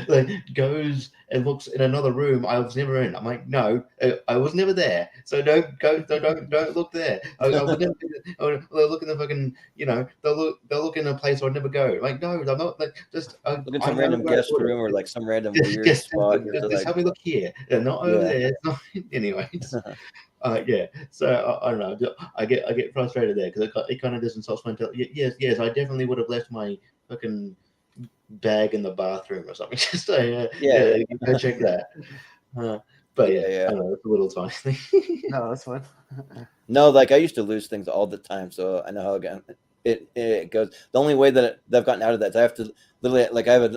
like goes and looks in another room I was never in. I'm like, no, I was never there, so don't go, don't look there. I would never do that. They'll look in the fucking, they'll look in a place I'd never go. Like, no, I'm not, like, just Look at I some know random where I guest put it. room or like some random weird Just, spot. just help me look here, and not over there. It's not, anyways. Yeah. So I don't know. I get frustrated there because it kind of doesn't stop me until yes. I definitely would have left my fucking bag in the bathroom or something. Just say go check that. But Yeah. I don't know, it's a little tiny thing. No, that's fine. No, like I used to lose things all the time, so I know how it goes. The only way that I've gotten out of that is I have to literally, like, I have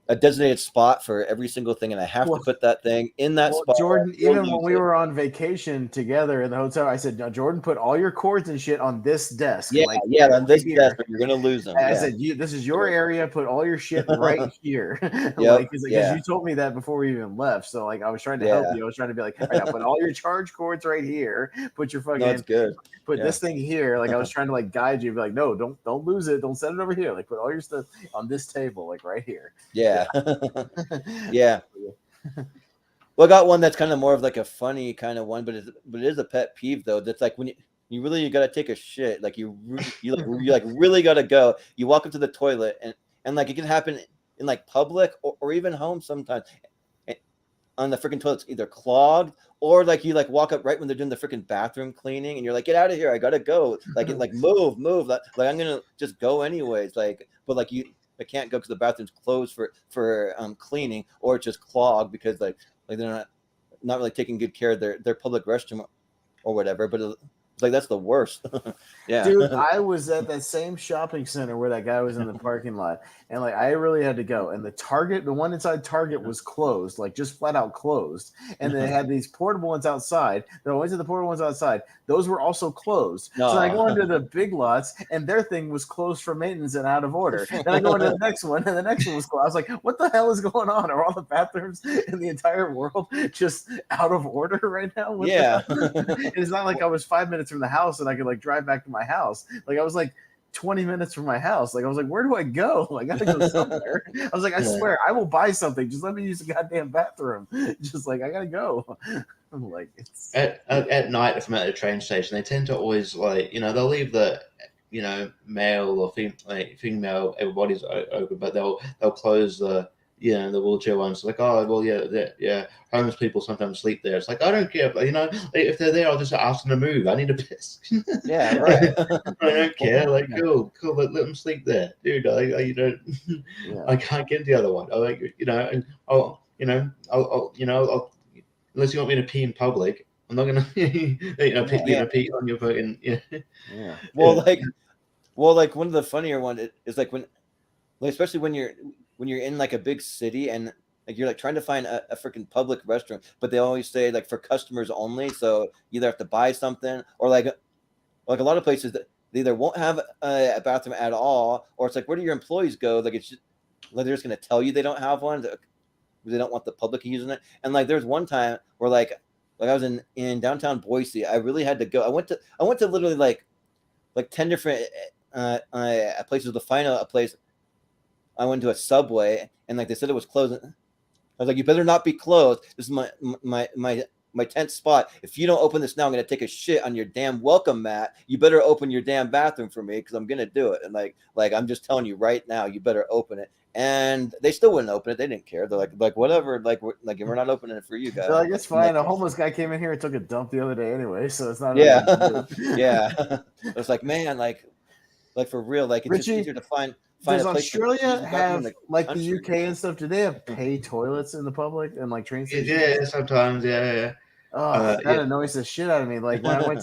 a designated spot for every single thing, and I have to put that thing in that spot. Jordan, even when we were on vacation together in the hotel, I said, no, Jordan, put all your cords and shit on this desk. Yeah, on this here. desk, but you're gonna lose them. I said, this is your area. Put all your shit right here. Because you told me that before we even left. So like, I was trying to help you. I was trying to be like, all right, now put all your charge cords right here. Put your fucking. No, it's good. Put this thing here. Like I was trying to like guide you. Be like, no, don't lose it. Don't set it over here. Like put all your stuff on this table, like right here. Yeah. Yeah. Well, I got one that's kind of more of like a funny kind of one, but it is a pet peeve though. That's like when you really got to take a shit, like you really got to go. You walk up to the toilet and like it can happen in like public or even home sometimes. On the freaking toilet's either clogged or like you like walk up right when they're doing the freaking bathroom cleaning and you're like, get out of here, I gotta go. Like move. Like I'm gonna just go anyways. Like, but like I can't go because the bathroom's closed for cleaning or it's just clogged because like they're not really taking good care of their public restroom or whatever. But it's like that's the worst. Yeah, dude, I was at that same shopping center where that guy was in the parking lot, and like I really had to go. And the one inside Target was closed, like just flat out closed. And they had these portable ones outside. I went to the portable ones outside; those were also closed. No. So I go into the Big Lots, and their thing was closed for maintenance and out of order. Then I go into the next one, and the next one was closed. I was like, "What the hell is going on? Are all the bathrooms in the entire world just out of order right now?" It's not like I was 5 minutes from the house and I could like drive back to my house. Like I was like 20 minutes from my house. Like I was like, where do I go? I gotta go somewhere. I was like, I swear I will buy something. Just let me use the goddamn bathroom. Just like I gotta go. I'm like, it's at night if I'm at the train station, they tend to always like, they'll leave the male or female bodies open, but they'll close the the wheelchair ones. Like, oh well, yeah, homeless people sometimes sleep there. It's like, I don't care, but if they're there, I'll just ask them to move. I need a piss. Yeah, right. I don't care. Like, cool, let them sleep there, dude. You don't. I can't get the other one. I like, and I'll unless you want me to pee in public, I'm not gonna, pee on your fucking. Yeah. Well, like one of the funnier ones is like especially when you're in like a big city and like you're like trying to find a freaking public restroom, but they always say like for customers only. So you either have to buy something or like a lot of places that they either won't have a bathroom at all, or it's like, where do your employees go? Like it's just like they're just gonna tell you they don't have one. They don't want the public using it. And like there's one time where like I was in downtown Boise. I really had to go. I went to literally like 10 different places to find a place. I went to a Subway and like they said it was closed. I was like, you better not be closed. This is my 10th spot. If you don't open this now, I'm gonna take a shit on your damn welcome mat. You better open your damn bathroom for me because I'm gonna do it. And like I'm just telling you right now, you better open it. And they still wouldn't open it. They didn't care. They're like whatever. Like we're not opening it for you guys. They're like, it's fine. A homeless guy came in here and took a dump the other day anyway, so it's not. Yeah, yeah. It's like, man, like for real. Like it's Richie, just easier to find. Does Australia have like the UK and stuff? Do they have pay toilets in the public and like train stations? Yeah, sometimes, yeah. Oh, that annoys the shit out of me. Like when I went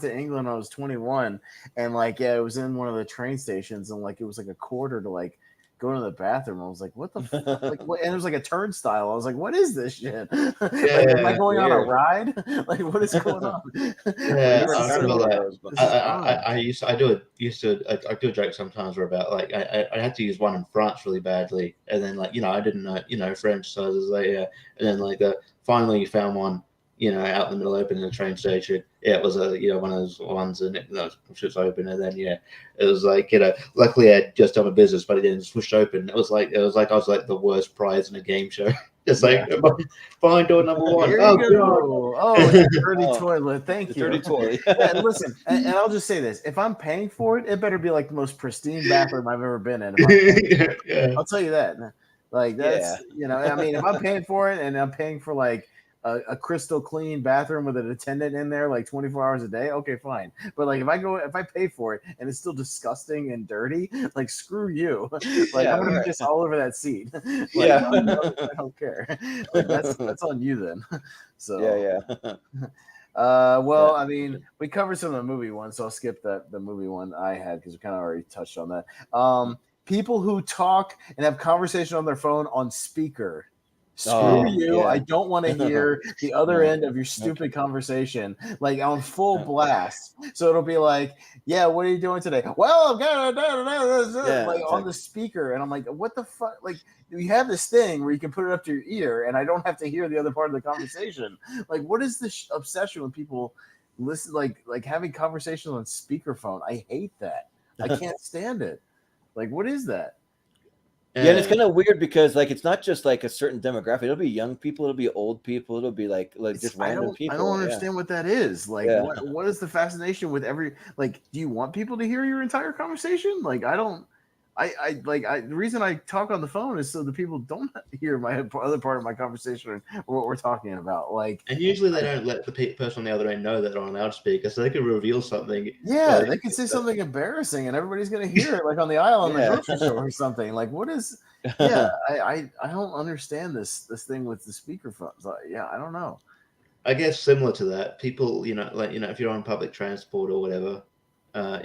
to England, I was 21, and like it was in one of the train stations, and like it was like a quarter to like go to the bathroom. I was like, what the fuck? Like, what? And it was like a turnstile. I was like, what is this shit? Am I going on a ride? Like, what is going on? Yeah, I remember that. I used to do a joke sometimes where about like I had to use one in France really badly, and then like I didn't know French, so I was like and then like finally found one out in the middle open in a train station. Yeah, it was one of those ones, and it was open, and then it was like luckily I had just done a business, but it didn't switch open. It was like I was like the worst prize in a game show. Just like find door number one. Here Oh you go. Oh, it's a dirty Oh, toilet. Thank you. Dirty toilet. Yeah, listen, and I'll just say this: if I'm paying for it, it better be like the most pristine bathroom I've ever been in. I'll tell you that. Like that's I mean, if I'm paying for it and I'm paying for like a crystal clean bathroom with an attendant in there like 24 hours a day, okay, fine. But like if I pay for it and it's still disgusting and dirty, like screw you. Like I'm gonna piss all over that seat. Like, I don't care. Like that's on you then. So well, I mean, we covered some of the movie ones, so I'll skip the movie one I had because we kind of already touched on that. People who talk and have conversation on their phone on speaker. Screw you. I don't want to hear the other end of your stupid conversation, like on full blast. So it'll be like, yeah, what are you doing today? Well, I'm gonna like on the speaker. And I'm like, what the fuck? Like, you have this thing where you can put it up to your ear and I don't have to hear the other part of the conversation. Like, what is this obsession when people listen, like having conversations on speakerphone? I hate that. I can't stand it. Like, what is that? Yeah, and it's kind of weird because like it's not just like a certain demographic. It'll be young people, it'll be old people, it'll be like just random people. I don't understand what that is. Like, what is the fascination with every like? Do you want people to hear your entire conversation? Like, I don't. The reason I talk on the phone is so the people don't hear my other part of my conversation or what we're talking about. Like, and usually they don't let the person on the other end know that they're on loudspeaker, so they could reveal something. Yeah, they can say something embarrassing, and everybody's gonna hear it, like on the aisle in the grocery store or something. Like, what is? Yeah, I don't understand this thing with the speakerphones. I don't know. I guess similar to that, people, if you're on public transport or whatever.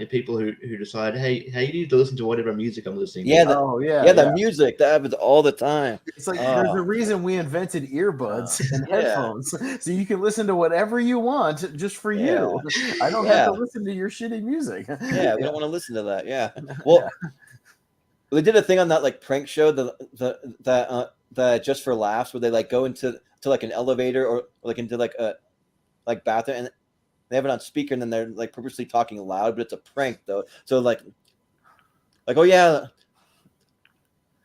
People who decide, hey, you need to listen to whatever music I'm listening to. The music that happens all the time. It's like there's a reason we invented earbuds and headphones, so you can listen to whatever you want just for you. I don't have to listen to your shitty music. Yeah, we don't want to listen to that. Yeah, well, they did a thing on that like prank show that just for laughs where they like go into like an elevator or like into like a bathroom and they have it on speaker and then they're like purposely talking loud, but it's a prank though. So like, oh yeah,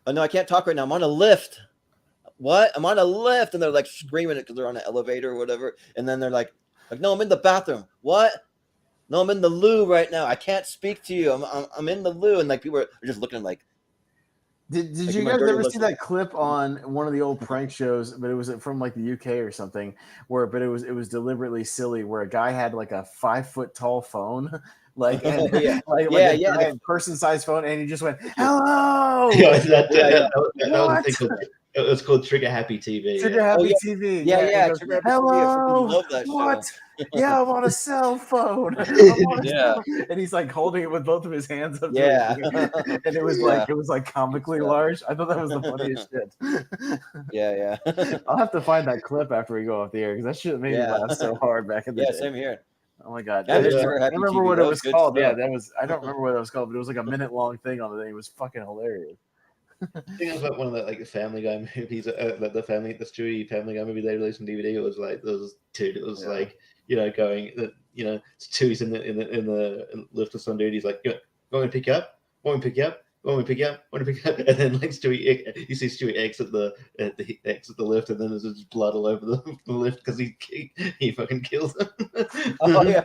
oh no, I can't talk right now. I'm on a lift. What? I'm on a lift, and they're like screaming it because they're on an elevator or whatever. And then they're like, no, I'm in the bathroom. What? No, I'm in the loo right now. I can't speak to you. I'm in the loo, and like people are just looking like. Did you guys ever see that clip on one of the old prank shows? But it was from like the UK or something, but it was deliberately silly. Where a guy had like a 5-foot tall phone, like a person-sized phone, and he just went, "Hello." It was called Trigger Happy TV. Trigger Happy TV. Yeah. Goes, hello. Love that what? Show. Yeah, I'm on a cell phone. And he's like holding it with both of his hands up. And it was like comically large. I thought that was the funniest shit. Yeah. I'll have to find that clip after we go off the air because that shit made me laugh so hard back in the day. Yeah, same here. Oh my god! I remember what it was called. Stuff. Yeah, that was. I don't remember what it was called, but it was like a minute-long thing on the thing. It was fucking hilarious. I think it was like one of the Family Guy movies, the Stewie Family Guy movie they released on DVD. It was like those two. It was like going Stewie's in the lift with some dude. He's like, "Want to pick you up? Want to pick you up? Want to pick you up? Want to pick you up?" And then like Stewie, you see Stewie exit the lift, and then there's just blood all over the lift because he fucking kills him. Oh yeah.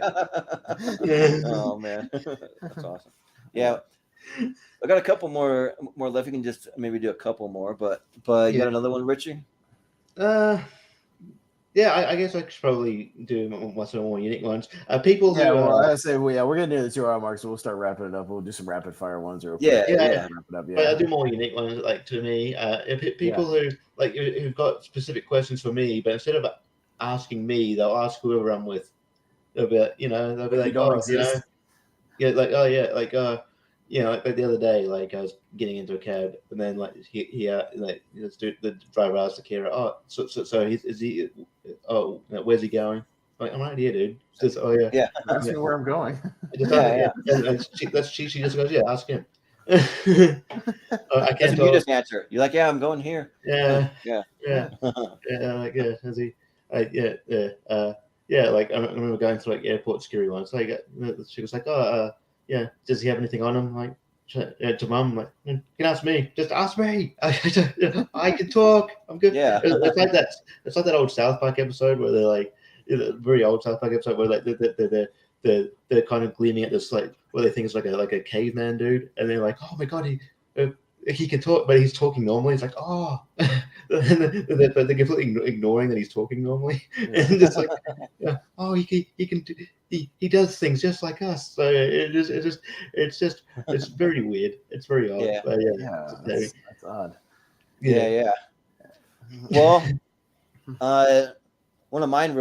Oh man, that's awesome. Yeah. I got a couple more left. You can just maybe do a couple more, but you got another one, Richie? I guess I should probably do some more unique ones. People who I say we're gonna do the 2-hour mark, so we'll start wrapping it up. We'll do some rapid fire ones or wrap it up. But I'll do more unique ones. Like to me, people who like who've got specific questions for me, but instead of asking me, they'll ask whoever I'm with. They'll be like, like the other day, like I was getting into a cab, and then like the driver asked the carer, so is he? Oh, where's he going? Like, I'm right here, dude. She says, ask me where I'm going. And she just goes, ask him. I can't. You just answer. You're like, I'm going here. Yeah. Is he? Like I remember going through like airport security once. Like she was like, yeah, does he have anything on him? Like to mum, like you can ask me. Just ask me. I can talk. I'm good. Yeah. It's like that. It's like that old South Park episode where they're like, very old South Park episode where like they're kind of gleaming at this like what they think is like a caveman dude, and they're like, oh my god, he can talk, but he's talking normally. It's like, oh, but they're completely ignoring that he's talking normally, and just like, yeah, oh, he can do, he does things just like us. So it's very weird. It's very odd. Yeah. But That's odd. Yeah. Well, one of mine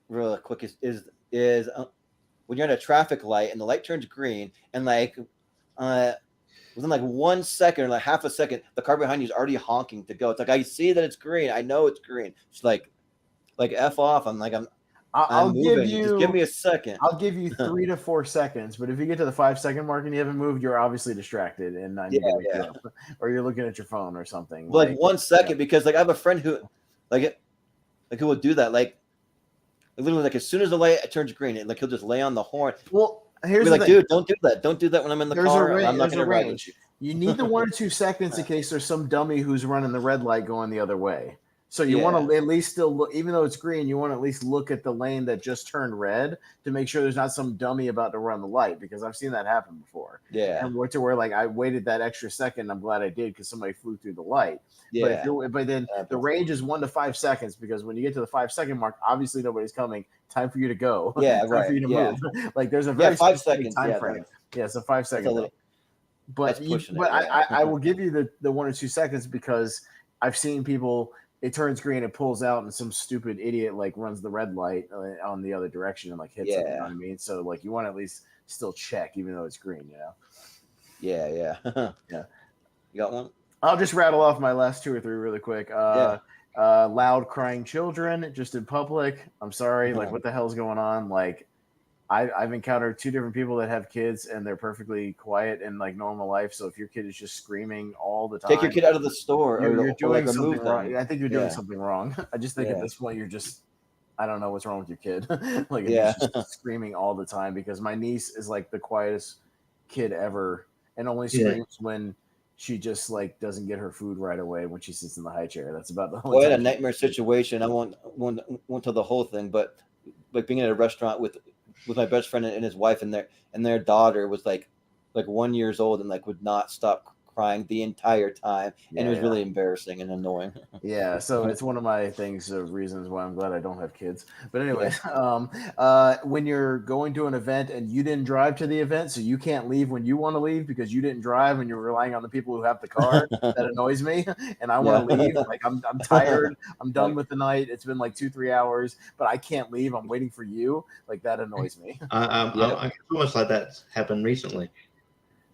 real quick is when you're in a traffic light and the light turns green and like within like 1 second or like half a second, the car behind you is already honking to go. It's like, I see that it's green. I know it's green. It's like F off. I'm moving. Just give me a second. I'll give you 3 to 4 seconds, but if you get to the 5 second mark and you haven't moved, you're obviously distracted and not or you're looking at your phone or something. Like 1 second, because like I have a friend who who will do that. Like literally, like as soon as the light turns green, like he'll just lay on the horn. Well, here's the like, thing. dude, don't do that. Don't do that when I'm in the car. I'm not going to ride with you. You need the 1 or 2 seconds in case there's some dummy who's running the red light going the other way. So you want to at least still look, even though it's green, you want to at least look at the lane that just turned red to make sure there's not some dummy about to run the light, because I've seen that happen before. Yeah. And where like I waited that extra second. I'm glad I did because somebody flew through the light. Yeah. But then the range is 1 to 5 seconds, because when you get to the 5 second mark, obviously nobody's coming. Time for you to go. Yeah, Time right. for you to move. Like there's a very 5 seconds time frame. Yeah, it's a 5 second. But I will give you the 1 or 2 seconds, because I've seen people. It turns green, it pulls out, and some stupid idiot like runs the red light on the other direction and like hits it. You know what I mean? So like you want to at least still check, even though it's green. You know? Yeah. Yeah. You got one? I'll just rattle off my last 2 or 3 really quick. Loud crying children just in public. I'm sorry. Like, what the hell's going on? Like, I've encountered 2 different people that have kids and they're perfectly quiet in like normal life. So if your kid is just screaming all the time, take your kid out of the store. You're doing something wrong. I think you're doing something wrong. I just think at this point I don't know what's wrong with your kid. Like, he's just screaming all the time, because my niece is like the quietest kid ever and only screams when she just like doesn't get her food right away when she sits in the high chair. That's about the only time. I had a nightmare situation. I won't tell the whole thing, but like being at a restaurant with my best friend and his wife, and their daughter was like 1 year old and like would not stop crying the entire time, and it was really embarrassing and annoying. Yeah, so it's one of my reasons why I'm glad I don't have kids. But anyways, when you're going to an event and you didn't drive to the event, so you can't leave when you want to leave because you didn't drive and you're relying on the people who have the car, that annoys me. And I want to leave. Like I'm tired. I'm done with the night. It's been like 2-3 hours, but I can't leave. I'm waiting for you. Like that annoys me. I almost had that happen recently.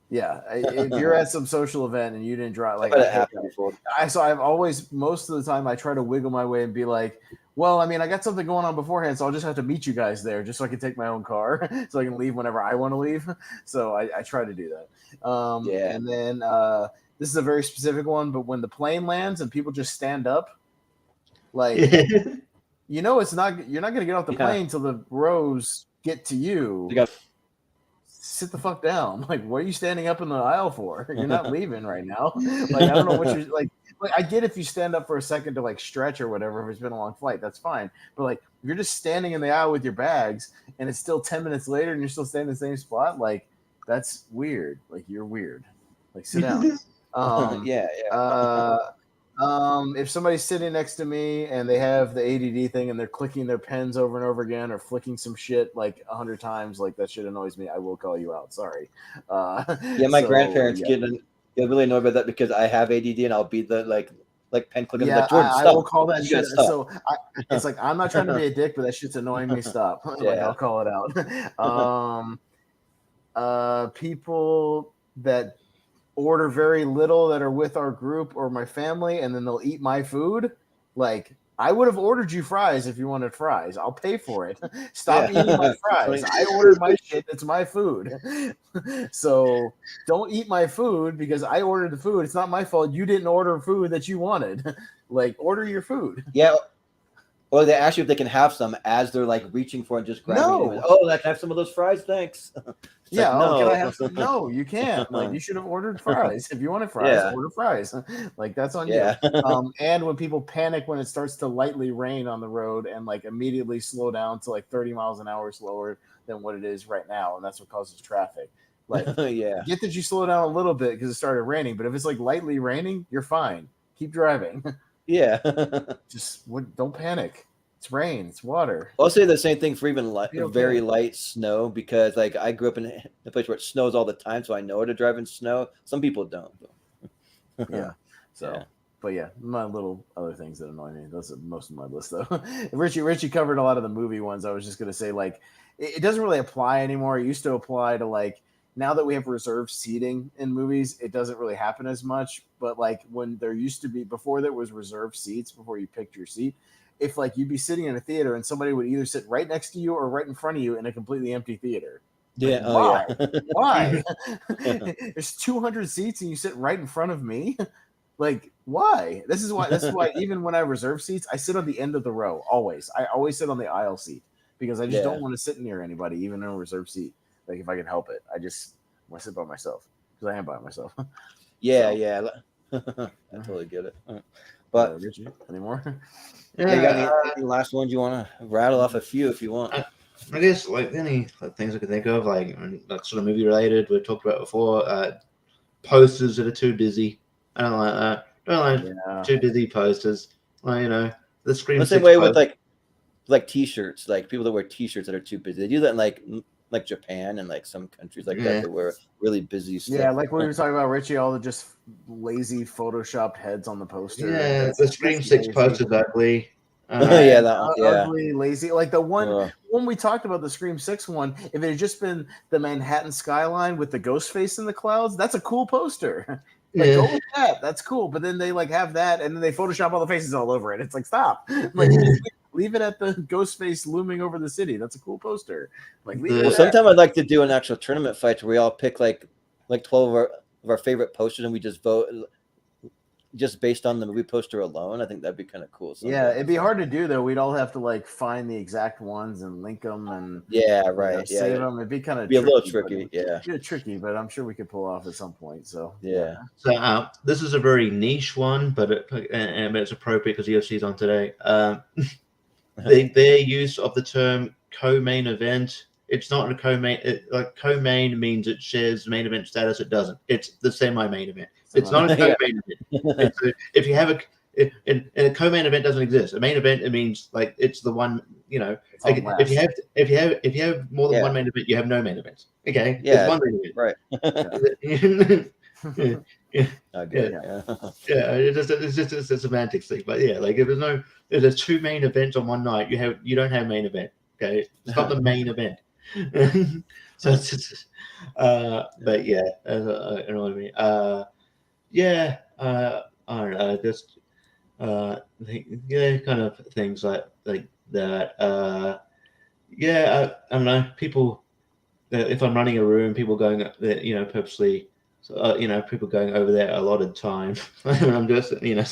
Yeah, if you're at some social event and you didn't drive, like it happened before. I've always, most of the time, I try to wiggle my way and be like, well, I mean, I got something going on beforehand, so I'll just have to meet you guys there, just so I can take my own car, so I can leave whenever I want to leave. So I try to do that. And then this is a very specific one, but when the plane lands and people just stand up, like, you know, you're not going to get off the plane till the rows get to you. Sit the fuck down. Like, what are you standing up in the aisle for? You're not leaving right now. Like, I don't know what you're like. I get if you stand up for a second to like stretch or whatever, if it's been a long flight, that's fine. But like, if you're just standing in the aisle with your bags and it's still 10 minutes later and you're still standing in the same spot, like, that's weird. Like, you're weird. Like, sit down. If somebody's sitting next to me and they have the ADD thing and they're clicking their pens over and over again or flicking some shit like 100 times, like that shit annoys me. I will call you out. Sorry. My grandparents get really annoyed by that because I have ADD and I'll be the like pen clicking. Yeah, like, Jordan, I will call that shit. So it's like, I'm not trying to be a dick, but that shit's annoying me. Stop. Like, I'll call it out. People that order very little that are with our group or my family, and then they'll eat my food. Like, I would have ordered you fries if you wanted fries. I'll pay for it. Stop eating my fries. I ordered my shit. It's my food. So don't eat my food because I ordered the food. It's not my fault. You didn't order food that you wanted. Like, order your food. Yeah. Or they ask you if they can have some as they're like reaching for and just grabbing it. No. Oh, I can have some of those fries, thanks. It's Yeah. like, Oh, can no. I have some? No, you can't. Like, you should have ordered fries. If you wanted fries, Yeah. order fries. Like, that's on Yeah. you. And when people panic when it starts to lightly rain on the road and like immediately slow down to like 30 miles an hour slower than what it is right now, and that's what causes traffic. Like, Yeah. get that you slow down a little bit because it started raining, but if it's like lightly raining, you're fine. Keep driving. Yeah. Don't panic. It's rain. It's water. I'll say the same thing for even Be okay. very light snow because like I grew up in a place where it snows all the time, so I know how to drive in snow. Some people don't. Yeah. So, Yeah. but yeah, my little other things that annoy me. Those are most of my list, though. Richie covered a lot of the movie ones. I was just gonna say, like, it doesn't really apply anymore. It used to apply to like now that we have reserved seating in movies, it doesn't really happen as much. But like when there used to be before there was reserved seats before you picked your seat. If like you'd be sitting in a theater and somebody would either sit right next to you or right in front of you in a completely empty theater. Yeah. Like, Oh yeah. why? There's 200 seats and you sit right in front of me. Like, why? This is why even when I reserve seats, I sit on the end of the row. Always. I always sit on the aisle seat because I just don't want to sit near anybody, even in a reserved seat. Like if I can help it. I want to sit by myself because I am by myself. Yeah, So. yeah. I totally get it. But Richie, anymore? Yeah, you got any last ones you want to rattle off a few if you want? I guess like any things I can think of, like sort of movie related. We've talked about before. Posters that are too busy. I don't like that. Don't like too busy posters. Like the Scream. The same way with like T-shirts, like people that wear T-shirts that are too busy. They do that in like Japan and like some countries like that wear really busy stuff. Yeah, like we were talking about, Richie, all the just lazy photoshopped heads on the poster. Yeah, the Scream 6 poster's ugly. Yeah, that one. Yeah. Ugly, lazy. Like the one when we talked about the Scream 6 one, if it had just been the Manhattan skyline with the ghost face in the clouds, that's a cool poster. Like, go with that. That's cool. But then they like have that, and then they Photoshop all the faces all over it. It's like, stop. Like, leave it at the ghost face looming over the city. That's a cool poster. Like, sometimes I'd like to do an actual tournament fight where we all pick like 12 of our favorite posters and we just vote just based on the movie poster alone. I think that'd be kind of cool. Yeah, it'd be hard to do though. We'd all have to like find the exact ones and link them and save them. It'd be kind of a little tricky. Yeah, tricky, but I'm sure we could pull off at some point. So yeah. So this is a very niche one, but it's appropriate because UFC's on today. Their use of the term co-main event. It's not a co-main. Co-main means it shares main event status. It doesn't. It's the semi-main event. It's not a co-main event. If you have a co-main event doesn't exist. A main event, it means like it's the one. Like if you have more than one main event, you have no main event. Okay. Yeah. It's one main event. Right. It's just a semantics thing, but yeah, like if there's two main events on one night, you don't have main event. Okay, it's not the main event. So it's just, but yeah, you know what I mean. I don't know, just kind of things like that. I don't know. People, if I'm running a room, people going purposely. People going over their allotted time. I'm just, Well,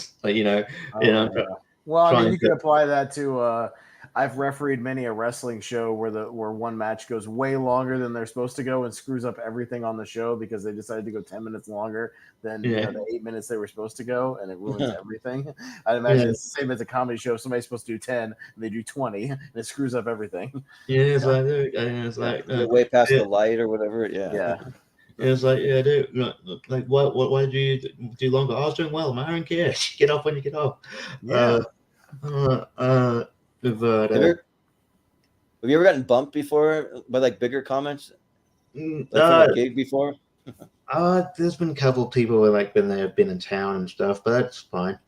I mean, you can apply that to. I've refereed many a wrestling show where one match goes way longer than they're supposed to go and screws up everything on the show because they decided to go 10 minutes longer than the 8 minutes they were supposed to go, and it ruins everything. I'd imagine it's the same as a comedy show. Somebody's supposed to do 10, and they do 20, and it screws up everything. It's like way past the light or whatever. Yeah. It's like, dude, like, why did you do longer? I was doing well, man. I don't care. Get off when you get off. Yeah. Have you ever gotten bumped before by like bigger comments? Like from a gig before? There's been a couple of people where like when they've been in town and stuff, but that's fine.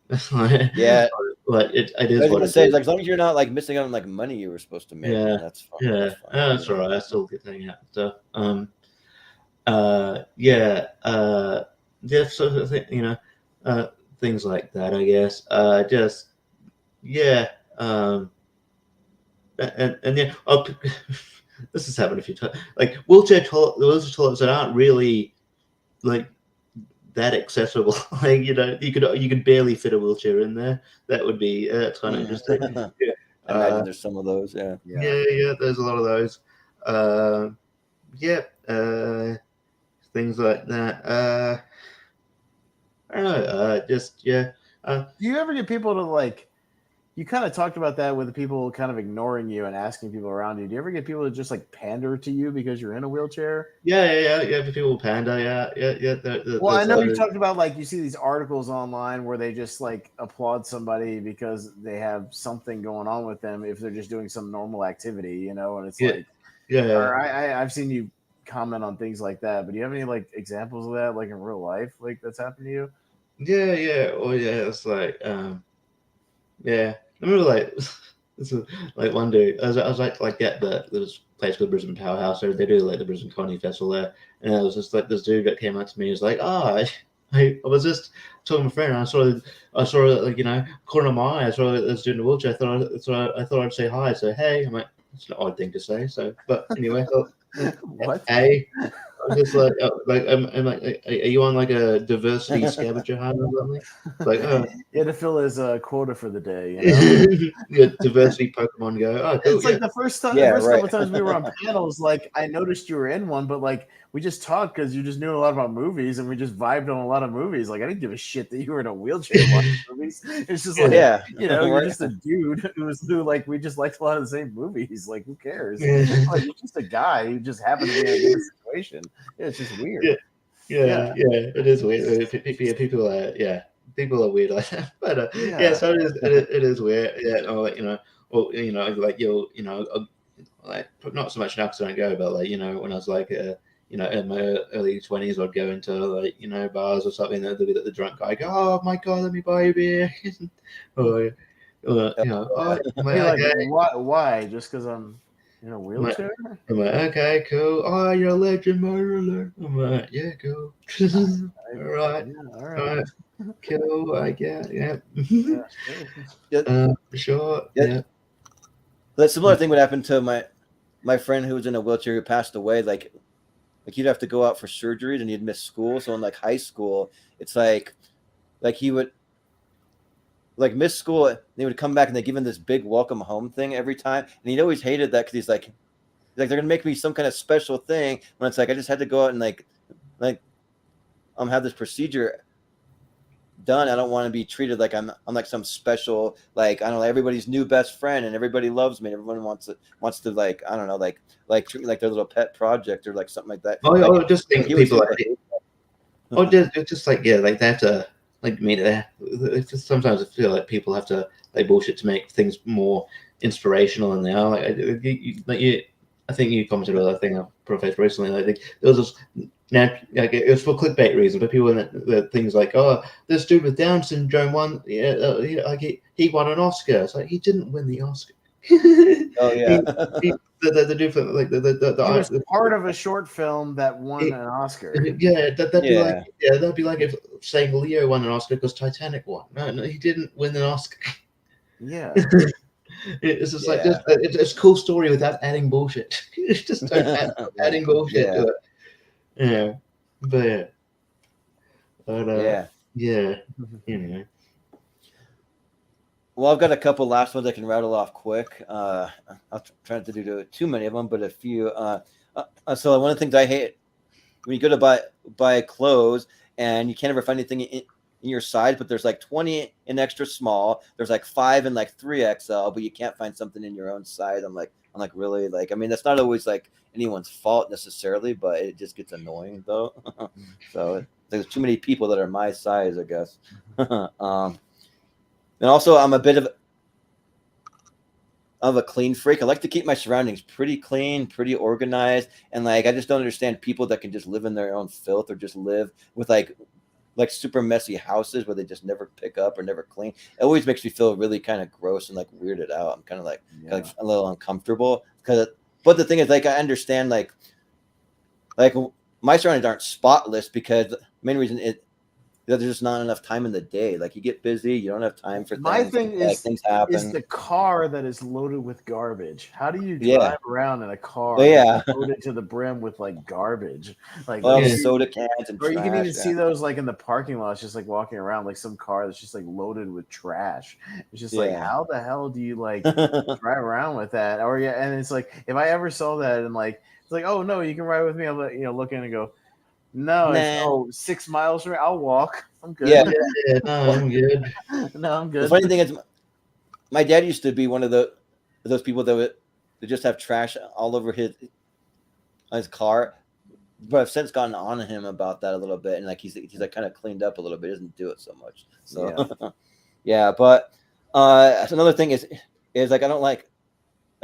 Yeah. But it is I was what gonna it say, is. like, as long as you're not like missing out on like money you were supposed to make, that's fine. Yeah, that's all right. I still get hanging out and stuff. Sort of thing, things like that, I guess. This has happened a few times. Like wheelchair toilets that aren't really like that accessible. Like you could barely fit a wheelchair in there. That would be that's kind of interesting. I imagine there's some of those. Yeah. Yeah. There's a lot of those. Yeah. Things like that. I don't know. Just yeah. Do you ever get people to like? You kind of talked about that with the people kind of ignoring you and asking people around you. Do you ever get people to just like pander to you because you're in a wheelchair? Yeah. For people panda, yeah. Well, I know you talked about like you see these articles online where they just like applaud somebody because they have something going on with them if they're just doing some normal activity, you know, and it's like, or I've seen you comment on things like that, but do you have any like examples of that, like in real life, like that's happened to you? Yeah. Oh yeah, it's like yeah. I remember like this is like one day I was like at this place called Brisbane Powerhouse. They do like the Brisbane Comedy Festival there, and it was just like this dude that came up to me. He was like, I was just talking to a friend. And I saw like corner of my eye. I saw this dude in a wheelchair. I thought I'd say hi. So hey, I'm like, it's an odd thing to say. So, but anyway, I thought, What? hey. I was just like, I'm like, are you on like a diversity scavenger hunt or something? Like, you had to fill his quota for the day, you know? yeah, diversity Pokemon Go. Oh, cool. It's like the first time, couple of times we were on panels, like I noticed you were in one, but like we just talked because you just knew a lot about movies and we just vibed on a lot of movies. Like I didn't give a shit that you were in a wheelchair watching movies. It's just like, you're just a dude who like we just liked a lot of the same movies. Like who cares? Like you're just a guy who just happened to be in a good situation. Yeah, it's just weird. Yeah, it is weird. People are weird like that. But so it is weird. Yeah, or like like not so much now because I don't go, but like when I was like in my early 20s, I'd go into like bars or something, and there'd be the drunk guy go, oh my god, let me buy you a beer, or why? Just because I'm in a wheelchair? I'm like, okay, cool. Oh, you're a legend, Motor. I'm like, yeah, cool. All right. Cool. Like, yeah. For sure. Yeah. That similar thing would happen to my friend who was in a wheelchair who passed away. Like he'd have to go out for surgeries and he'd miss school. So in like high school, it's like he would like miss school and they would come back and they give him this big welcome home thing every time. And he'd always hated that because he's like they're gonna make me some kind of special thing when it's like I just had to go out and like have this procedure done. I don't want to be treated like I'm like some special, like I don't know, everybody's new best friend and everybody loves me. Everyone wants to like I don't know, like treat me like their little pet project or like something like that. I just think people just like like they have to like meet there. Sometimes I feel like people have to like bullshit to make things more inspirational than they are. I think you commented on that thing I professed recently. I think there was this. Now, like, it was for clickbait reasons, but people the things like, "Oh, this dude with Down syndrome won. He won an Oscar." It's like he didn't win the Oscar. Oh yeah, the dude for like the he was part of a short film that won an Oscar. Yeah, that'd be like if saying Leo won an Oscar because Titanic won. No, he didn't win an Oscar. Yeah. It's just like it's a cool story without adding bullshit. Just adding bullshit to it. Yeah, but Well, I've got a couple last ones I can rattle off quick. I'll try not to do too many of them, but a few. So one of the things I hate when you go to buy clothes and you can't ever find anything in your size, but there's like 20 in extra small. There's like 5 in like 3XL, but you can't find something in your own size. I'm like really, like, I mean, that's not always like anyone's fault necessarily, but it just gets annoying though. So there's too many people that are my size, I guess. And also I'm a bit of a clean freak. I like to keep my surroundings pretty clean, pretty organized. And like, I just don't understand people that can just live in their own filth or just live with like super messy houses where they just never pick up or never clean. It always makes me feel really kind of gross and like weirded out. I'm kind of like a little uncomfortable but the thing is, like, I understand like my surroundings aren't spotless because the main reason there's just not enough time in the day. Like you get busy, you don't have time for My things. thing like is things happen. the car that is loaded with garbage. How do you Yeah. drive around in a car Well, yeah. that's loaded to the brim with like garbage? Like Well, those- soda cans and or you can even trash, see yeah. those like in the parking lots, just like walking around, like some car that's just like loaded with trash. It's just like, Yeah. how the hell do you like drive around with that? Or yeah, and it's like if I ever saw that and like it's like, oh no, you can ride with me. I'm like, look in and go, no, Nah. it's 6 miles from here. I'll walk. I'm good. Yeah. No, I'm good. No, I'm The good. funny thing is, my dad used to be one of those people that just have trash all over his car, but I've since gotten on him about that a little bit, and like he's like kind of cleaned up a little bit. He doesn't do it so much. So yeah, but another thing is like I don't like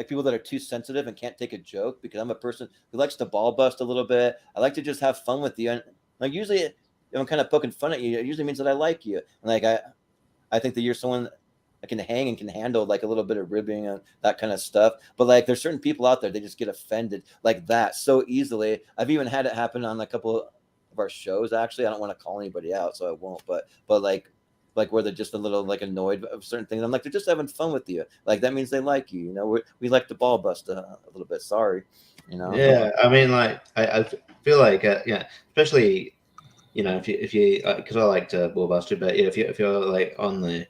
people that are too sensitive and can't take a joke, because I'm a person who likes to ball bust a little bit. I like to just have fun with you, and like usually if I'm kind of poking fun at you, it usually means that I like you, and like I think that you're someone that can hang and can handle like a little bit of ribbing and that kind of stuff. But like there's certain people out there, they just get offended like that so easily. I've even had it happen on a couple of our shows. Actually, I don't want to call anybody out, so I won't. But like where they're just a little like annoyed of certain things. I'm like, they're just having fun with you. Like that means they like you. We like to ball bust a little bit. Sorry, Yeah, I mean, like I feel like especially if you because I like to ball bust too, but yeah, if you're like on the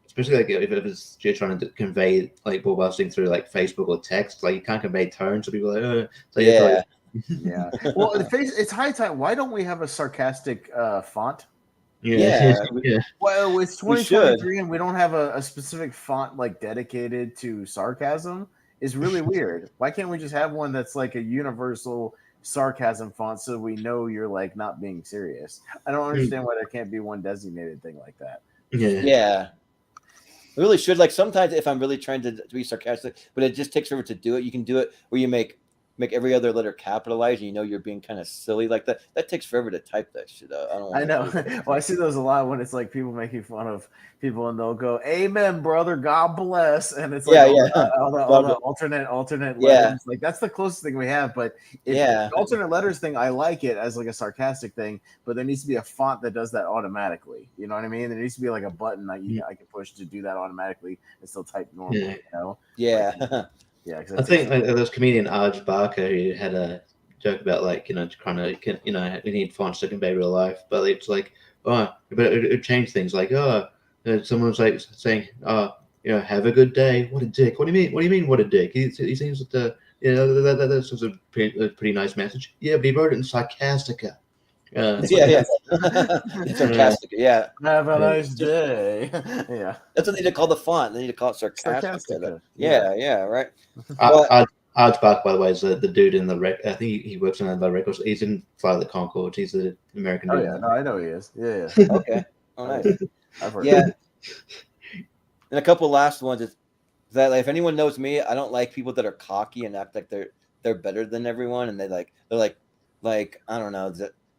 especially like if you're trying to convey like ball busting through like Facebook or text, like you can't convey tone, so people are like, so yeah. Yeah. Well, it's high time. Why don't we have a sarcastic font? Yeah. Well, it's We should. 2023 and we don't have a specific font like dedicated to sarcasm. Is really weird. Why can't we just have one that's like a universal sarcasm font so we know you're like not being serious? I don't understand why there can't be one designated thing like that. Yeah. We really should. Like sometimes if I'm really trying to be sarcastic, but it just takes forever to do it, you can do it where you make every other letter capitalized, and you're being kind of silly like that. That takes forever to type that shit out. I know. Well, I see those a lot when it's like people making fun of people and they'll go, "Amen, brother, God bless," and it's like all the alternate letters. Like that's the closest thing we have. But the alternate letters thing, I like it as like a sarcastic thing. But there needs to be a font that does that automatically. You know what I mean? There needs to be like a button I can push to do that automatically and still type normally. Yeah. Yeah, I think there was comedian Arj Barker who had a joke about like trying to we need fonts to convey real life, but it's like but it changed things like someone was like saying have a good day. What a dick. What do you mean what a dick? He seems that that's a pretty nice message. Yeah, but he wrote it in sarcastica. Sarcastic. Yeah. Have a nice day. Yeah. That's what they need to call the font. They need to call it sarcastic. Yeah, right. Arj Barker, by the way, is the dude in the I think he works on the records. He's in Flight of the Conchords. He's the American dude. Oh yeah, no, I know he is. Yeah. Okay. Oh, nice. I've heard and a couple last ones is that like, if anyone knows me, I don't like people that are cocky and act like they're better than everyone, and they're like I don't know,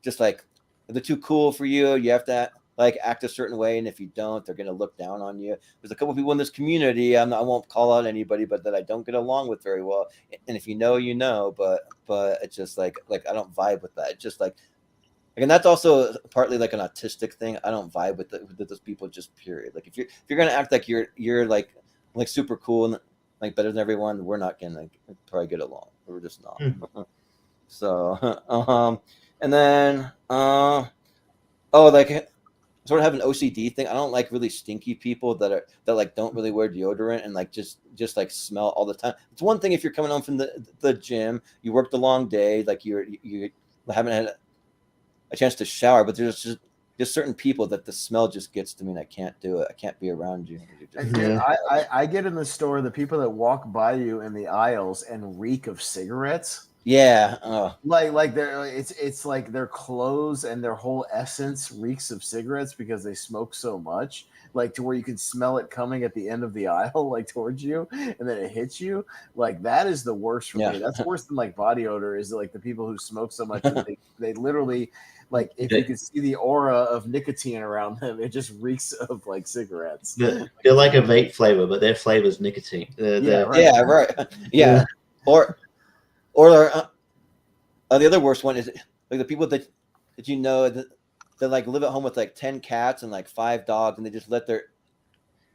just like they're too cool for you. You have to like act a certain way, and if you don't, they're gonna look down on you. There's a couple people in this community. I won't call out anybody, but that I don't get along with very well. And if you know, but it's just like I don't vibe with that. It's just like, and that's also partly like an autistic thing. I don't vibe with those people. Just period. Like if you're gonna act like you're like super cool and like better than everyone, we're not gonna probably get along. We're just not. So and then like sort of have an OCD thing. I don't like really stinky people that like don't really wear deodorant and like just like smell all the time. It's one thing if you're coming home from the gym, you worked a long day, like you haven't had a chance to shower, but there's just certain people that the smell just gets to me and I can't do it. I can't be around you. I get in the store, the people that walk by you in the aisles and reek of cigarettes. Yeah. Like it's like their clothes and their whole essence reeks of cigarettes because they smoke so much, like to where you can smell it coming at the end of the aisle, like towards you, and then it hits you. Like that is the worst for me. That's worse than like body odor, is like the people who smoke so much that they literally, like if you could see the aura of nicotine around them, it just reeks of like cigarettes. They're like a vape flavor, but their flavor is nicotine. Right. Yeah. Or the other worst one is like the people that that like live at home with like 10 cats and like 5 dogs, and they just let their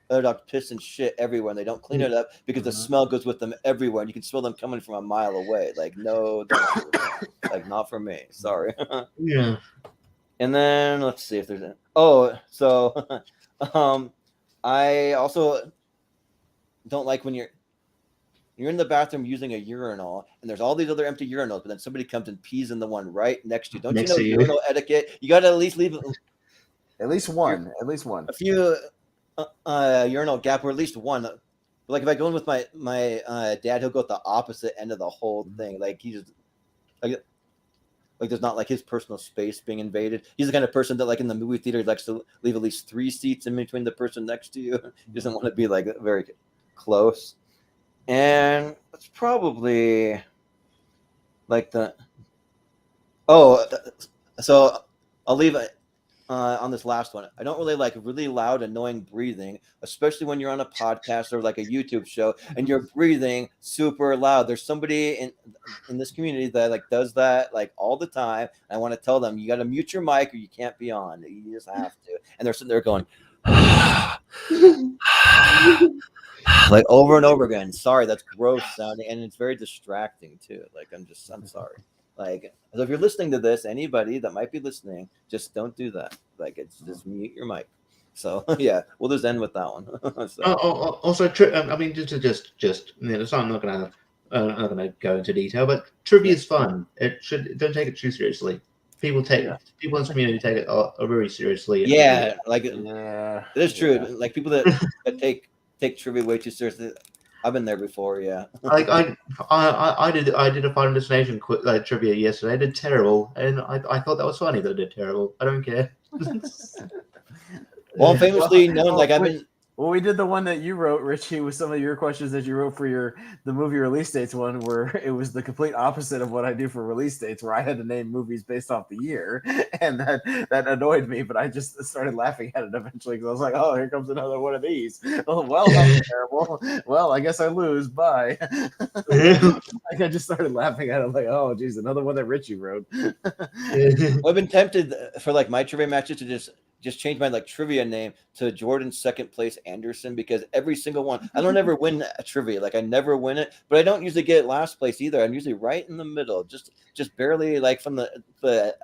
other dogs piss and shit everywhere, and they don't clean it up because the smell goes with them everywhere, and you can smell them coming from a mile away. Like, no, thank you. Like, not for me. Sorry. Yeah. And then let's see if there's so I also don't like when you're in the bathroom using a urinal, and there's all these other empty urinals, but then somebody comes and pees in the one right next to you. Don't Next you know to you. urinal etiquette? You got to at least leave At least one. a few urinal gap, or at least one. Like if I go in with my dad, he'll go at the opposite end of the whole thing. Like he just like there's not like his personal space being invaded. He's the kind of person that like in the movie theater, he likes to leave at least 3 seats in between the person next to you. He doesn't want to be like very close. And it's probably like so I'll leave it on this last one. I don't really like really loud, annoying breathing, especially when you're on a podcast or like a YouTube show and you're breathing super loud. There's somebody in this community that like does that like all the time. I want to tell them, you got to mute your mic or you can't be on. You just have to. And they're sitting there going like over and over again. Sorry, that's gross sounding, and it's very distracting too. Like I'm sorry. Like, so if you're listening to this, anybody that might be listening, just don't do that. Like, it's just mute your mic. So yeah, we'll just end with that one. So. Also, I mean, just so I'm not gonna go into detail, but trivia is fun. Don't take it too seriously. People in the community take it very seriously. Yeah, like it is true. Yeah. Like people that take trivia way too seriously. I've been there before, yeah. Like I did a Final Destination trivia yesterday. I did terrible, and I thought that was funny that I did terrible. I don't care. Well, I'm famously known like I've been. Well, we did the one that you wrote, Richie, with some of your questions that you wrote for the movie release dates one, where it was the complete opposite of what I do for release dates, where I had to name movies based off the year, and that annoyed me. But I just started laughing at it eventually because I was like, "Oh, here comes another one of these." Oh, well, that was terrible. Well, I guess I lose. Bye. Like I just started laughing at it, like, "Oh, geez, another one that Richie wrote." Well, I've been tempted for like my trivia matches to just change my like trivia name to Jordan's second place Anderson, because every single one, I don't ever win a trivia. Like I never win it, but I don't usually get last place either. I'm usually right in the middle, just barely like from the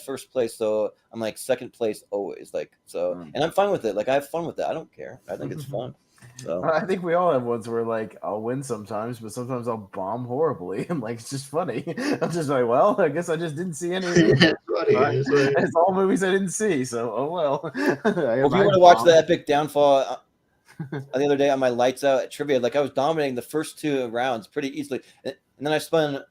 first place. So I'm like second place always, like, so, and I'm fine with it. Like I have fun with it. I don't care. I think it's fun. So I think we all have ones where like I'll win sometimes, but sometimes I'll bomb horribly, and like it's just funny. I'm just like, well, I guess I just didn't see any. It's all movies I didn't see, so oh well. Well, if you want to watch the epic downfall the other day on my Lights Out trivia, like I was dominating the first 2 rounds pretty easily, and then I spun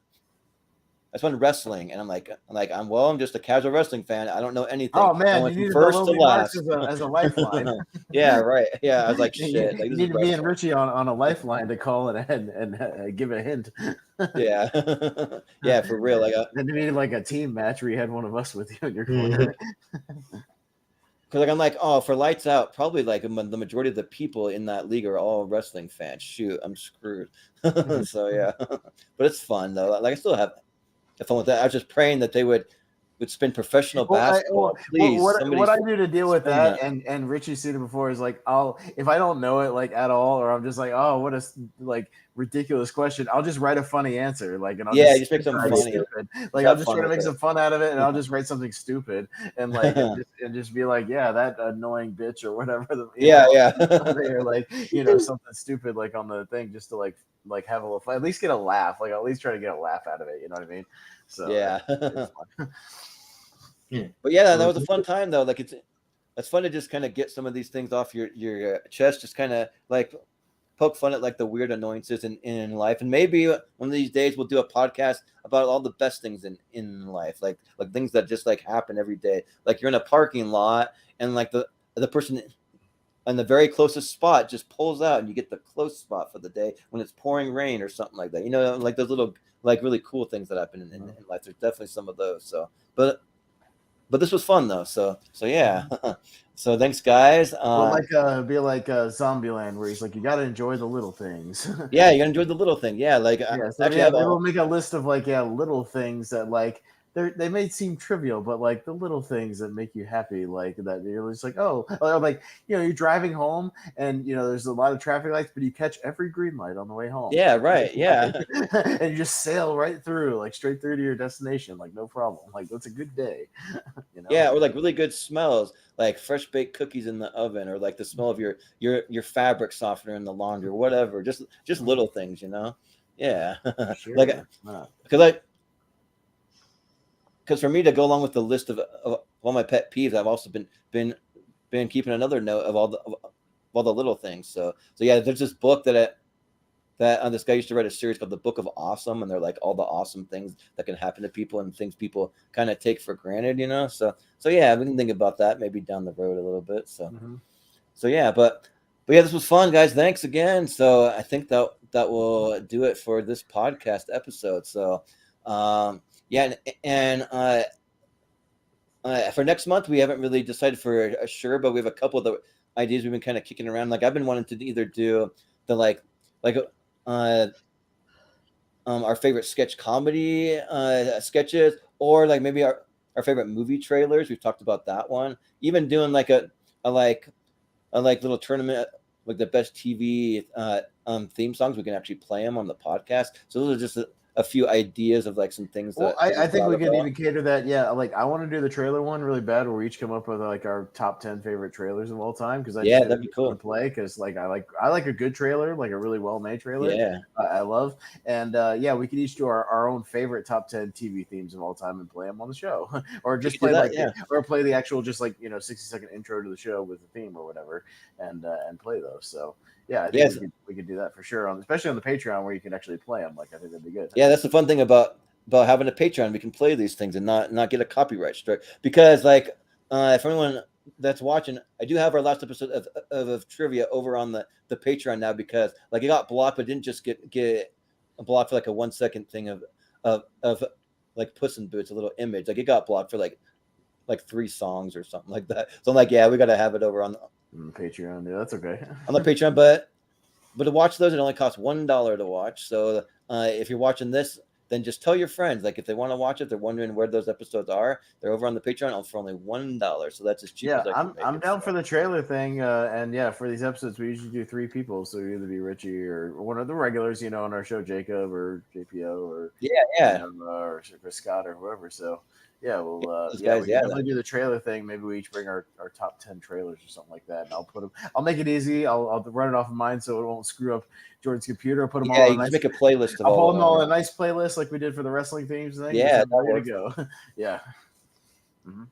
wrestling, and I'm just a casual wrestling fan. I don't know anything. Oh man, you needed first to last as a lifeline. Yeah, right. Yeah, I was like, shit. Like, you need me and Richie on a lifeline to call it and give a hint. Yeah, yeah, for real. Like, then you needed like a team match where you had one of us with you in your corner. Because like I'm like, oh, for Lights Out, probably like the majority of the people in that league are all wrestling fans. Shoot, I'm screwed. So yeah, but it's fun though. Like I still have fun with that. I was just praying that they would spin professional basketball. Please, what I do to deal with that, and Richie seen it before, is like if I don't know it like at all, or I'm just like, oh, what a like ridiculous question, I'll just write a funny answer, like, and I'll just make something funny. Stupid. Like I'll just try to make some fun out of it, and I'll just write something stupid, and like and just be like, yeah, that annoying bitch or whatever. Or like something stupid like on the thing, just to like have a little fun, at least get a laugh, like at least try to get a laugh out of it. You know what I mean? So yeah. Yeah. But yeah, that was a fun time though. Like it's fun to just kind of get some of these things off your chest, just kind of like poke fun at like the weird annoyances in life. And maybe one of these days we'll do a podcast about all the best things in life, like things that just like happen every day. Like you're in a parking lot and like the person in the very closest spot just pulls out and you get the close spot for the day when it's pouring rain or something like that. Like those little like really cool things that happen in life. There's definitely some of those. So, but this was fun though. So yeah. So thanks, guys. Be like Zombieland, where he's like, you got to enjoy the little things. Yeah, you got to enjoy the little thing. Yeah, like we'll make a list of like little things that like they may seem trivial, but like the little things that make you happy, like that you're just like, oh, like you're driving home and there's a lot of traffic lights, but you catch every green light on the way home. Yeah, right. Yeah. And you just sail right through, like straight through to your destination, like no problem. Like that's a good day. Yeah, or like really good smells, like fresh baked cookies in the oven, or like the smell of your fabric softener in the laundry, or whatever. Just little things, Yeah, Sure. like because for me to go along with the list of all my pet peeves, I've also been keeping another note of all the little things. So yeah, there's this book that this guy used to write a series called The Book of Awesome, and they're like all the awesome things that can happen to people and things people kind of take for granted, So yeah, we can think about that maybe down the road a little bit. So yeah, but yeah, this was fun, guys. Thanks again. So I think that will do it for this podcast episode. So yeah, and for next month we haven't really decided for sure, but we have a couple of the ideas we've been kind of kicking around. Like I've been wanting to either do the like our favorite sketch comedy sketches, or like maybe our favorite movie trailers. We've talked about that one. Even doing like a little tournament, like the best TV theme songs. We can actually play them on the podcast. So those are just a few ideas of like some things. Well, I think we could even cater that. Yeah, like I want to do the trailer one really bad, where we each come up with like our top 10 favorite trailers of all time. Because that'd be cool to play. Because like I like a good trailer, like a really well made trailer. Yeah, I love. And yeah, we could each do our own favorite top 10 TV themes of all time and play them on the show, or just play or play the actual just like 60-second intro to the show with the theme or whatever, and play those. So. Yeah, I think we could do that for sure, especially on the Patreon where you can actually play them. Like I think that'd be good. Yeah, that's the fun thing about having a Patreon. We can play these things and not get a copyright strike. Because like for anyone that's watching, I do have our last episode of trivia over on the Patreon now, because like it got blocked, but didn't just get blocked for like a 1 second thing of like Puss in Boots, a little image. Like it got blocked for like 3 songs or something like that. So I'm like, yeah, we got to have it over on Patreon. Yeah, that's okay. On the Patreon, but to watch those, it only costs $1 to watch. So if you're watching this, then just tell your friends. Like if they want to watch it, they're wondering where those episodes are, they're over on the Patreon for only $1. So that's as cheap as I can make I'm it, down for the trailer thing. And yeah, for these episodes, we usually do 3 people. So either be Richie or one of the regulars, on our show, Jacob or JPO or or Chris Scott or whoever. So yeah, well, we can definitely do the trailer thing. Maybe we each bring our top 10 trailers or something like that, and I'll put them. I'll make it easy. I'll run it off of mine so it won't screw up Jordan's computer. I'll put them all. Make a playlist. I'll put them all in a nice playlist like we did for the wrestling themes thing. Yeah, ready to go. Yeah. Mm-hmm.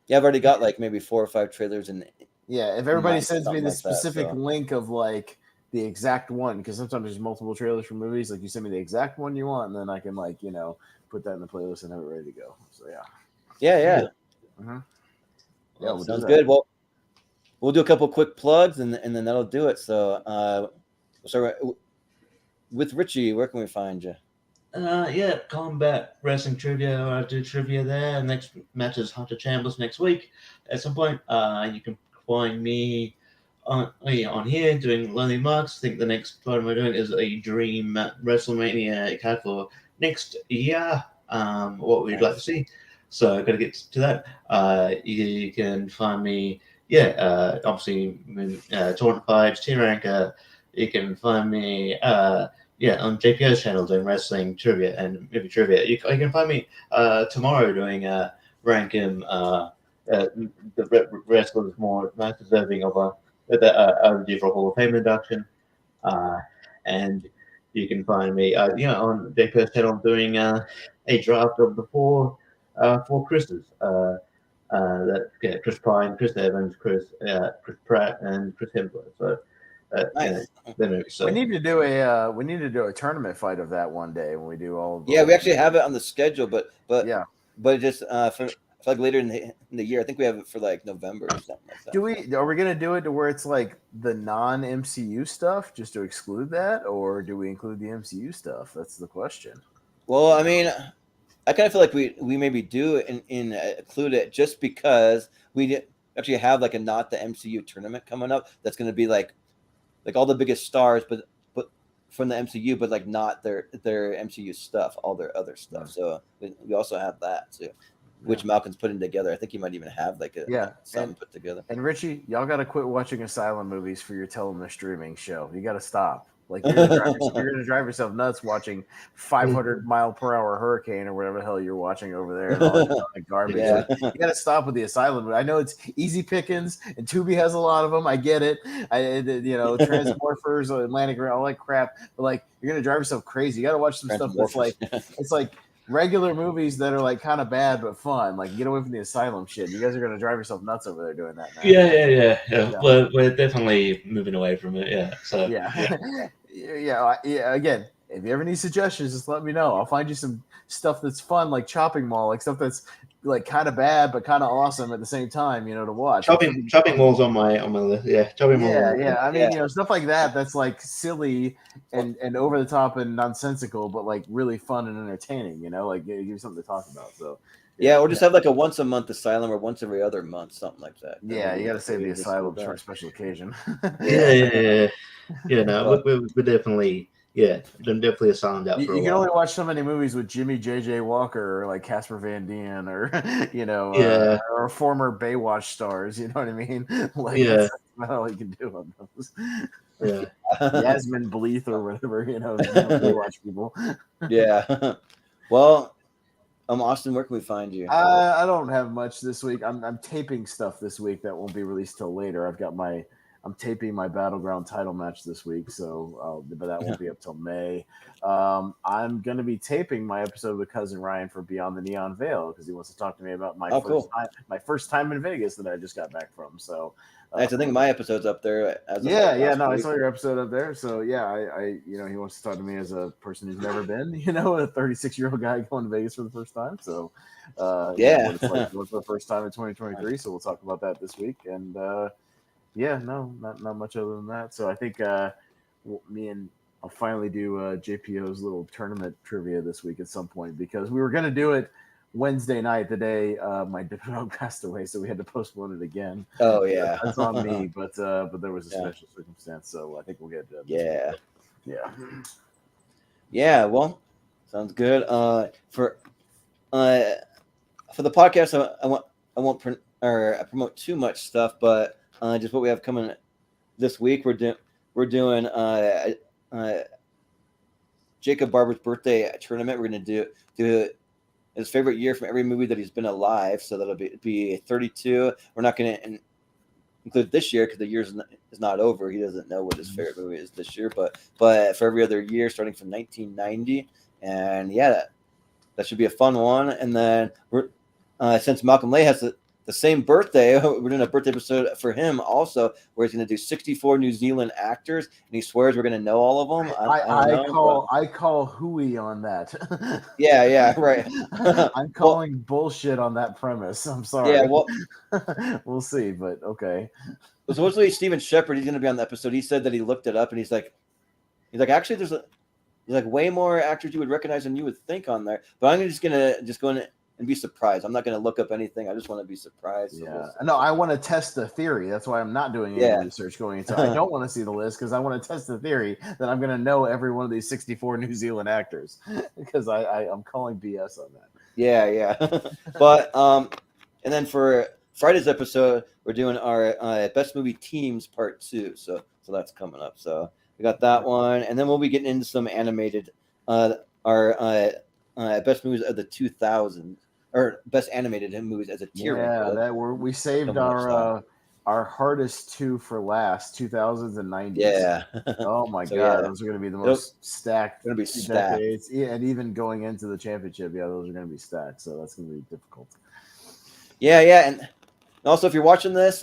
Yeah, I've already got like maybe 4 or 5 trailers, and yeah, if everybody sends me the specific link of like the exact one, because sometimes there's multiple trailers for movies. Like you send me the exact one you want, and then I can like put that in the playlist and have it ready to go. So yeah. Yeah. Mm-hmm. Yeah, sounds good. Well, we'll do a couple quick plugs, and then that'll do it. So, with Richie, where can we find you? Combat Wrestling Trivia. I do trivia there. Next match is Hunter Chambers next week. At some point, you can find me on here doing Lonely Marks. I think the next fight we're doing is a Dream WrestleMania card for next year. What we'd like to see. So I've got to get to that. You can find me, obviously, Tournament Fights, T-Ranker. You can find me, on JPO's channel doing wrestling trivia and movie trivia. You can find me tomorrow doing ranking the wrestlers more most deserving of overdue for a Hall of Fame induction. And you can find me, on JPO's channel doing a draft of the four Chris's. Chris Pine, Chris Evans, Chris Pratt, and Chris Hemsworth. So nice. So we need to do a tournament fight of that one day when we do all. We actually have it on the schedule, but just for like later in the year. I think we have it for like November or something like that. Are we gonna do it to where it's like the non-MCU stuff, just to exclude that, or do we include the MCU stuff? That's the question. Well, I mean, I kind of feel like we maybe do include it just because we actually have like a not the MCU tournament coming up that's going to be like all the biggest stars, but from the MCU, but like not their MCU stuff, all their other stuff. So we also have that too, which Malcolm's putting together. I think he might even have like something put together. And Richie, y'all got to quit watching Asylum movies for your telling the streaming show. You got to stop. Like you're gonna drive yourself nuts watching 500-mile-per-hour hurricane or whatever the hell you're watching over there and all that garbage. Yeah. Like, you got to stop with the Asylum. I know it's easy pickings and Tubi has a lot of them. I get it. Transmorphers, Atlantic, all that crap. But like you're gonna drive yourself crazy. You got to watch some stuff that's like it's like regular movies that are like kind of bad but fun. Like get away from the Asylum shit. You guys are gonna drive yourself nuts over there doing that now. Yeah. We're definitely moving away from it. Yeah. So yeah. Again, if you ever need suggestions, just let me know. I'll find you some stuff that's fun, like Chopping Mall, like stuff that's like kind of bad but kind of awesome at the same time, to watch. Chopping Mall's on my list. Yeah, Chopping Mall. Yeah. I mean, stuff like that's like silly and over the top and nonsensical, but like really fun and entertaining. Like give you something to talk about. So. Yeah, or just have like a once a month Asylum or once every other month, something like that. Yeah, you got to save the Asylum for a special occasion. Yeah. No, we're definitely. Yeah, I'm definitely Asylum out for a while. You can only watch so many movies with Jimmy J.J. Walker or like Casper Van Dien or or former Baywatch stars. You know what I mean? Like, that's about all you can do on those. Yeah, Yasmin Bleeth or whatever. Baywatch people. Yeah. Well, Austin, where can we find you? I don't have much this week. I'm taping stuff this week that won't be released till later. I'm taping my Battleground title match this week, but that won't be up till May. I'm going to be taping my episode with Cousin Ryan for Beyond the Neon Veil because he wants to talk to me about my first time in Vegas that I just got back from. So, I think my episode's up there. I saw your episode up there. So I he wants to talk to me as a person who's never been, a 36-year-old guy going to Vegas for the first time. So, what it's like for the first time in 2023. So we'll talk about that this week and. Not much other than that. So I think I'll finally do JPO's little tournament trivia this week at some point because we were going to do it Wednesday night, the day my dog passed away, so we had to postpone it again. Oh yeah, that's on me. But there was a special circumstance, so I think we'll get. Yeah. Well, sounds good. For the podcast, I won't promote too much stuff, but. Just what we have coming this week. We're doing Jacob Barber's birthday tournament. We're going to do his favorite year from every movie that he's been alive. So that'll be 32. We're not going to include this year because the year is not over. He doesn't know what his favorite movie is this year, but for every other year starting from 1990. And that should be a fun one. And then we're since Malcolm Lay has the same birthday, we're doing a birthday episode for him also, where he's going to do 64 New Zealand actors, and he swears we're going to know all of them. I call hooey on that. Yeah, right. I'm calling bullshit on that premise. I'm sorry. Yeah, well, we'll see, but okay. Supposedly Steven Shepard, he's going to be on the episode. He said that he looked it up, and he's like, actually, there's way more actors you would recognize than you would think on there. But I'm just going to go in and be surprised. I'm not going to look up anything. I just want to be surprised. Yeah. No, I want to test the theory. That's why I'm not doing any research going into I don't want to see the list because I want to test the theory that I'm going to know every one of these 64 New Zealand actors because I'm calling BS on that. Yeah. But, and then for Friday's episode, we're doing our best movie teams part 2. So that's coming up. So we got that one. And then we'll be getting into some animated, our best movies of the 2000s. Or best animated movies as a tier. Yeah, we saved our hardest 2 for last, 2000s and 90s. Yeah. Oh my god, those are going to be the most stacked. Going to be stacked. Decades. Yeah, and even going into the championship, those are going to be stacked. So that's going to be difficult. Yeah, and also if you're watching this,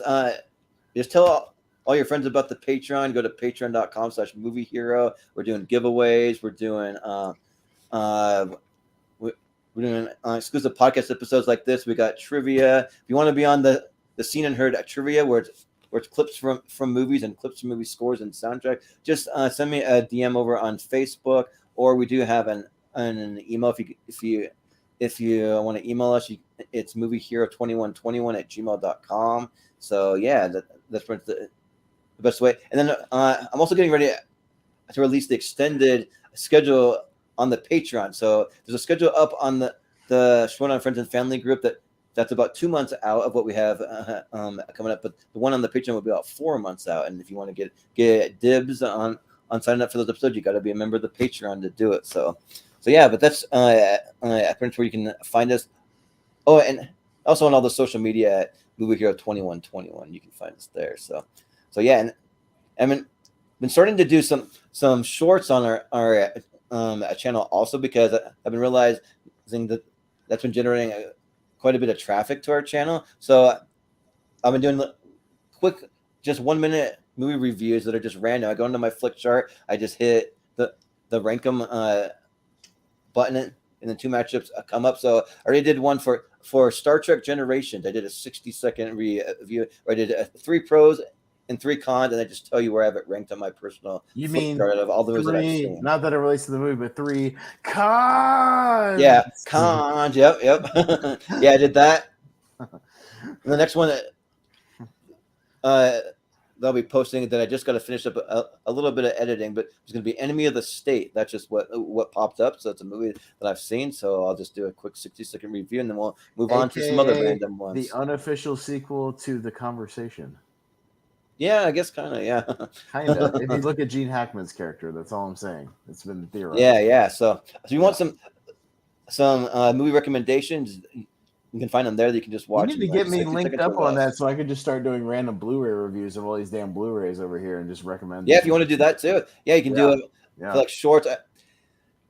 just tell all your friends about the Patreon. Go to patreon.com/moviehero. We're doing giveaways. We're doing exclusive podcast episodes like this. We got trivia. If you want to be on the Seen and Heard trivia, where it's clips from movies and clips from movie scores and soundtrack, just send me a DM over on Facebook, or we do have an email. If you want to email us, it's moviehero2121@gmail.com. So that's the best way. And then I'm also getting ready. to release the extended schedule on the Patreon. So there's a schedule up on the Short on Friends and Family group that's about 2 months out of what we have coming up. But the one on the Patreon will be about 4 months out. And if you want to get dibs on signing up for those episodes, you got to be a member of the Patreon to do it. So yeah, but that's pretty much where you can find us. Oh, and also on all the social media at Movie Hero 2121, you can find us there. So yeah, and I mean, been starting to do some shorts on our channel also, because I've been realizing that's been generating quite a bit of traffic to our channel. So I've been doing quick, just 1 minute movie reviews that are just random. I go into my flick chart, I just hit the rank 'em button, and the 2 matchups come up. So I already did one for Star Trek Generations. I did a 60-second review. Or I did 3 pros and 3 cons, and I just tell you where I have it ranked on my personal. You mean chart of all the movies that I've 3? seen. Not that it relates to the movie, but 3 cons. Yeah, cons. Yep. Yeah, I did that. And the next one they'll be posting that I just got to finish up a little bit of editing, but it's going to be Enemy of the State. That's just what popped up. So it's a movie that I've seen. So I'll just do a quick 60-second review, and then we'll move on to some other random ones. The unofficial sequel to The Conversation. Yeah, I guess kind of. Yeah, kind of. If you look at Gene Hackman's character, that's all I'm saying. It's been theorized. Yeah. So you want some movie recommendations? You can find them there that you can just watch. You need to get me linked up on that so I could just start doing random Blu-ray reviews of all these damn Blu-rays over here and just recommend. Yeah, if you want to do that too. Yeah, you can do it for like shorts.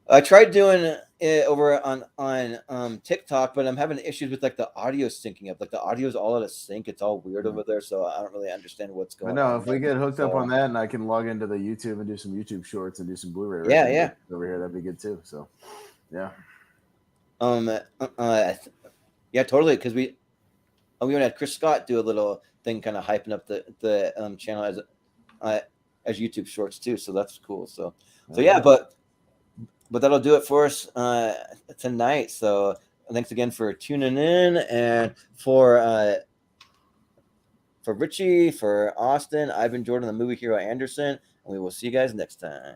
I tried doing it over on TikTok, but I'm having issues with like the audio syncing up. Like the audio is all out of sync. It's all weird over there, so I don't really understand what's going on. No, if we get hooked up on that and I can log into the YouTube and do some YouTube shorts and do some Blu-ray over here, that'd be good too. So, yeah. Yeah, totally. Because we even had Chris Scott do a little thing, kind of hyping up the channel as YouTube shorts too. So that's cool. So yeah, but that'll do it for us tonight. So thanks again for tuning in, and for Richie, for Austin, I've been Jordan, the Movie Hero Anderson, and we will see you guys next time.